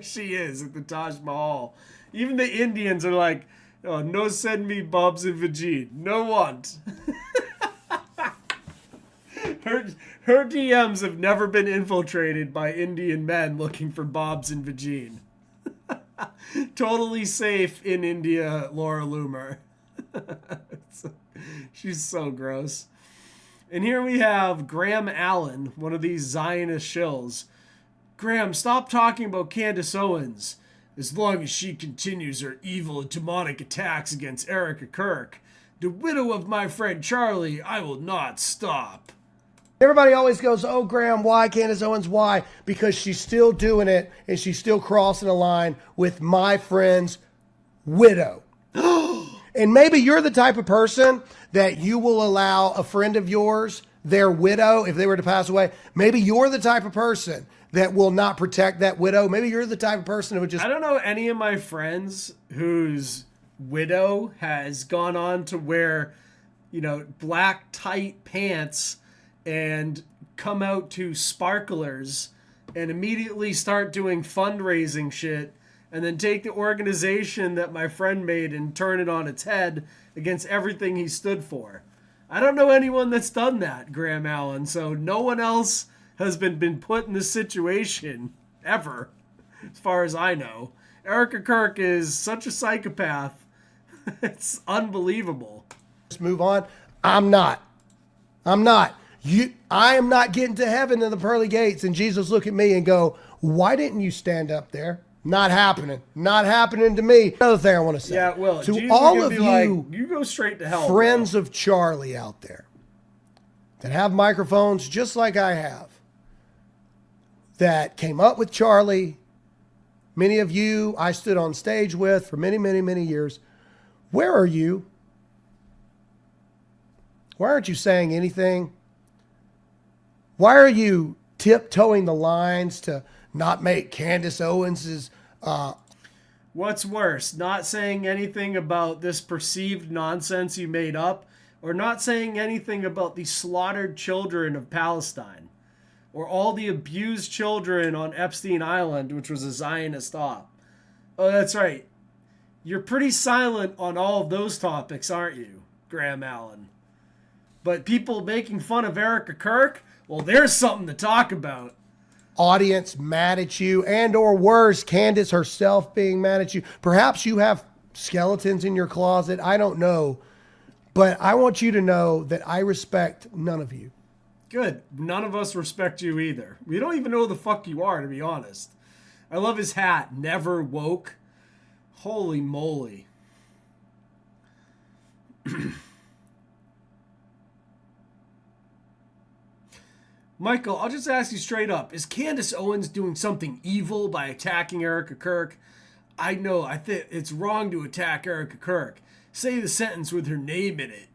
She is at the Taj Mahal. Even the Indians are like, oh, no send me bobs and vagine. No want. Her DMs have never been infiltrated by Indian men looking for bobs and vagine. Totally safe in India, Laura Loomer. She's so gross. And here we have Graham Allen, one of these Zionist shills. Graham, stop talking about Candace Owens. As long as she continues her evil and demonic attacks against Erica Kirk, the widow of my friend Charlie, I will not stop. Everybody always goes, oh, Graham, why? Candace Owens, why? Because she's still doing it, and she's still crossing the line with my friend's widow. And maybe you're the type of person that you will allow a friend of yours, their widow, if they were to pass away, maybe you're the type of person that will not protect that widow. Maybe you're the type of person who would just... I don't know any of my friends whose widow has gone on to wear, black tight pants and come out to sparklers and immediately start doing fundraising shit and then take the organization that my friend made and turn it on its head against everything he stood for. I don't know anyone that's done that, Graham Allen, so no one else has been put in this situation ever, as far as I know. Erica Kirk is such a psychopath. It's unbelievable. Let's move on. I'm not. I am not getting to heaven in the pearly gates and Jesus look at me and go, why didn't you stand up there? Not happening. Not happening to me. Another thing I want to say. Yeah, well, to Jesus all gonna of be you, like, you go straight to hell, friends of Charlie out there that have microphones just like I have, that came up with Charlie. Many of you I stood on stage with for many, many, many years. Where are you? Why aren't you saying anything? Why are you tiptoeing the lines to not make Candace Owens's... What's worse, not saying anything about this perceived nonsense you made up, or not saying anything about the slaughtered children of Palestine, or all the abused children on Epstein Island, which was a Zionist op? Oh, that's right. You're pretty silent on all of those topics, aren't you, Graham Allen? But people making fun of Erica Kirk, well, there's something to talk about. Audience mad at you, and or worse, Candace herself being mad at you. Perhaps you have skeletons in your closet. I don't know. But I want you to know that I respect none of you. Good. None of us respect you either. We don't even know who the fuck you are, to be honest. I love his hat. Never woke. Holy moly. Michael, I'll just ask you straight up. Is Candace Owens doing something evil by attacking Erica Kirk? I know, I think it's wrong to attack Erica Kirk. Say the sentence with her name in it.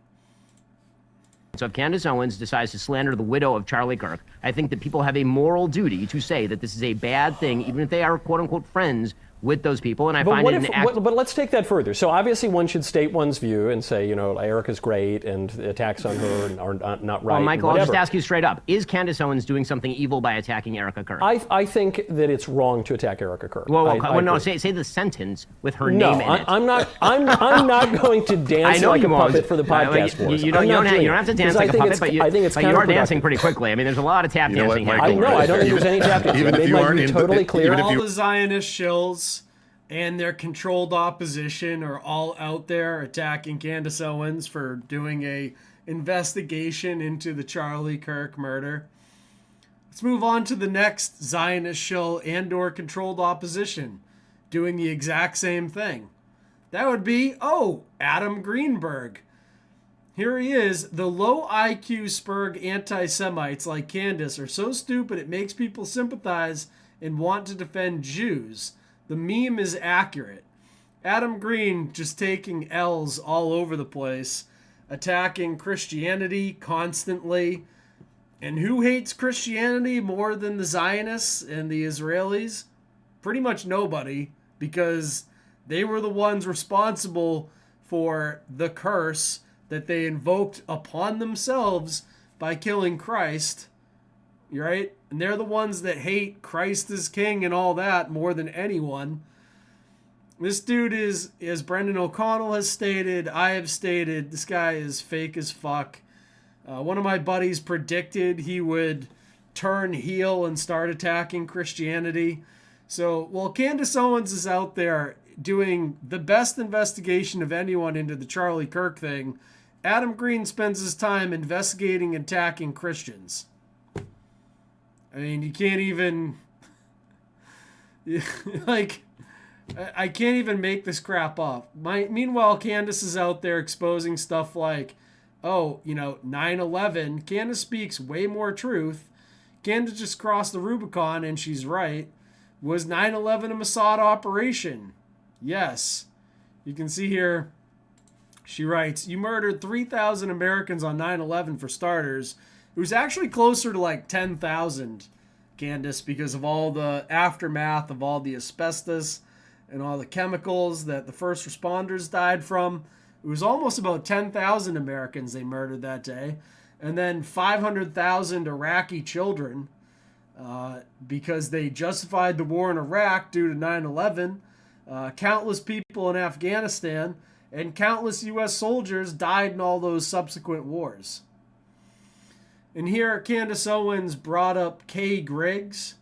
So if Candace Owens decides to slander the widow of Charlie Kirk, I think that people have a moral duty to say that this is a bad thing, even if they are quote-unquote friends with those people, and I find it an act... But let's take that further. So obviously one should state one's view and say, you know, Erica's great and the attacks on her are not right. Well, Michael, I'll whatever. just ask you straight up. Is Candace Owens doing something evil by attacking Erica Kirk? I think that it's wrong to attack Erica Kirk. No, say the sentence with her name in it. I'm not going to dance like a puppet for the podcast wars. You don't have to dance like a puppet, but you are dancing pretty quickly. I mean, there's a lot of tap dancing happening. I don't think there's any tap dancing. I made my view totally clear. All the Zionist shills and their controlled opposition are all out there attacking Candace Owens for doing a investigation into the Charlie Kirk murder. Let's move on to the next Zionist shill and or controlled opposition doing the exact same thing. That would be, Adam Greenberg. Here he is. The low IQ Spurg anti-Semites like Candace are so stupid it makes people sympathize and want to defend Jews. The meme is accurate. Adam Green just taking L's all over the place, attacking Christianity constantly. And who hates Christianity more than the Zionists and the Israelis? Pretty much nobody, because they were the ones responsible for the curse that they invoked upon themselves by killing Christ. Right? And they're the ones that hate Christ as king and all that more than anyone. This dude is, as Brendan O'Connell has stated, I have stated, this guy is fake as fuck. One of my buddies predicted he would turn heel and start attacking Christianity. So, while Candace Owens is out there doing the best investigation of anyone into the Charlie Kirk thing, Adam Green spends his time investigating and attacking Christians. I mean, you can't even, I can't even make this crap up. Meanwhile, Candace is out there exposing stuff like, 9/11. Candace speaks way more truth. Candace just crossed the Rubicon, and she's right. Was 9/11 a Mossad operation? Yes. You can see here, she writes, you murdered 3,000 Americans on 9/11 for starters. It was actually closer to like 10,000, Candace, because of all the aftermath of all the asbestos and all the chemicals that the first responders died from. It was almost about 10,000 Americans they murdered that day. And then 500,000 Iraqi children because they justified the war in Iraq due to 9/11. Countless people in Afghanistan and countless U.S. soldiers died in all those subsequent wars. And here Candace Owens brought up Kay Griggs,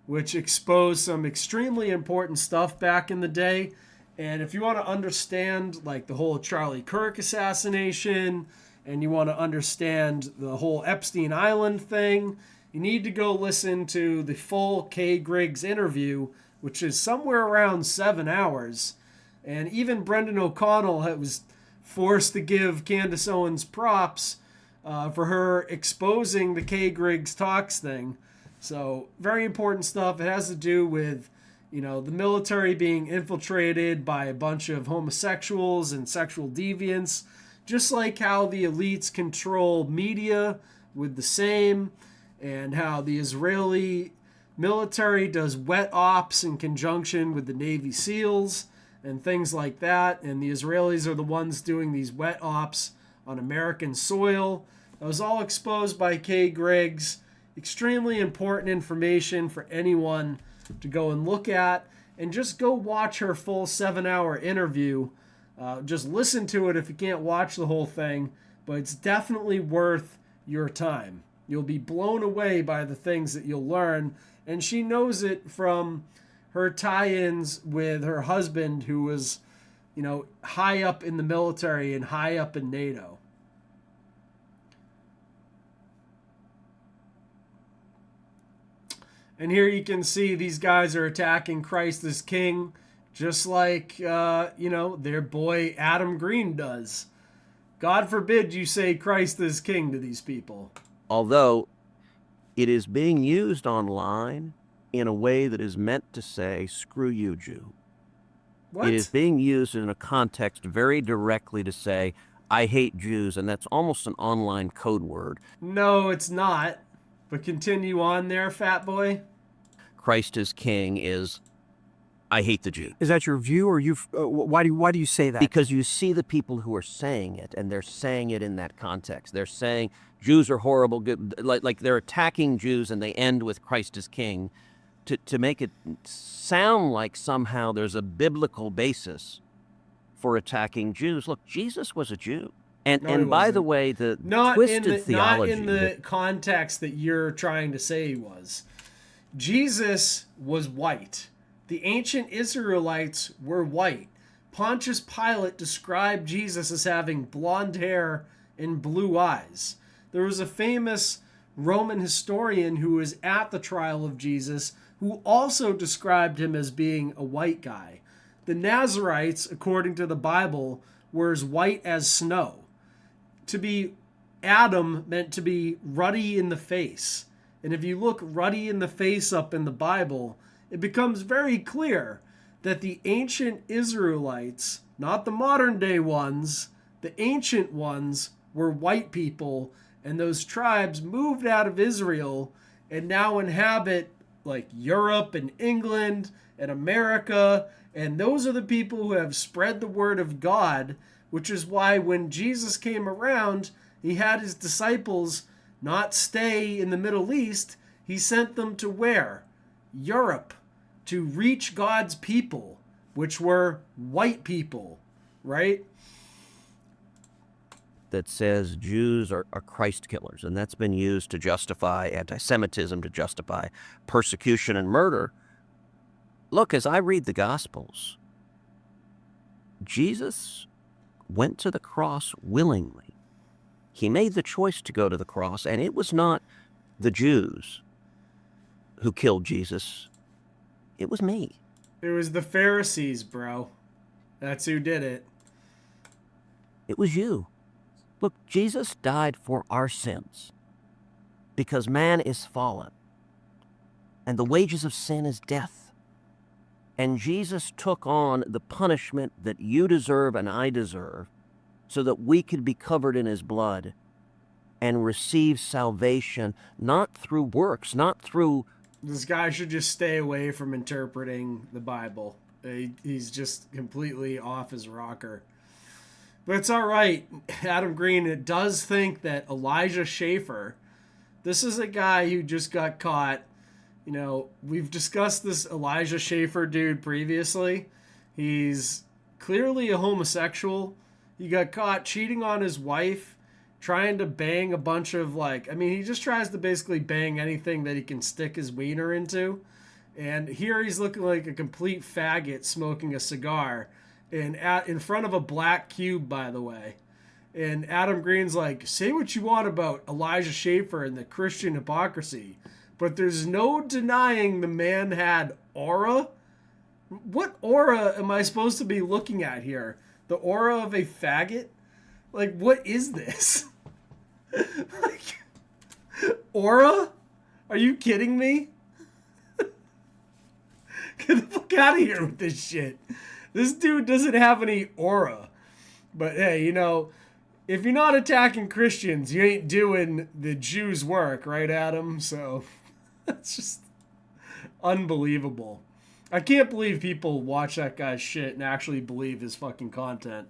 which exposed some extremely important stuff back in the day. And if you want to understand like the whole Charlie Kirk assassination, and you want to understand the whole Epstein Island thing, you need to go listen to the full Kay Griggs interview, which is somewhere around 7 hours. And even Brendan O'Connell was forced to give Candace Owens props for her exposing the Kay Griggs talks thing. So very important stuff. It has to do with, you know, the military being infiltrated by a bunch of homosexuals and sexual deviants, just like how the elites control media with the same, and how the Israeli military does wet ops in conjunction with the Navy SEALs and things like that. And the Israelis are the ones doing these wet ops on American soil. That was all exposed by Kay Griggs. Extremely important information for anyone to go and look at. And just go watch her full 7-hour interview. Just listen to it if you can't watch the whole thing. But it's definitely worth your time. You'll be blown away by the things that you'll learn. And she knows it from her tie-ins with her husband, who was, you know, high up in the military and high up in NATO. And here you can see these guys are attacking Christ as King, just like, you know, their boy Adam Green does. God forbid you say Christ is King to these people. Although it is being used online in a way that is meant to say, screw you, Jew. What? It is being used in a context very directly to say, I hate Jews, and that's almost an online code word. No, it's not. But continue on there, fat boy. Christ is King is, I hate the Jew. Is that your view, or why do you say that? Because you see the people who are saying it, and they're saying it in that context. They're saying Jews are horrible, good, like they're attacking Jews, and they end with Christ is King, to make it sound like somehow there's a biblical basis for attacking Jews. Look, Jesus was a Jew. And by the way, the twisted theology... Not in the context that you're trying to say he was. Jesus was white. The ancient Israelites were white. Pontius Pilate described Jesus as having blonde hair and blue eyes. There was a famous Roman historian who was at the trial of Jesus who also described him as being a white guy. The Nazarites, according to the Bible, were as white as snow. To be Adam meant to be ruddy in the face. And if you look ruddy in the face up in the Bible, it becomes very clear that the ancient Israelites, not the modern day ones, the ancient ones were white people, and those tribes moved out of Israel and now inhabit like Europe and England and America, and those are the people who have spread the word of God, which is why when Jesus came around, he had his disciples not stay in the Middle East. He sent them to where? Europe, to reach God's people, which were white people, right? That says Jews are Christ killers, and that's been used to justify anti-Semitism, to justify persecution and murder. Look, as I read the Gospels, Jesus went to the cross willingly. He made the choice to go to the cross, and it was not the Jews who killed Jesus. It was me. It was the Pharisees, bro. That's who did it. It was you. Look, Jesus died for our sins because man is fallen, and the wages of sin is death. And Jesus took on the punishment that you deserve and I deserve so that we could be covered in his blood and receive salvation, not through works, not through... This guy should just stay away from interpreting the Bible. He's just completely off his rocker. But it's all right. Adam Green does think that Elijah Schaffer, this is a guy who just got caught. You know, we've discussed this Elijah Schaffer dude previously. He's clearly a homosexual. He got caught cheating on his wife, trying to bang a bunch of he just tries to basically bang anything that he can stick his wiener into. And here he's looking like a complete faggot smoking a cigar, and in front of a black cube, by the way. And Adam Green's like, say what you want about Elijah Schaffer and the Christian hypocrisy, but there's no denying the man had aura. What aura am I supposed to be looking at here? The aura of a faggot? Like, what is this? Like, aura? Are you kidding me? Get the fuck out of here with this shit. This dude doesn't have any aura. But hey, you know, if you're not attacking Christians, you ain't doing the Jews' work, right, Adam? So that's just unbelievable. I can't believe people watch that guy's shit and actually believe his fucking content.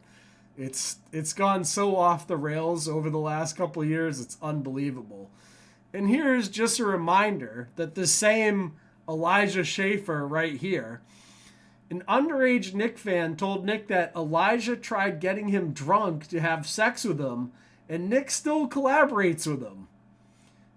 It's gone so off the rails over the last couple of years, it's unbelievable. And here's just a reminder that the same Elijah Schaffer right here, an underage Nick fan told Nick that Elijah tried getting him drunk to have sex with him, and Nick still collaborates with him.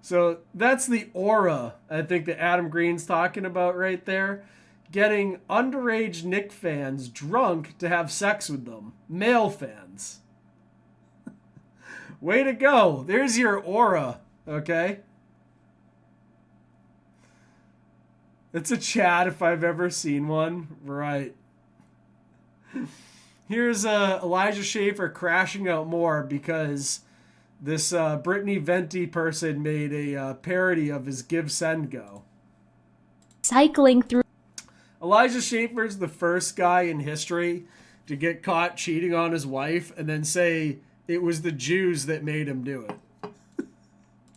So that's the aura I think that Adam Green's talking about right there. Getting underage Nick fans drunk to have sex with them. Male fans. Way to go. There's your aura, okay? It's a Chad if I've ever seen one. Right. Here's Elijah Schaffer crashing out more because this Brittany Venti person made a parody of his Give Send Go. Cycling through. Elijah Schaffer's the first guy in history to get caught cheating on his wife and then say it was the Jews that made him do it.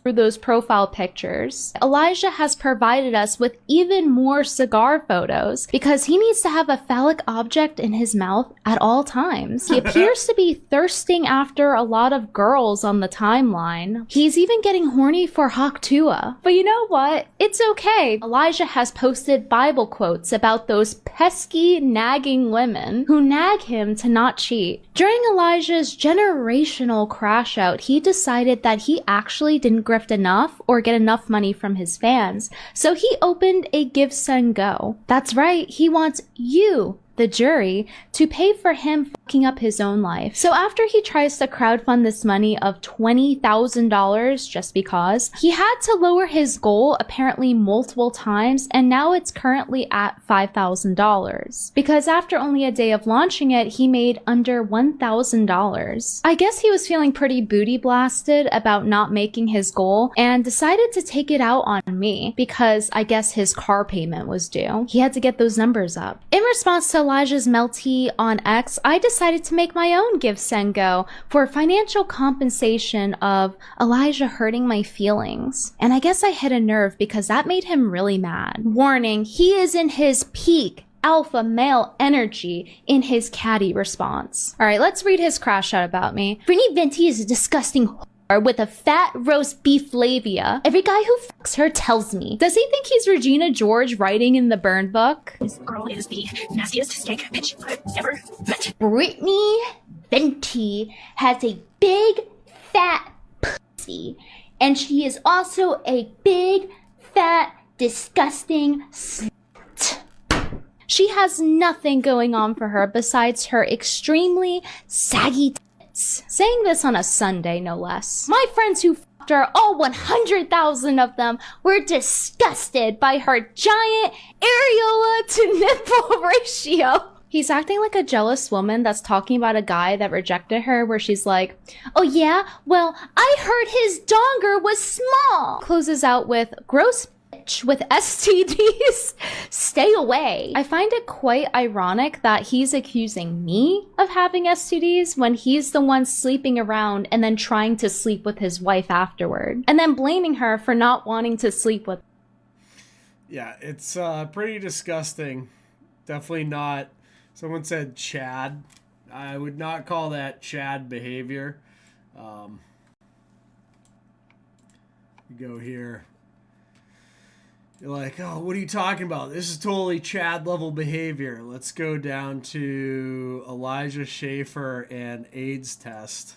Through those profile pictures, Elijah has provided us with even more cigar photos because he needs to have a phallic object in his mouth at all times. He appears to be thirsting after a lot of girls on the timeline. He's even getting horny for Haktua. But you know what? It's okay. Elijah has posted Bible quotes about those pesky, nagging women who nag him to not cheat. During Elijah's generational crash out, he decided that he actually didn't grift enough or get enough money from his fans, so he opened a Give Send Go. That's right, he wants you, the jury, to pay for him fucking up his own life. So after he tries to crowdfund this money of $20,000 just because, he had to lower his goal apparently multiple times, and now it's currently at $5,000. Because after only a day of launching it, he made under $1,000. I guess he was feeling pretty booty blasted about not making his goal and decided to take it out on me because I guess his car payment was due. He had to get those numbers up. In response to Elijah's melty on X, I decided to make my own Give Send Go for financial compensation of Elijah hurting my feelings. And I guess I hit a nerve because that made him really mad. Warning, he is in his peak alpha male energy in his catty response. Alright, let's read his crash out about me. Brittany Venti is a disgusting whore with a fat roast beef labia. Every guy who fucks her tells me. Does he think he's Regina George writing in the burn book? This girl is the nastiest skank bitch I've ever met. Brittany Venti has a big fat pussy, and she is also a big fat disgusting slut. She has nothing going on for her besides her extremely saggy tits. Saying this on a Sunday, no less. My friends who fucked her, all 100,000 of them, were disgusted by her giant areola to nipple ratio. He's acting like a jealous woman that's talking about a guy that rejected her, where she's like, oh yeah, well, I heard his donger was small. Closes out with, gross bitch with STDs, stay away. I find it quite ironic that he's accusing me of having STDs when he's the one sleeping around and then trying to sleep with his wife afterward, and then blaming her for not wanting to sleep with. Yeah, it's pretty disgusting. Definitely not. Someone said Chad. I would not call that Chad behavior. You go here. You're like, oh, what are you talking about? This is totally Chad level behavior. Let's go down to Elijah Schaffer and AIDS test.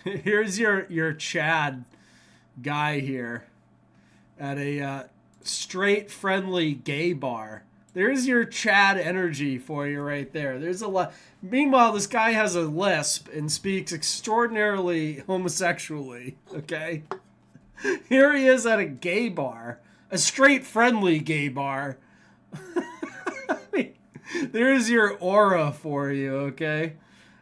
Here's your Chad guy here at a straight friendly gay bar. There's your Chad energy for you right there. There's a lot. Meanwhile, this guy has a lisp and speaks extraordinarily homosexually. Okay, here he is at a gay bar, a straight friendly gay bar. There's your aura for you. Okay,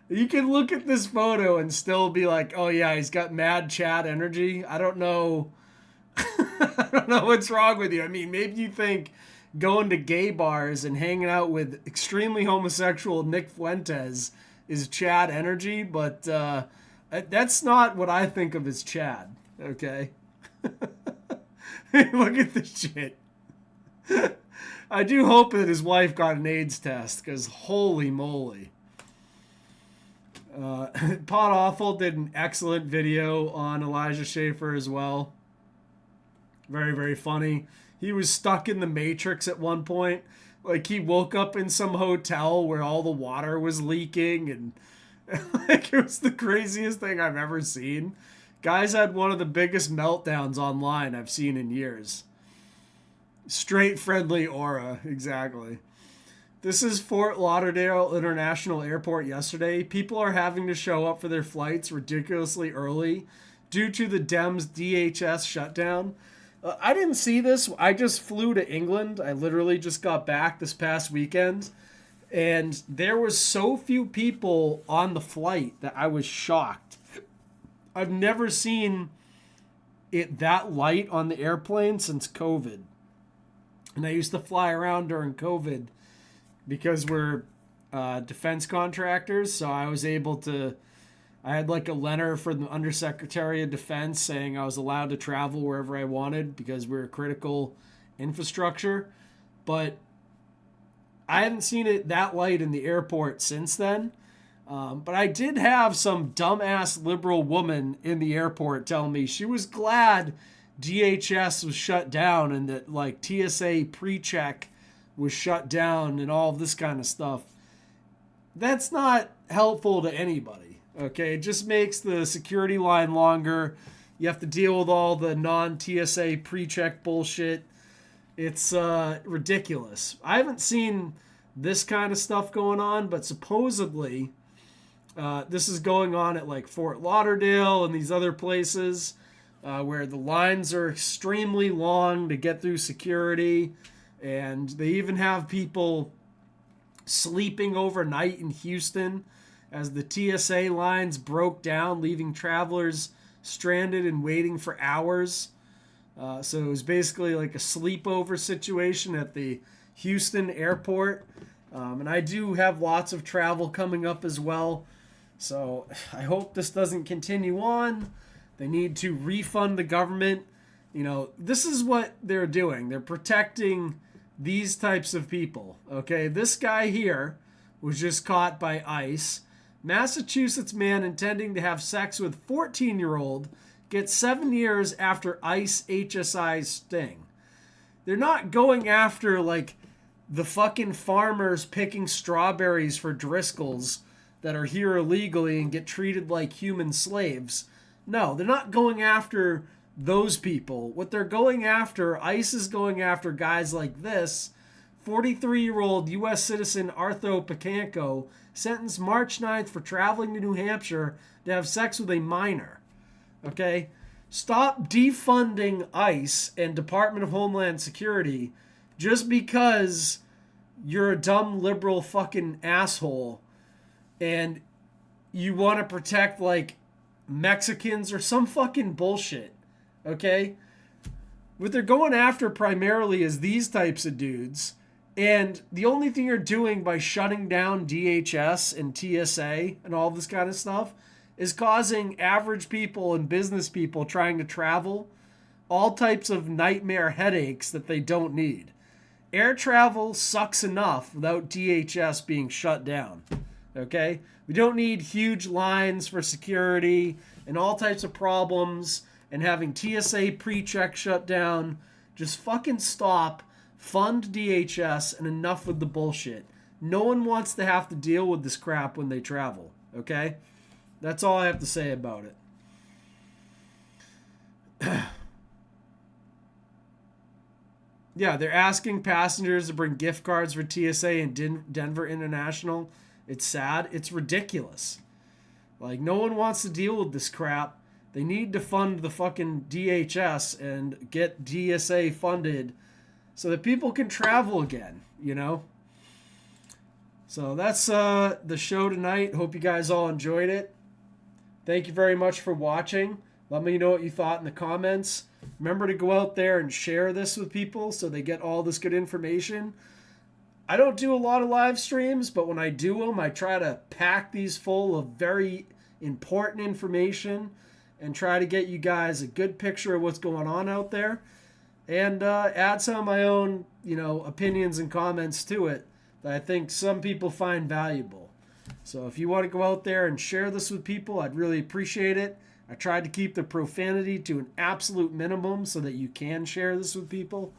you can look at this photo and still be like, oh yeah, he's got mad Chad energy. I don't know. I don't know what's wrong with you. I mean, maybe you think going to gay bars and hanging out with extremely homosexual Nick Fuentes is Chad energy, but that's not what I think of as Chad, okay? Look at this shit. I do hope that his wife got an AIDS test, because holy moly. Pot Awful did an excellent video on Elijah Schaffer as well. Very, very funny. He was stuck in the Matrix at one point. Like, he woke up in some hotel where all the water was leaking, and like, it was the craziest thing I've ever seen. Guys had one of the biggest meltdowns online I've seen in years. Straight friendly aura, exactly. This is Fort Lauderdale International Airport yesterday. People are having to show up for their flights ridiculously early due to the Dems DHS shutdown. I didn't see this. I just flew to England. I literally just got back this past weekend. And there was so few people on the flight that I was shocked. I've never seen it that light on the airplane since COVID. And I used to fly around during COVID because we're defense contractors. So I was able to... I had like a letter from the Undersecretary of Defense saying I was allowed to travel wherever I wanted because we're a critical infrastructure. But I haven't seen it that light in the airport since then. But I did have some dumbass liberal woman in the airport telling me she was glad DHS was shut down and that like TSA pre-check was shut down and all of this kind of stuff. That's not helpful to anybody. Okay, it just makes the security line longer. You have to deal with all the non-TSA pre-check bullshit. It's ridiculous. I haven't seen this kind of stuff going on, but supposedly this is going on at like Fort Lauderdale and these other places where the lines are extremely long to get through security. And they even have people sleeping overnight in Houston as the TSA lines broke down, leaving travelers stranded and waiting for hours. So it was basically like a sleepover situation at the Houston airport. And I do have lots of travel coming up as well. So I hope this doesn't continue on. They need to refund the government. You know, this is what they're doing. They're protecting these types of people. Okay, this guy here was just caught by ICE. Massachusetts man intending to have sex with 14-year-old gets 7 years after ICE HSI sting. They're not going after like the fucking farmers picking strawberries for Driscolls that are here illegally and get treated like human slaves. No, they're not going after those people. What they're going after, ICE is going after guys like this. 43-year-old U.S. citizen Artho Pacanco sentenced March 9th for traveling to New Hampshire to have sex with a minor. Okay? Stop defunding ICE and Department of Homeland Security just because you're a dumb liberal fucking asshole and you want to protect like Mexicans or some fucking bullshit. Okay? What they're going after primarily is these types of dudes. And the only thing you're doing by shutting down DHS and TSA and all this kind of stuff is causing average people and business people trying to travel all types of nightmare headaches that they don't need. Air travel sucks enough without DHS being shut down. Okay? We don't need huge lines for security and all types of problems and having TSA pre-check shut down. Just fucking stop. Fund DHS and enough with the bullshit. No one wants to have to deal with this crap when they travel, okay? That's all I have to say about it. Yeah, they're asking passengers to bring gift cards for TSA and Denver International. It's sad. It's ridiculous. Like, no one wants to deal with this crap. They need to fund the fucking DHS and get DSA funded so that people can travel again, you know? So that's the show tonight. Hope you guys all enjoyed it. Thank you very much for watching. Let me know what you thought in the comments. Remember to go out there and share this with people so they get all this good information. I don't do a lot of live streams, but when I do them, I try to pack these full of very important information and try to get you guys a good picture of what's going on out there and add some of my own, opinions and comments to it that I think some people find valuable. So if you want to go out there and share this with people, I'd really appreciate it. I tried to keep the profanity to an absolute minimum so that you can share this with people.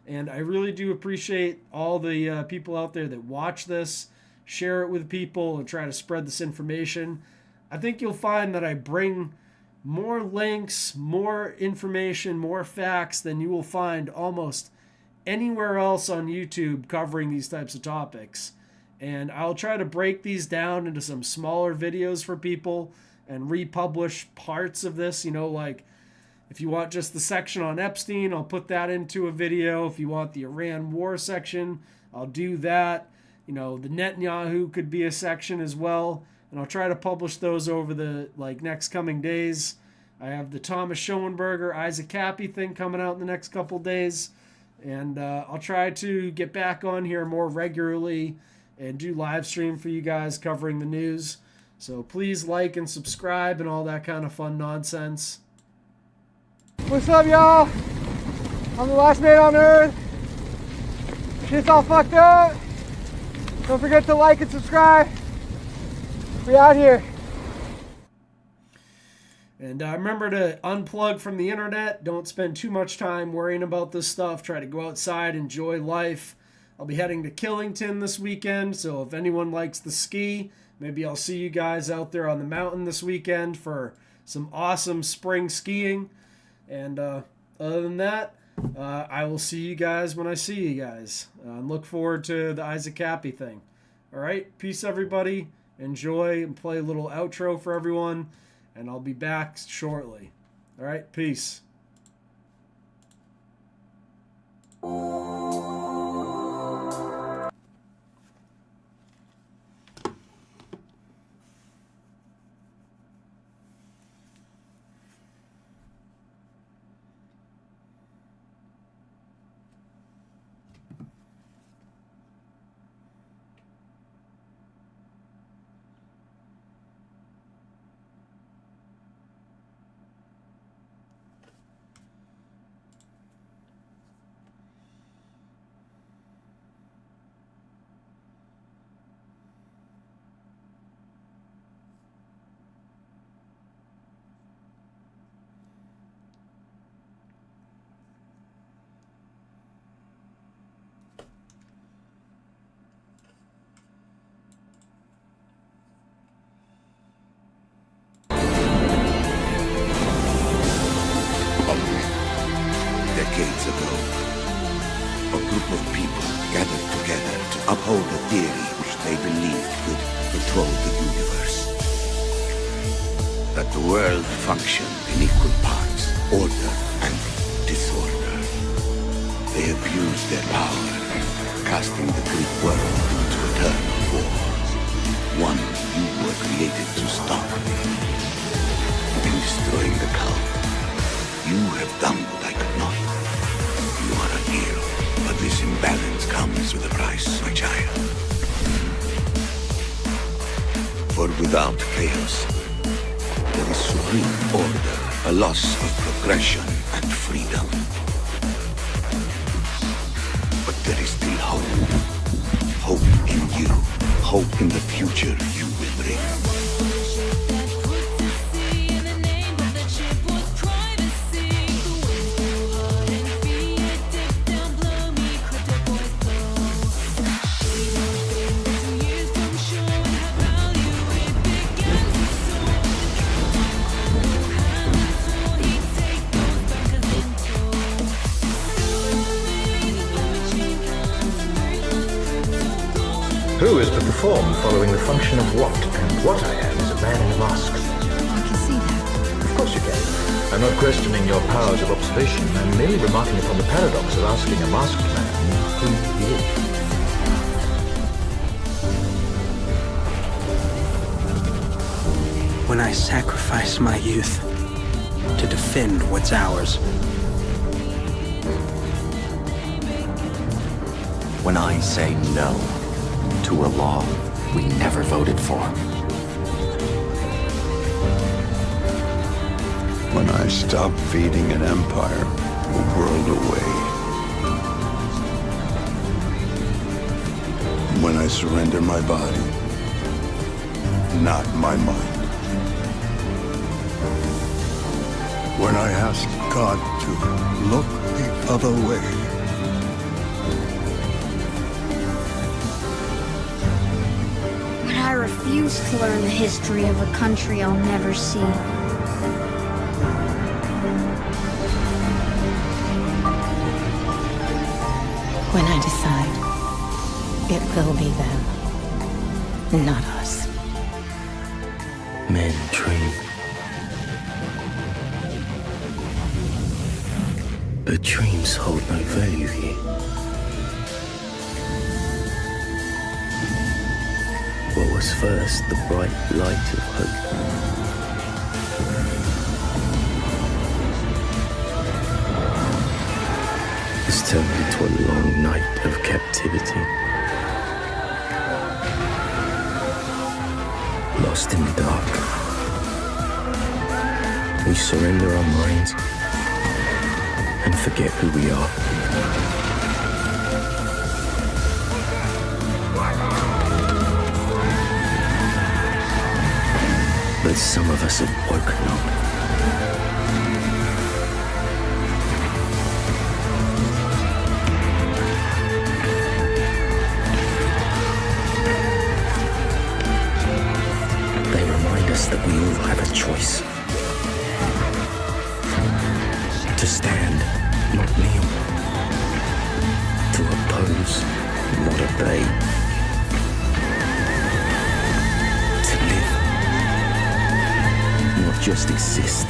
And I really do appreciate all the people out there that watch this, share it with people, and try to spread this information. I think you'll find that I bring more links, more information, more facts than you will find almost anywhere else on YouTube covering these types of topics. And I'll try to break these down into some smaller videos for people and republish parts of this, like if you want just the section on Epstein, I'll put that into a video. If you want the Iran war section, I'll do that. The Netanyahu could be a section as well. And I'll try to publish those over the next coming days. I have the Thomas Schoenberger, Isaac Cappy thing coming out in the next couple days. And I'll try to get back on here more regularly and do live stream for you guys covering the news. So please like and subscribe and all that kind of fun nonsense. What's up, y'all? I'm the last man on earth. Shit's all fucked up. Don't forget to like and subscribe. We out here. And remember to unplug from the internet. Don't spend too much time worrying about this stuff. Try to go outside, enjoy life. I'll be heading to Killington this weekend, so if anyone likes the ski, maybe I'll see you guys out there on the mountain this weekend for some awesome spring skiing. And other than that, I will see you guys when I see you guys. Look forward to the Isaac Cappy thing. All right, peace, everybody. Enjoy and play a little outro for everyone, and I'll be back shortly. All right, peace. Decades ago, a group of people gathered together to uphold a theory which they believed could control the universe. That the world functioned in equal parts, order and disorder. They abused their power, casting the Greek world into eternal war. One you were created to stop. In destroying the cult, you have done what I could not. You are a hero, but this imbalance comes with a price, my child. For without chaos, there is supreme order, a loss of progression and freedom. But there is still hope. Hope in you. Hope in the future you will bring. form following the function of what, and what I am is a man in a mask. I can see that. Of course you can. I'm not questioning your powers of observation. I'm merely remarking upon the paradox of asking a masked man who he is. When I sacrifice my youth to defend what's ours. When I say no to a law we never voted for. When I stop feeding an empire a world away. When I surrender my body, not my mind. When I ask God to look the other way. When I refuse to learn the history of a country I'll never see. When I decide, it will be them, not us. Men dream. But dreams hold no value here. What was first the bright light of hope? Has turned into a long night of captivity. Lost in the dark. We surrender our minds and forget who we are. But some of us have woken up. They remind us that we all have a choice. To stand, not kneel. To oppose, not obey. To live, not just exist.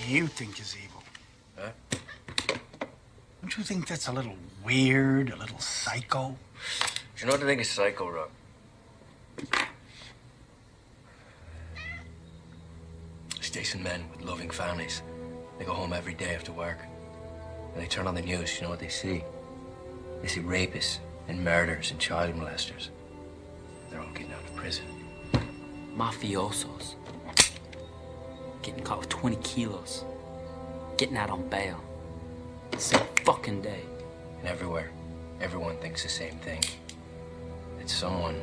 You think is evil. Huh? Don't you think that's a little weird, a little psycho? You know what I think is psycho, Rob? There's decent men with loving families. They go home every day after work. And they turn on the news, you know what they see? They see rapists and murderers and child molesters. They're all getting out of prison. Mafiosos. Getting caught with 20 kilos. Getting out on bail. Same fucking day. And everywhere, everyone thinks the same thing. That someone